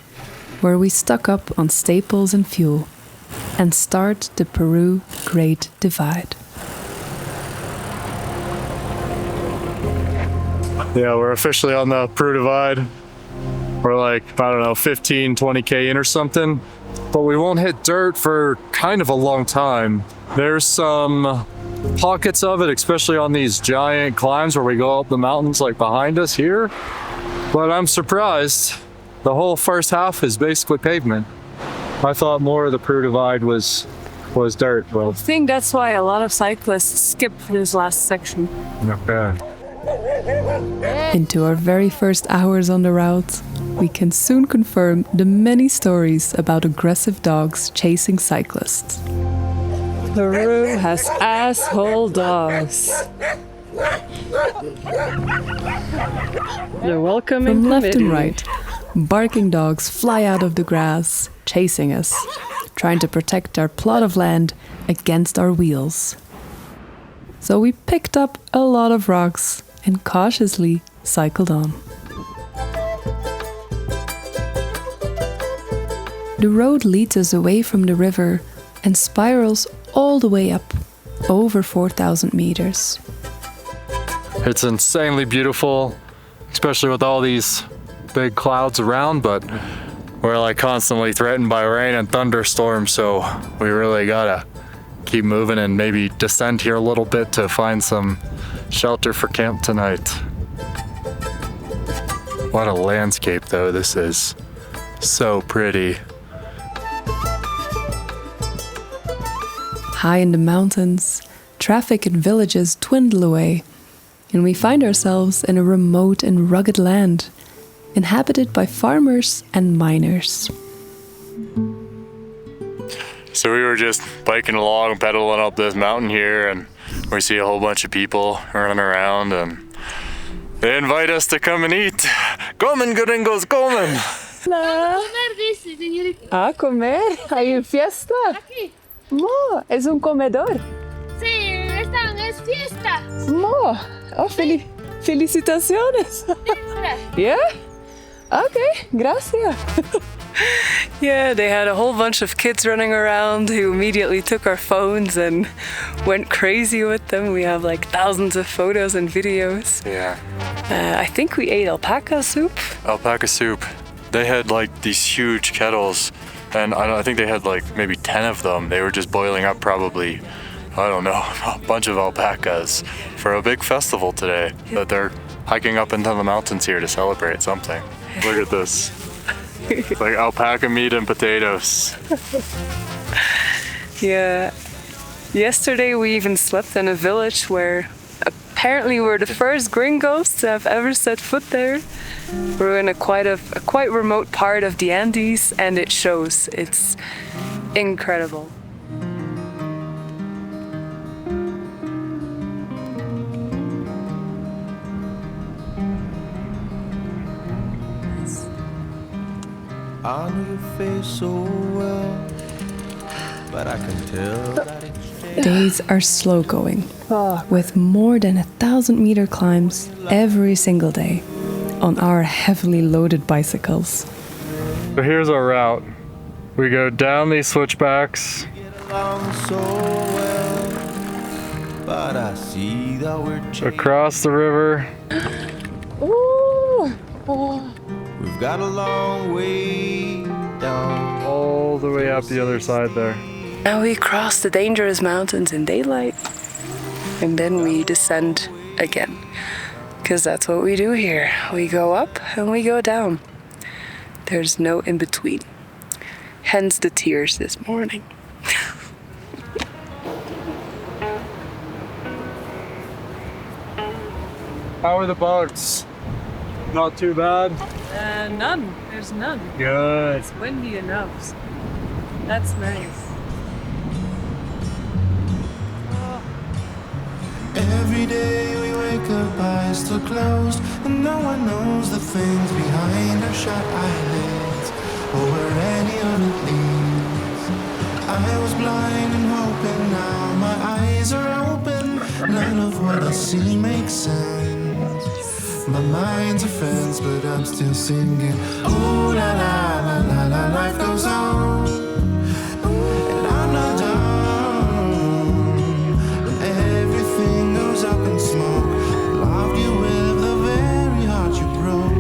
Speaker 1: where we stock up on staples and fuel and start the Peru Great Divide.
Speaker 3: Yeah, we're officially on the Peru Divide. We're like, I don't know, 15, 20K in or something. But we won't hit dirt for kind of a long time. There's some pockets of it, especially on these giant climbs where we go up the mountains like behind us here. But I'm surprised. The whole first half is basically pavement. I thought more of the Peru Divide was dirt. Well,
Speaker 6: I think that's why a lot of cyclists skip this last section.
Speaker 3: Okay.
Speaker 1: Into our very first hours on the route, we can soon confirm the many stories about aggressive dogs chasing cyclists.
Speaker 6: Peru has asshole dogs. They're welcome
Speaker 1: From
Speaker 6: in
Speaker 1: left and
Speaker 6: committee.
Speaker 1: right, barking dogs fly out of the grass, chasing us, trying to protect our plot of land against our wheels. So we picked up a lot of rocks and cautiously cycled on. The road leads us away from the river and spirals all the way up, over 4,000 meters.
Speaker 3: It's insanely beautiful, especially with all these big clouds around, but we're like constantly threatened by rain and thunderstorms, so we really gotta keep moving and maybe descend here a little bit to find some shelter for camp tonight. What a landscape though this is. So pretty.
Speaker 1: High in the mountains, traffic and villages dwindle away, and we find ourselves in a remote and rugged land, inhabited by farmers and miners.
Speaker 3: So we were just biking along, pedaling up this mountain here, and we see a whole bunch of people running around, and they invite us to come and eat. Comen, gringos, comen!
Speaker 15: Hola. Comer, dice, señorita.
Speaker 6: Ah, comer. ¿Hay fiesta?
Speaker 15: Aquí.
Speaker 6: Mo, es un comedor.
Speaker 15: Sí, es fiesta.
Speaker 6: Mo, oh, felicitaciones. Yeah? Okay, gracias. Yeah, they had a whole bunch of kids running around who immediately took our phones and went crazy with them. We have like thousands of photos and videos.
Speaker 3: Yeah.
Speaker 6: I think we ate alpaca soup.
Speaker 3: Alpaca soup. They had like these huge kettles, and I think they had like maybe 10 of them. They were just boiling up probably, I don't know, a bunch of alpacas for a big festival today that they're hiking up into the mountains here to celebrate something. Look at this. It's like alpaca meat and potatoes.
Speaker 6: Yeah. Yesterday we even slept in a village where apparently we're the first gringos to have ever set foot there. We're in a quite remote part of the Andes, and it shows. It's incredible.
Speaker 8: I know your face so well, but I can tell that it's
Speaker 1: Days are slow going, with more than 1,000-meter climbs every single day on our heavily loaded bicycles.
Speaker 3: So here's our route. We go down these switchbacks.
Speaker 8: along so well, but I see that we're
Speaker 3: Across the river.
Speaker 6: Ooh. Oh.
Speaker 8: We've got a long way down.
Speaker 3: All the way up the other side there.
Speaker 6: Now we cross the dangerous mountains in daylight, and then we descend again. Because that's what we do here. We go up and we go down. There's no in between. Hence the tears this morning.
Speaker 3: How are the bugs? Not too bad?
Speaker 6: None. There's none.
Speaker 3: Good.
Speaker 6: It's windy enough. That's nice.
Speaker 8: Every day we wake up, eyes still closed, and no one knows the things behind our shut eyelids, or where any of it leads. I was blind and hoping, now my eyes are open. None of what I see makes sense. My mind's a fence, but I'm still singing. Ooh la la la la la, life goes on, and I'm not done. When everything goes up in smoke, loved you with the very heart you broke.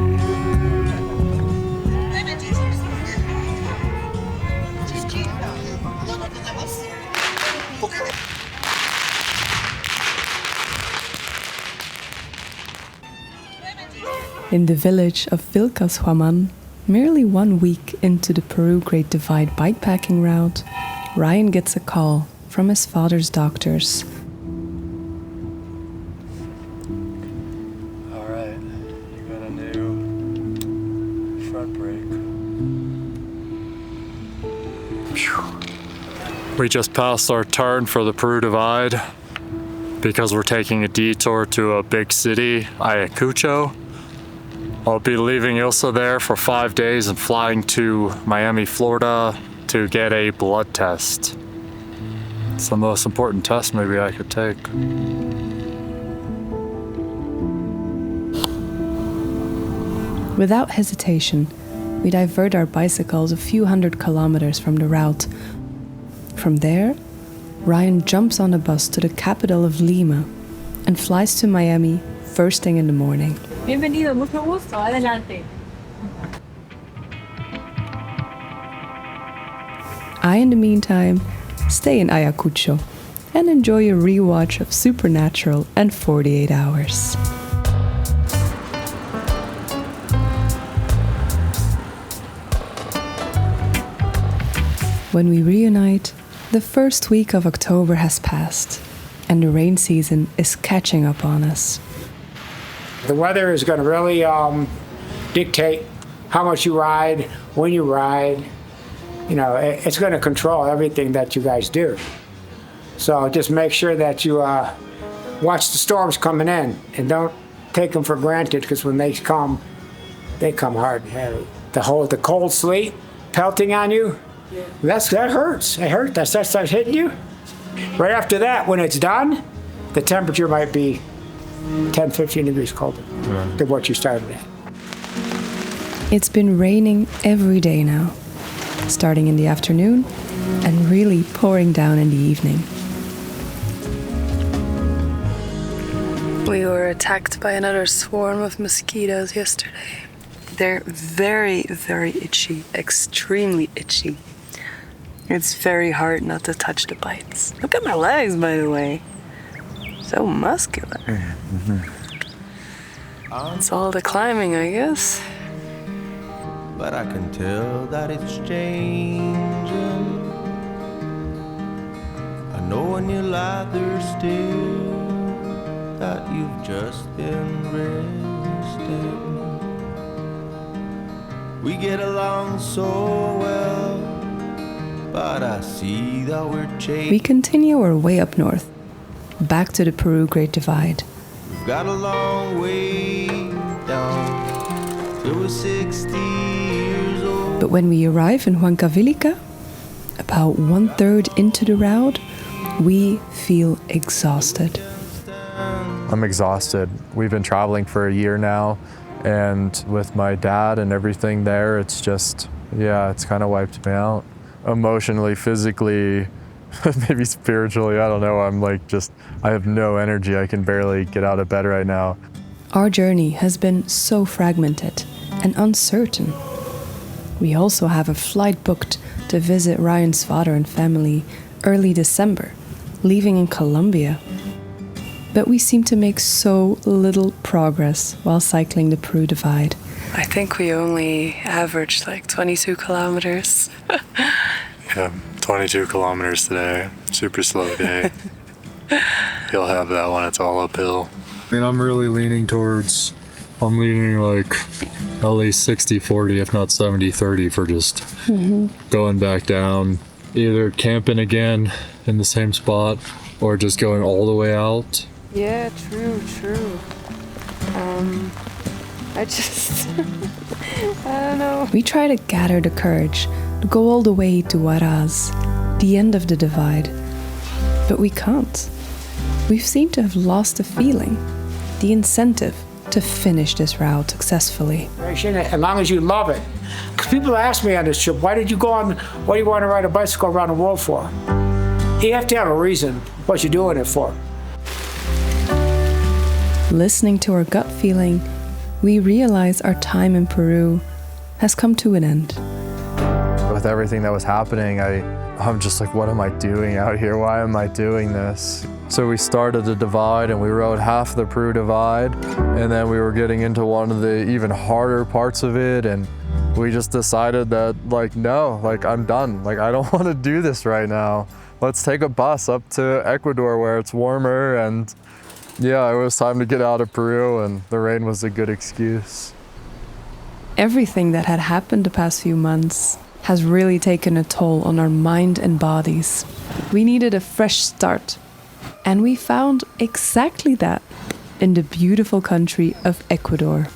Speaker 1: In the village of Vilcashuaman, merely 1 week into the Peru Great Divide bikepacking route, Ryan gets a call from his father's doctors.
Speaker 3: Alright, you got a new front brake. We just passed our turn for the Peru Divide because we're taking a detour to a big city, Ayacucho. I'll be leaving Ilsa there for 5 days and flying to Miami, Florida to get a blood test. It's the most important test maybe I could take.
Speaker 1: Without hesitation, we divert our bicycles a few hundred kilometers from the route. From there, Ryan jumps on a bus to the capital of Lima and flies to Miami first thing in the morning.
Speaker 15: Bienvenido, mucho gusto. Adelante.
Speaker 1: I, in the meantime, stay in Ayacucho and enjoy a rewatch of Supernatural and 48 Hours. When we reunite, the first week of October has passed, and the rain season is catching up on us.
Speaker 16: The weather is going to really dictate how much you ride, when you ride. You know, it's going to control everything that you guys do. So just make sure that you watch the storms coming in and don't take them for granted, because when they come hard and heavy. The cold sleet pelting on you, that hurts. It hurts. That starts hitting you. Right after that, when it's done, the temperature might be 10, 15 degrees colder than what you started at.
Speaker 1: It's been raining every day now, starting in the afternoon and really pouring down in the evening.
Speaker 6: We were attacked by another swarm of mosquitoes yesterday. They're very, very itchy, extremely itchy. It's very hard not to touch the bites. Look at my legs, by the way. So muscular. It's all the climbing, I guess.
Speaker 8: But I can tell that it's changing. I know when you lie there still that you've just been resting. We get along so well, but I see that we're changing.
Speaker 1: We continue our way up north, back to the Peru Great Divide.
Speaker 8: We've got a long way down till we're 60 years old.
Speaker 1: But when we arrive in Huancavelica, about 1/3 into the route, we feel exhausted.
Speaker 3: I'm exhausted. We've been traveling for a year now, and with my dad and everything there, it's just, yeah, it's kind of wiped me out. Emotionally, physically, maybe spiritually, I don't know. I have no energy. I can barely get out of bed right now.
Speaker 1: Our journey has been so fragmented and uncertain. We also have a flight booked to visit Ryan's father and family early December, leaving in Colombia. But we seem to make so little progress while cycling the Peru Divide.
Speaker 6: I think we only averaged like 22 kilometers.
Speaker 3: Yeah, 22 kilometers today. Super slow day. You'll have that one, it's all uphill. I mean, I'm leaning like at least 60-40, if not 70-30 for just going back down, either camping again in the same spot or just going all the way out.
Speaker 6: Yeah, true. I don't know.
Speaker 1: We try to gather the courage to go all the way to Huaraz, the end of the divide. But we can't. We seem to have lost the feeling, the incentive to finish this route successfully.
Speaker 16: As long as you love it. Because people ask me on this trip, why do you want to ride a bicycle around the world for? You have to have a reason what you're doing it for.
Speaker 1: Listening to our gut feeling, we realize our time in Peru has come to an end.
Speaker 10: With everything that was happening, I'm just like, what am I doing out here? Why am I doing this? So we started the divide and we rode half the Peru Divide, and then we were getting into one of the even harder parts of it, and we just decided that no, I'm done. I don't want to do this right now. Let's take a bus up to Ecuador where it's warmer, and yeah, it was time to get out of Peru, and the rain was a good excuse.
Speaker 1: Everything that had happened the past few months has really taken a toll on our mind and bodies. We needed a fresh start, and we found exactly that in the beautiful country of Ecuador.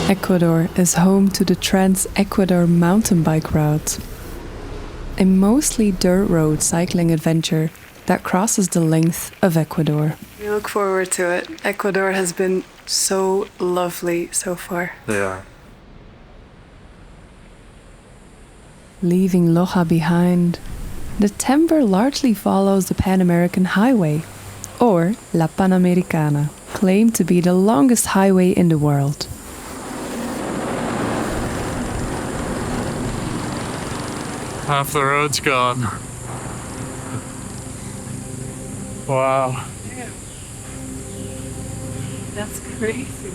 Speaker 1: Ecuador is home to the Trans-Ecuador mountain bike route, a mostly dirt road cycling adventure that crosses the length of Ecuador.
Speaker 6: We look forward to it. Ecuador has been so lovely so far.
Speaker 3: Yeah.
Speaker 1: Leaving Loja behind, the timber largely follows the Pan American Highway, or La Panamericana, claimed to be the longest highway in the world.
Speaker 3: Half the road's gone. Wow.
Speaker 6: That's crazy.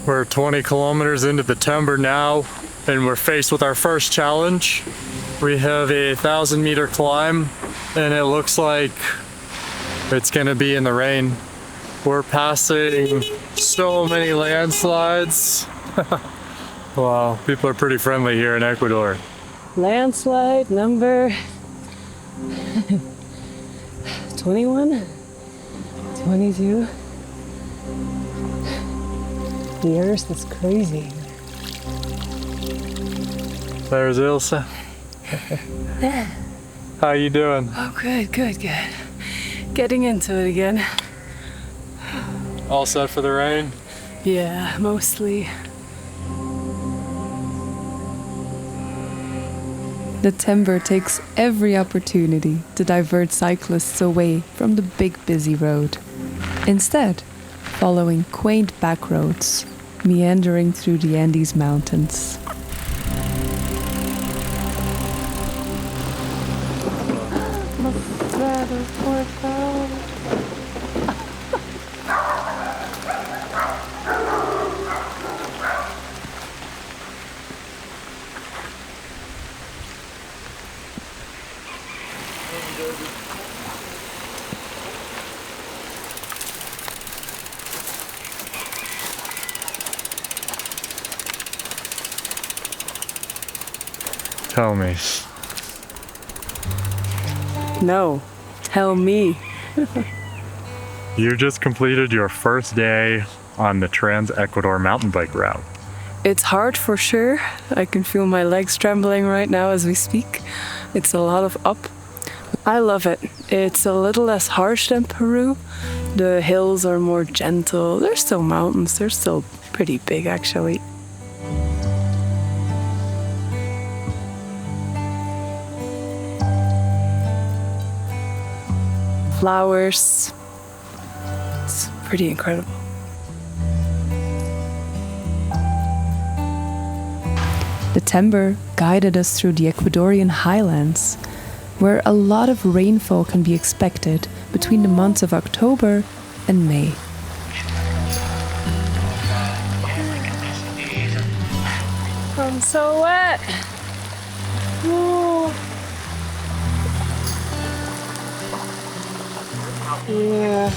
Speaker 3: We're 20 kilometers into the timber now, and we're faced with our first challenge. We have a 1,000-meter climb, and it looks like it's gonna be in the rain. We're passing so many landslides. Wow, people are pretty friendly here in Ecuador.
Speaker 6: Landslide number 21, 22. The earth is crazy.
Speaker 3: There's Ilsa. How you doing?
Speaker 6: Oh, good. Getting into it again.
Speaker 3: All set for the rain?
Speaker 6: Yeah, mostly.
Speaker 1: The timber takes every opportunity to divert cyclists away from the big busy road, instead following quaint back roads, meandering through the Andes Mountains.
Speaker 3: Tell me.
Speaker 6: No, tell me.
Speaker 3: You just completed your first day on the Trans-Ecuador mountain bike route.
Speaker 6: It's hard for sure. I can feel my legs trembling right now as we speak. It's a lot of up. I love it. It's a little less harsh than Peru. The hills are more gentle. They're still mountains. They're still pretty big, actually.
Speaker 1: flowers. It's pretty incredible. The timber guided us through the Ecuadorian highlands, where a lot of rainfall can be expected between the months of October and May.
Speaker 6: I'm so wet. Oh. Yeah.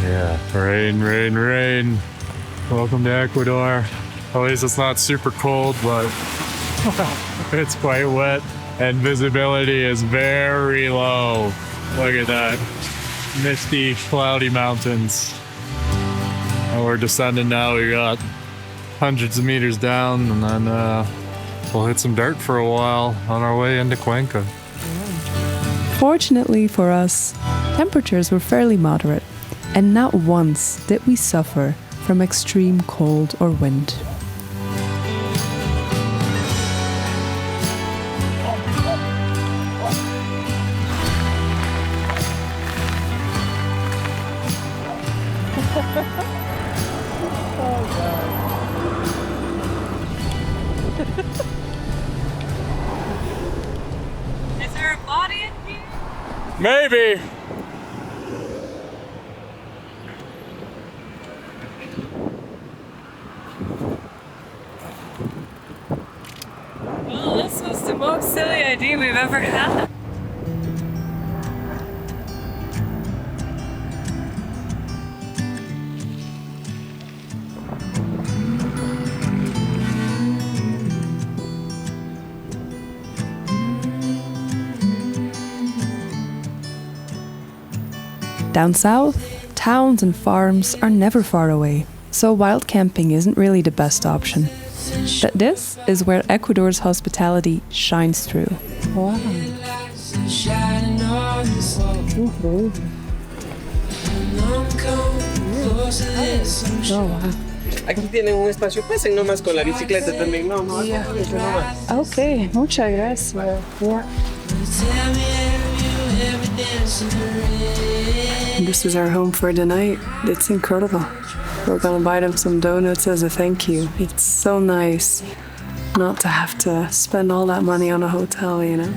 Speaker 3: Yeah, rain, rain, rain. Welcome to Ecuador. At least it's not super cold, but it's quite wet and visibility is very low. Look at that. Misty, cloudy mountains. And we're descending now. We got hundreds of meters down, and then we'll hit some dirt for a while on our way into Cuenca.
Speaker 1: Fortunately for us, temperatures were fairly moderate, and not once did we suffer from extreme cold or wind.
Speaker 6: Is there a body in here?
Speaker 3: Maybe.
Speaker 6: Well, this was the most silly idea we've ever had.
Speaker 1: Down south, towns and farms are never far away, so wild camping isn't really the best option. But this is where Ecuador's hospitality shines through.
Speaker 6: Wow.
Speaker 1: Oh, wow.
Speaker 5: Aquí tienen un espacio, pasen nomás con la bicicleta también. No, no,
Speaker 1: Yeah.
Speaker 5: nomás.
Speaker 1: Okay, muchas gracias. Yeah. This is our home for the night. It's incredible. We're gonna buy them some donuts as a thank you. It's so nice not to have to spend all that money on a hotel, you know?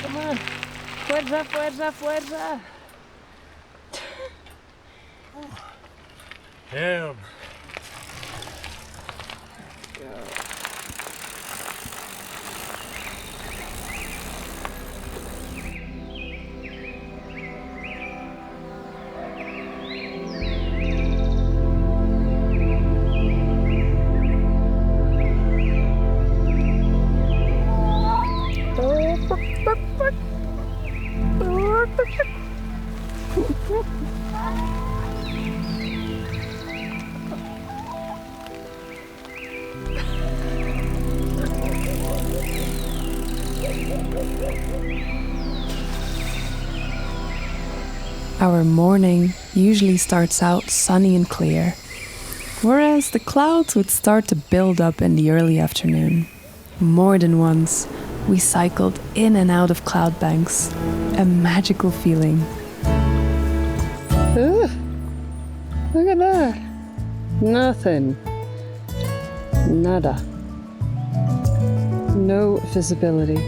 Speaker 6: Come on. Fuerza, fuerza, fuerza.
Speaker 3: Damn.
Speaker 1: Our morning usually starts out sunny and clear, whereas the clouds would start to build up in the early afternoon. More than once, we cycled in and out of cloud banks, a magical feeling.
Speaker 6: Ooh, look at that. Nothing. Nada. No visibility.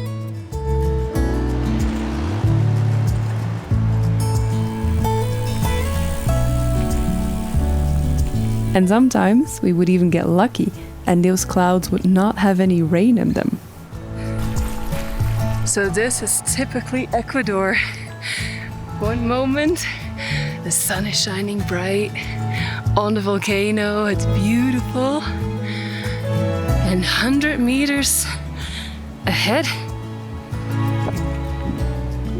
Speaker 1: And sometimes we would even get lucky and those clouds would not have any rain in them.
Speaker 6: So this is typically Ecuador. One moment, the sun is shining bright on the volcano, it's beautiful. And 100 meters ahead,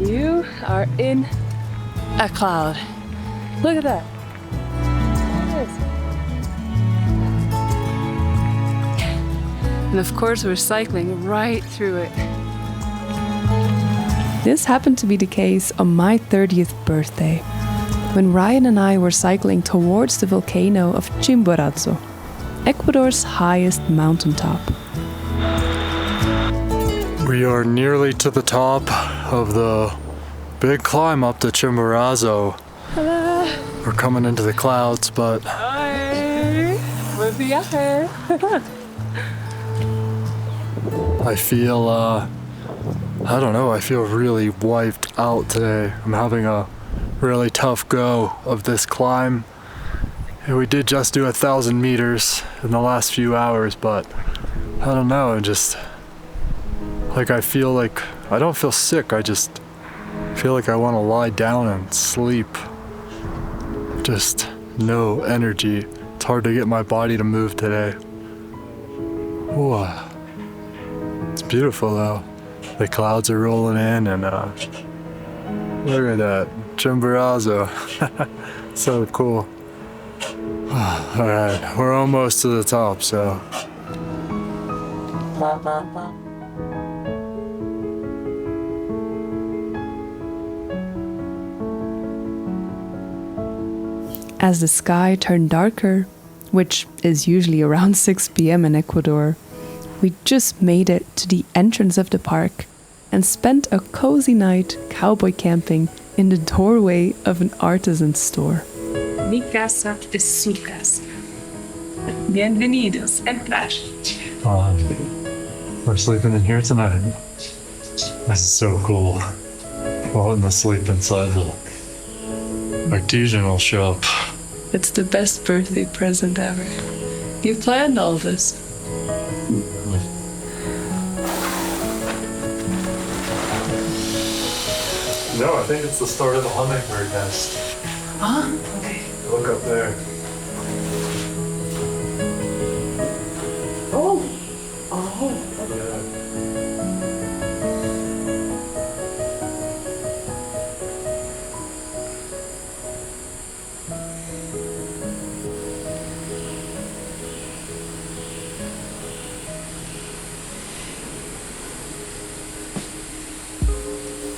Speaker 6: you are in a cloud. Look at that. And of course, we're cycling right through it.
Speaker 1: This happened to be the case on my 30th birthday, when Ryan and I were cycling towards the volcano of Chimborazo, Ecuador's highest mountaintop.
Speaker 3: We are nearly to the top of the big climb up to Chimborazo.
Speaker 6: Hello.
Speaker 3: We're coming into the clouds, but
Speaker 6: Hi. Buen viaje.
Speaker 3: I feel, I don't know, I feel really wiped out today. I'm having a really tough go of this climb. And we did just do 1,000 meters in the last few hours, but I don't know, I just, like I feel like, I don't feel sick, I just feel like I want to lie down and sleep. Just no energy. It's hard to get my body to move today. Whoa. It's beautiful though. The clouds are rolling in and look at that, Chimborazo. So cool. Alright, we're almost to the top, so.
Speaker 1: As the sky turned darker, which is usually around 6 p.m. in Ecuador, we just made it to the entrance of the park and spent a cozy night cowboy camping in the doorway of an artisan store.
Speaker 6: Mi casa es su casa. Bienvenidos, entrar.
Speaker 3: We're sleeping in here tonight. This is so cool. Falling asleep inside the artisanal shop.
Speaker 6: It's the best birthday present ever. You planned all this.
Speaker 3: No, I think it's the start of the hummingbird nest.
Speaker 6: Ah, okay.
Speaker 3: Look up there.
Speaker 6: Oh.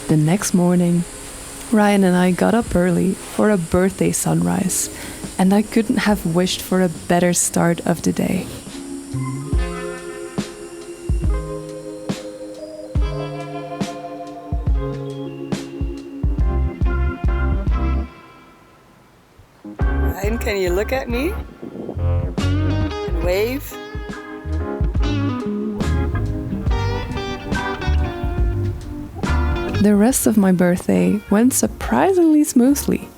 Speaker 1: The next morning, Ryan and I got up early for a birthday sunrise, and I couldn't have wished for a better start of the day.
Speaker 6: Ryan, can you look at me? And wave?
Speaker 1: The rest of my birthday went surprisingly smoothly.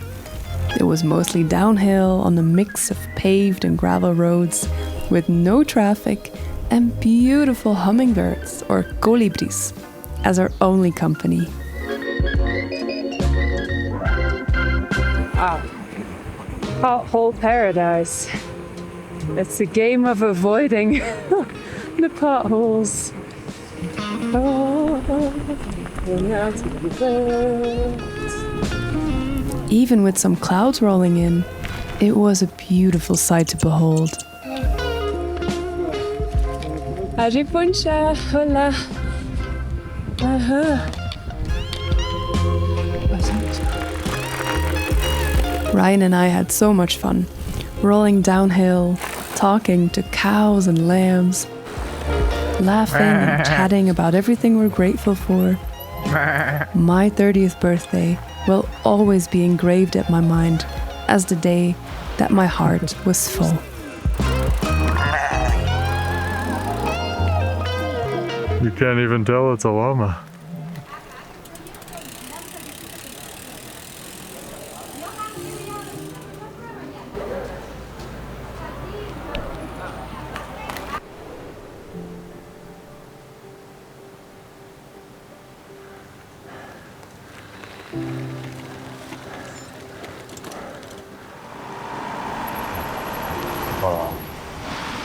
Speaker 1: It was mostly downhill on a mix of paved and gravel roads with no traffic and beautiful hummingbirds or colibris as our only company.
Speaker 6: Ah, pothole paradise. It's a game of avoiding the potholes.
Speaker 1: Even with some clouds rolling in, it was a beautiful sight to behold.
Speaker 6: Punta, hola.
Speaker 1: Ryan and I had so much fun, rolling downhill, talking to cows and lambs, laughing and chatting about everything we're grateful for. My 30th birthday will always be engraved at my mind as the day that my heart was full.
Speaker 3: You can't even tell it's a llama.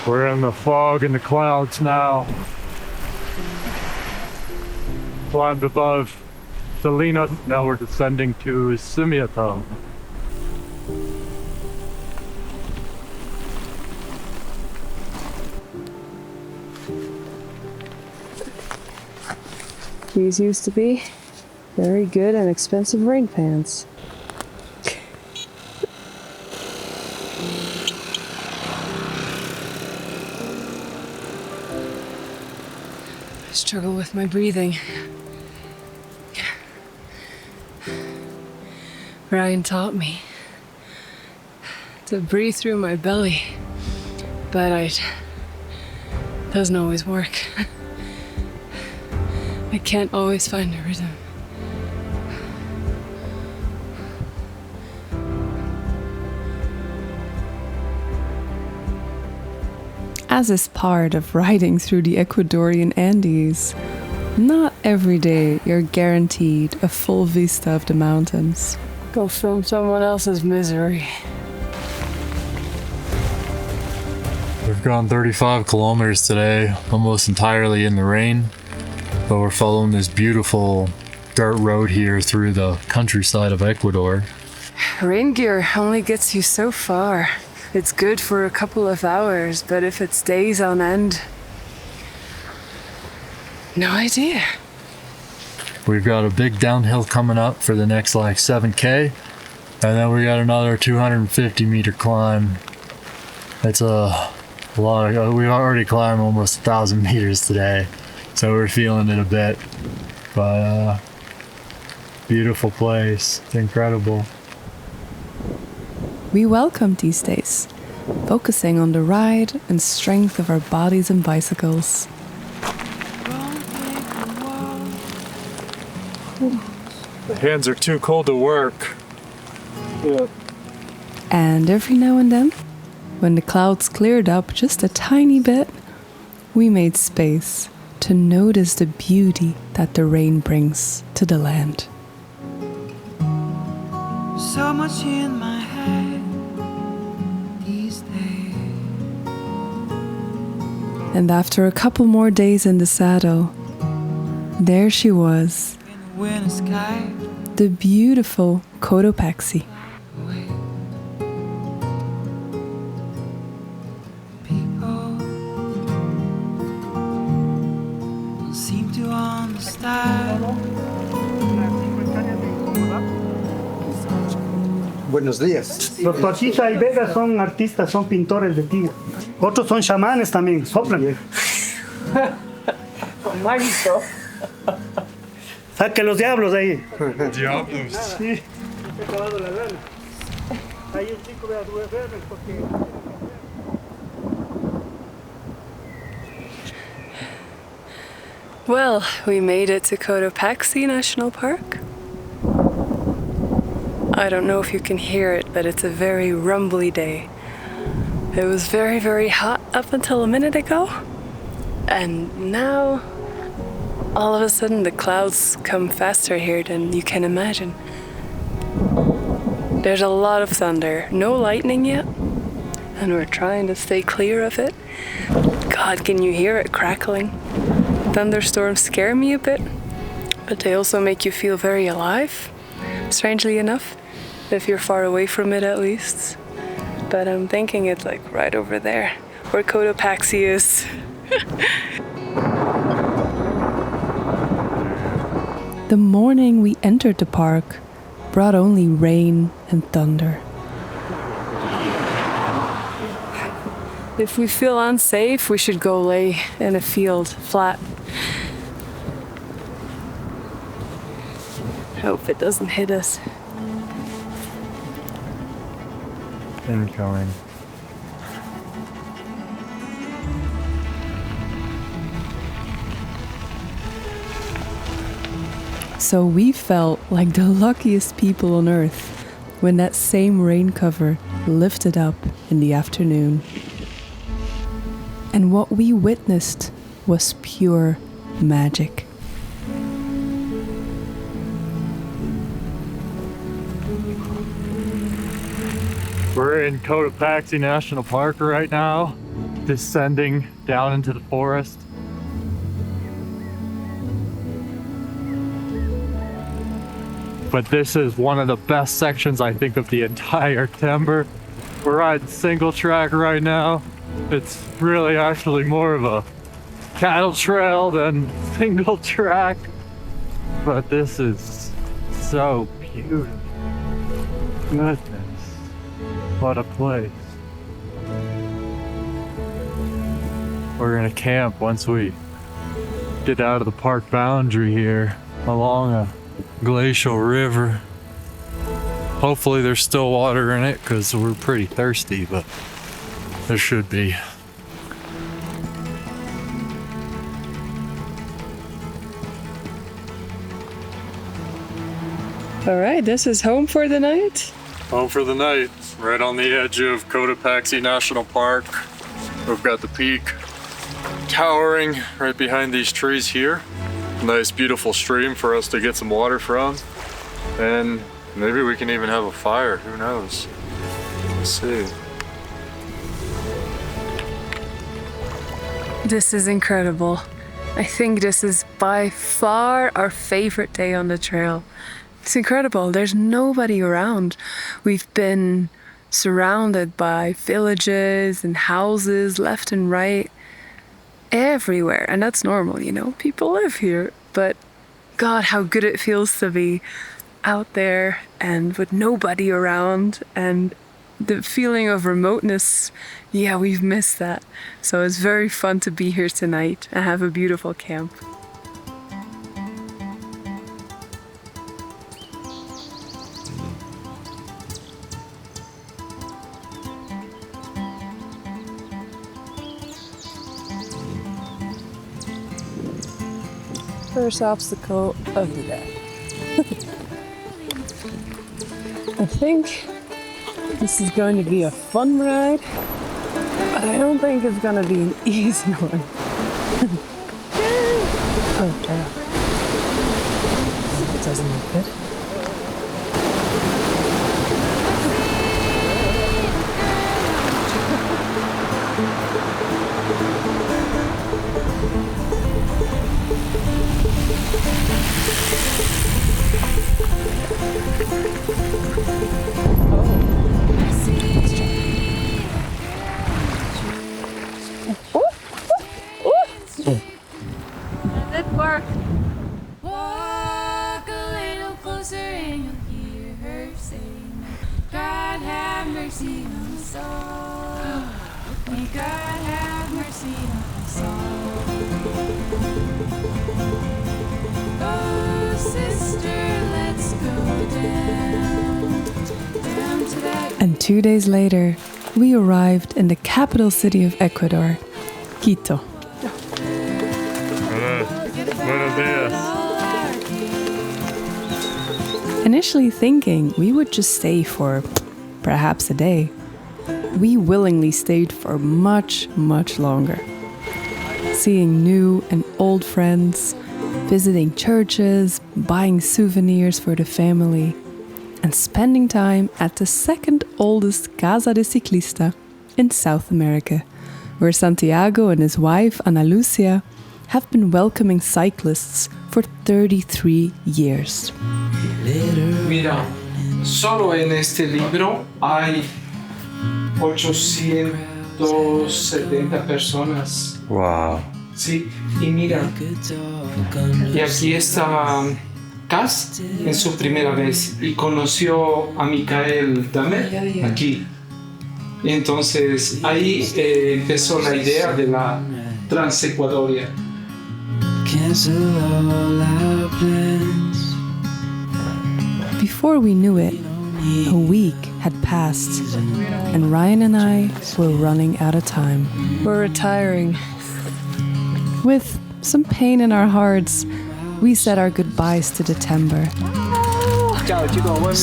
Speaker 3: We're in the fog and the clouds now. Climbed above Salinas, now we're descending to Simiato.
Speaker 1: These used to be very good and expensive rain pants. I struggle with my breathing. Ryan taught me to breathe through my belly, but it doesn't always work. I can't always find a rhythm. As is part of riding through the Ecuadorian Andes, not every day you're guaranteed a full vista of the mountains. Go film someone else's misery.
Speaker 3: We've gone 35 kilometers today, almost entirely in the rain, but we're following this beautiful dirt road here through the countryside of Ecuador.
Speaker 1: Rain gear only gets you so far. It's good for a couple of hours, but if it stays on end, no idea.
Speaker 3: We've got a big downhill coming up for the next like 7K, and then we got another 250 meter climb. It's a lot of, we've already climbed almost 1,000 meters today, so we're feeling it a bit. But beautiful place, it's incredible.
Speaker 1: We welcome these days, focusing on the ride and strength of our bodies and bicycles.
Speaker 3: The hands are too cold to work. Yeah.
Speaker 1: And every now and then, when the clouds cleared up just a tiny bit, we made space to notice the beauty that the rain brings to the land.
Speaker 8: So much in my head these days.
Speaker 1: And after a couple more days in the saddle, there she was,
Speaker 8: Winter sky.
Speaker 1: the beautiful Cotopaxi.
Speaker 8: People don't seem to understand.
Speaker 17: Buenos días.
Speaker 18: Los Tochita y Vega son artistas, son pintores de tigre. Otros son chamanes también, soplan.
Speaker 5: Con Marito.
Speaker 18: Saque los diablos de ahí.
Speaker 3: Diablos.
Speaker 18: Sí. Se ha acabado la lana. Hay un chico de verdes porque...
Speaker 1: Well, we made it to Cotopaxi National Park. I don't know if you can hear it, but it's a very rumbly day. It was very, very hot up until a minute ago. And now, all of a sudden, the clouds come faster here than you can imagine. There's a lot of thunder, no lightning yet, and we're trying to stay clear of it. God, can you hear it crackling? Thunderstorms scare me a bit, but they also make you feel very alive, strangely enough, if you're far away from it at least. But I'm thinking it's like right over there, where Cotopaxi is. The morning we entered the park brought only rain and thunder. If we feel unsafe, we should go lay in a field, flat. Hope it doesn't hit us.
Speaker 3: Incoming.
Speaker 1: So we felt like the luckiest people on earth when that same rain cover lifted up in the afternoon. And what we witnessed was pure magic.
Speaker 3: We're in Cotopaxi National Park right now. descending down into the forest. But this is one of the best sections, I think, of the entire timber. We're riding single track right now. It's really actually more of a cattle trail than single track. But this is so beautiful. Goodness, what a place. We're gonna camp once we get out of the park boundary here along a glacial river. Hopefully there's still water in it because we're pretty thirsty, but there should be.
Speaker 6: All right, this is home for the night.
Speaker 3: Home for the night, right on the edge of Cotopaxi National Park. We've got the peak towering right behind these trees here. Nice beautiful stream for us to get some water from. And maybe we can even have a fire, who knows? Let's see.
Speaker 6: This is incredible. I think this is by far our favorite day on the trail. It's incredible. There's nobody around. We've been surrounded by villages and houses left and right, everywhere. And that's normal, you know, people live here. But God, how good it feels to be out there and with nobody around, and the feeling of remoteness, yeah, we've missed that. So it's very fun to be here tonight and have a beautiful camp. First obstacle of the day. I think this is going to be a fun ride, but I don't think it's going to be an easy one. Oh, damn. It doesn't look good.
Speaker 15: Good work. Walk a little closer and you'll hear her sing. God have mercy on us all. May God have mercy on us all. Oh, sister, let's go down to that.
Speaker 1: And 2 days later, we arrived in the capital city of Ecuador, Quito.
Speaker 3: Buenos dias.
Speaker 1: Initially thinking we would just stay for perhaps a day, we willingly stayed for much, much longer. Seeing new and old friends, visiting churches, buying souvenirs for the family, and spending time at the second oldest Casa de Ciclista in South America, where Santiago and his wife, Ana Lucia, have been welcoming cyclists for 33 years.
Speaker 19: Mira, solo en este libro hay 870 personas.
Speaker 3: Wow.
Speaker 19: Sí, y mira, y aquí está Cass en su primera vez y conoció a Micael también aquí. Y entonces ahí empezó la idea de la Transecuadoria.
Speaker 1: Before we knew it, a week had passed, and Ryan and I were running out of time.
Speaker 6: We're retiring.
Speaker 1: With some pain in our hearts, we said our goodbyes to the timber.
Speaker 19: Ciao, chicos, buen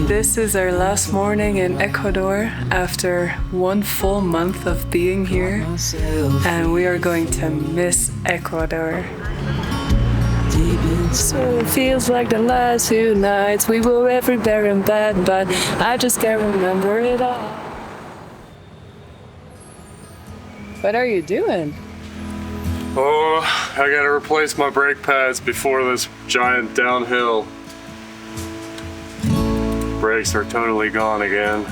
Speaker 6: This is our last morning in Ecuador after 1 full month of being here, and we are going to miss Ecuador. So it feels like the last few nights we were everywhere in bed, but I just can't remember it all. What are you doing?
Speaker 3: Oh, I gotta replace my brake pads before this giant downhill. Brakes are totally gone again.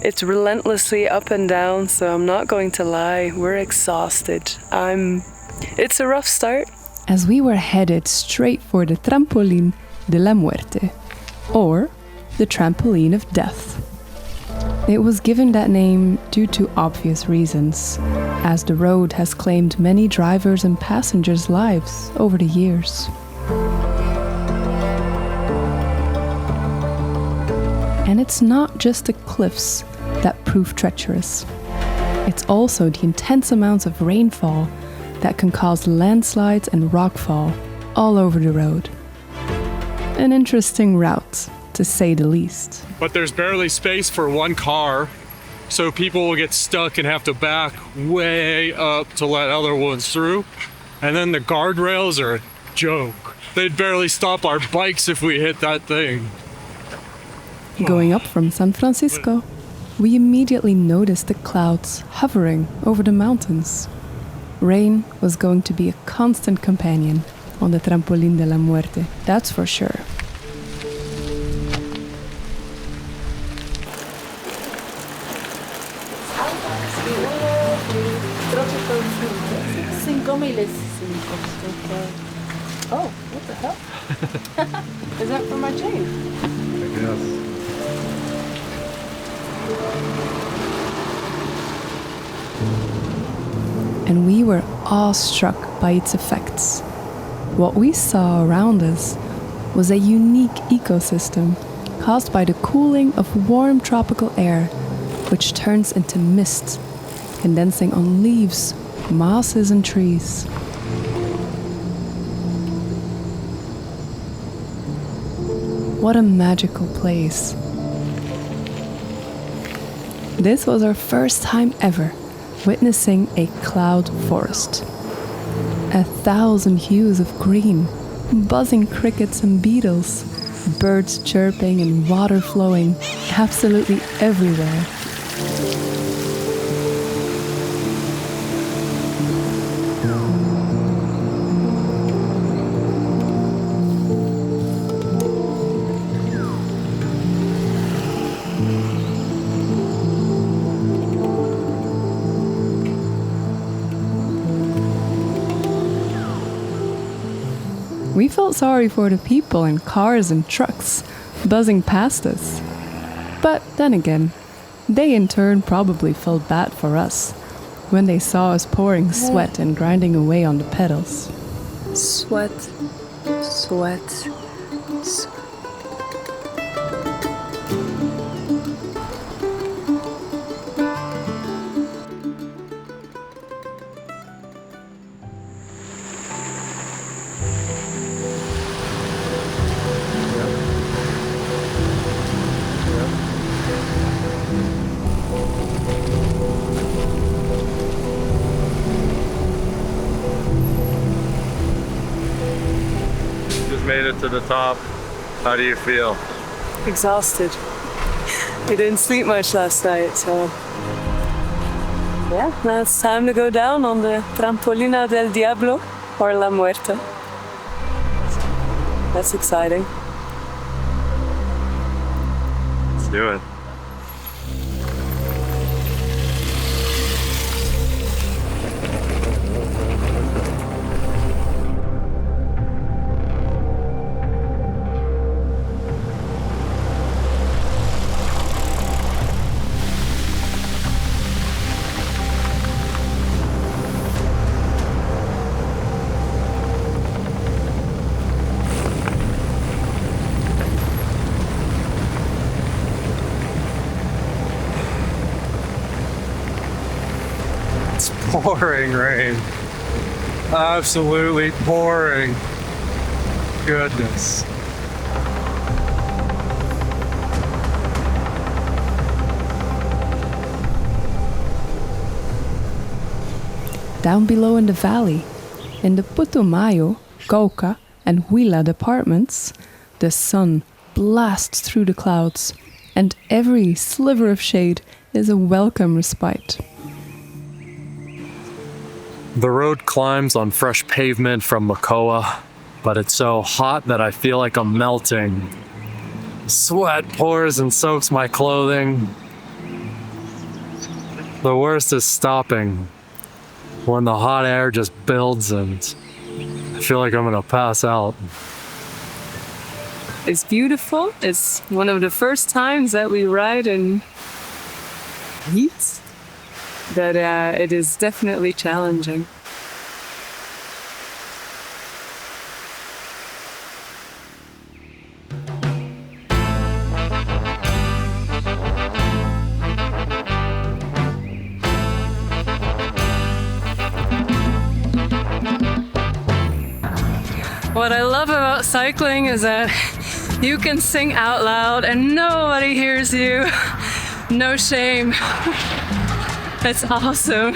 Speaker 6: It's relentlessly up and down, so I'm not going to lie, we're exhausted. It's a rough start.
Speaker 1: As we were headed straight for the Trampolín de la Muerte, or the Trampoline of Death. It was given that name due to obvious reasons, as the road has claimed many drivers and passengers' lives over the years. And it's not just the cliffs that prove treacherous. It's also the intense amounts of rainfall that can cause landslides and rockfall all over the road. An interesting route, to say the least.
Speaker 3: But there's barely space for one car, so people will get stuck and have to back way up to let other ones through. And then the guardrails are a joke. They'd barely stop our bikes if we hit that thing.
Speaker 1: Going up from San Francisco, we immediately noticed the clouds hovering over the mountains. Rain was going to be a constant companion on the Trampolín de la Muerte, that's for sure.
Speaker 6: Oh, what the hell? Is that for my chain?
Speaker 3: I guess.
Speaker 1: And we were awestruck by its effects. What we saw around us was a unique ecosystem caused by the cooling of warm tropical air, which turns into mist, condensing on leaves, mosses, and trees. What a magical place. This was our first time ever witnessing a cloud forest. 1,000 hues of green, buzzing crickets and beetles, birds chirping and water flowing absolutely everywhere. We felt sorry for the people in cars and trucks buzzing past us. But then again, they in turn probably felt bad for us when they saw us pouring sweat and grinding away on the pedals.
Speaker 6: Sweat, sweat, sweat.
Speaker 3: Made it to the top. How do you feel?
Speaker 6: Exhausted. We didn't sleep much last night, so yeah, now it's time to go down on the Trampolina del Diablo or La Muerte. That's exciting.
Speaker 3: Let's do it. Pouring rain. Absolutely pouring. Goodness.
Speaker 1: Down below in the valley, in the Putumayo, Cauca, and Huila departments, the sun blasts through the clouds, and every sliver of shade is a welcome respite.
Speaker 3: The road climbs on fresh pavement from Macoa, but it's so hot that I feel like I'm melting. Sweat pours and soaks my clothing. The worst is stopping, when the hot air just builds and I feel like I'm gonna pass out.
Speaker 6: It's beautiful. It's one of the first times that we ride in heat, but it is definitely challenging. What I love about cycling is that you can sing out loud and nobody hears you. No shame. It's awesome.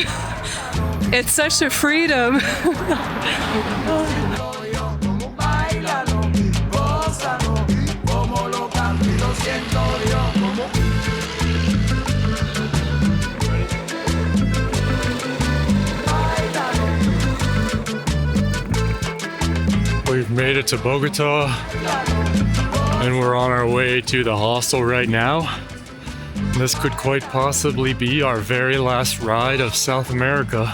Speaker 6: It's such a freedom.
Speaker 3: We've made it to Bogota, and we're on our way to the hostel right now. This could quite possibly be our very last ride of South America.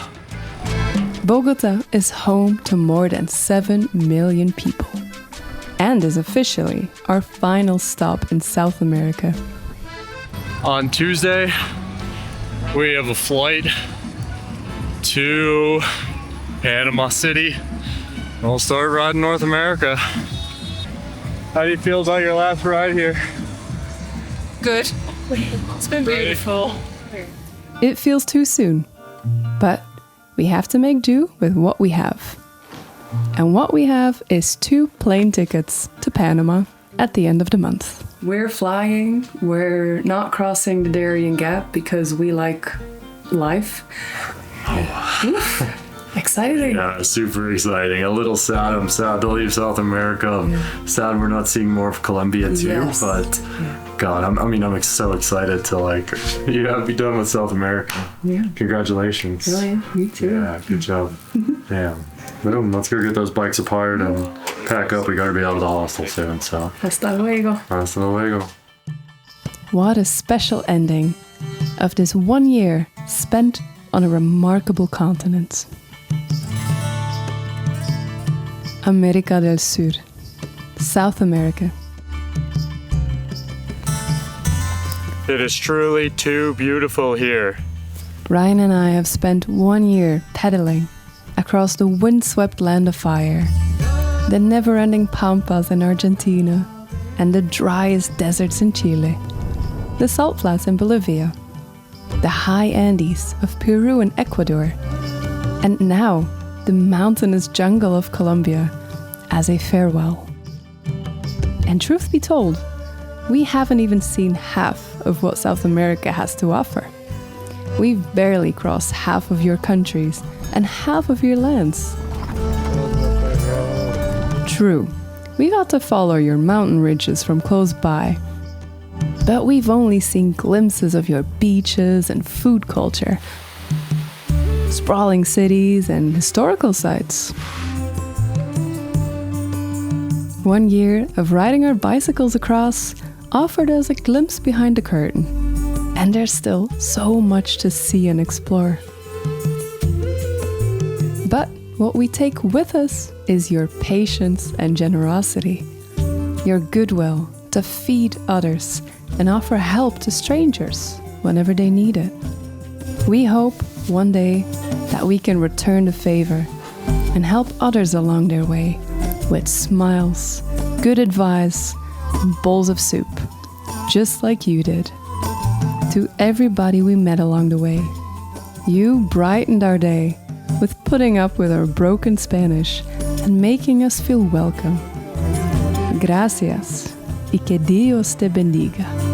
Speaker 1: Bogota is home to more than 7 million people and is officially our final stop in South America.
Speaker 3: On Tuesday, we have a flight to Panama City. We'll start riding North America. How do you feel about your last ride here?
Speaker 6: Good. It's been beautiful.
Speaker 1: It feels too soon, but we have to make do with what we have. And what we have is 2 plane tickets to Panama at the end of the month. We're flying. We're not crossing the Darien Gap because we like life. Exciting.
Speaker 3: Yeah, super exciting. A little sad. I'm sad to leave South America. Yeah. Sad we're not seeing more of Colombia too. Yes. But God, I'm so excited to be done with South America. Yeah. Congratulations.
Speaker 1: Oh, yeah, me too.
Speaker 3: Yeah, good job. Damn. Boom. Let's go get those bikes apart and pack up. We gotta be out of the hostel soon. So.
Speaker 1: Hasta luego.
Speaker 3: Hasta luego.
Speaker 1: What a special ending of this 1 year spent on a remarkable continent. América del Sur, South America.
Speaker 3: It is truly too beautiful here.
Speaker 1: Brian and I have spent 1 year pedaling across the windswept land of fire, the never-ending Pampas in Argentina, and the driest deserts in Chile, the salt flats in Bolivia, the high Andes of Peru and Ecuador, and now the mountainous jungle of Colombia as a farewell. And truth be told, we haven't even seen half of what South America has to offer. We've barely crossed half of your countries and half of your lands. True, we got to follow your mountain ridges from close by, but we've only seen glimpses of your beaches and food culture, sprawling cities and historical sites. 1 year of riding our bicycles across offered us a glimpse behind the curtain, and there's still so much to see and explore. But what we take with us is your patience and generosity, your goodwill to feed others and offer help to strangers whenever they need it. We hope one day that we can return the favor and help others along their way with smiles, good advice, and bowls of soup, just like you did. To everybody we met along the way, you brightened our day with putting up with our broken Spanish and making us feel welcome. Gracias y que Dios te bendiga.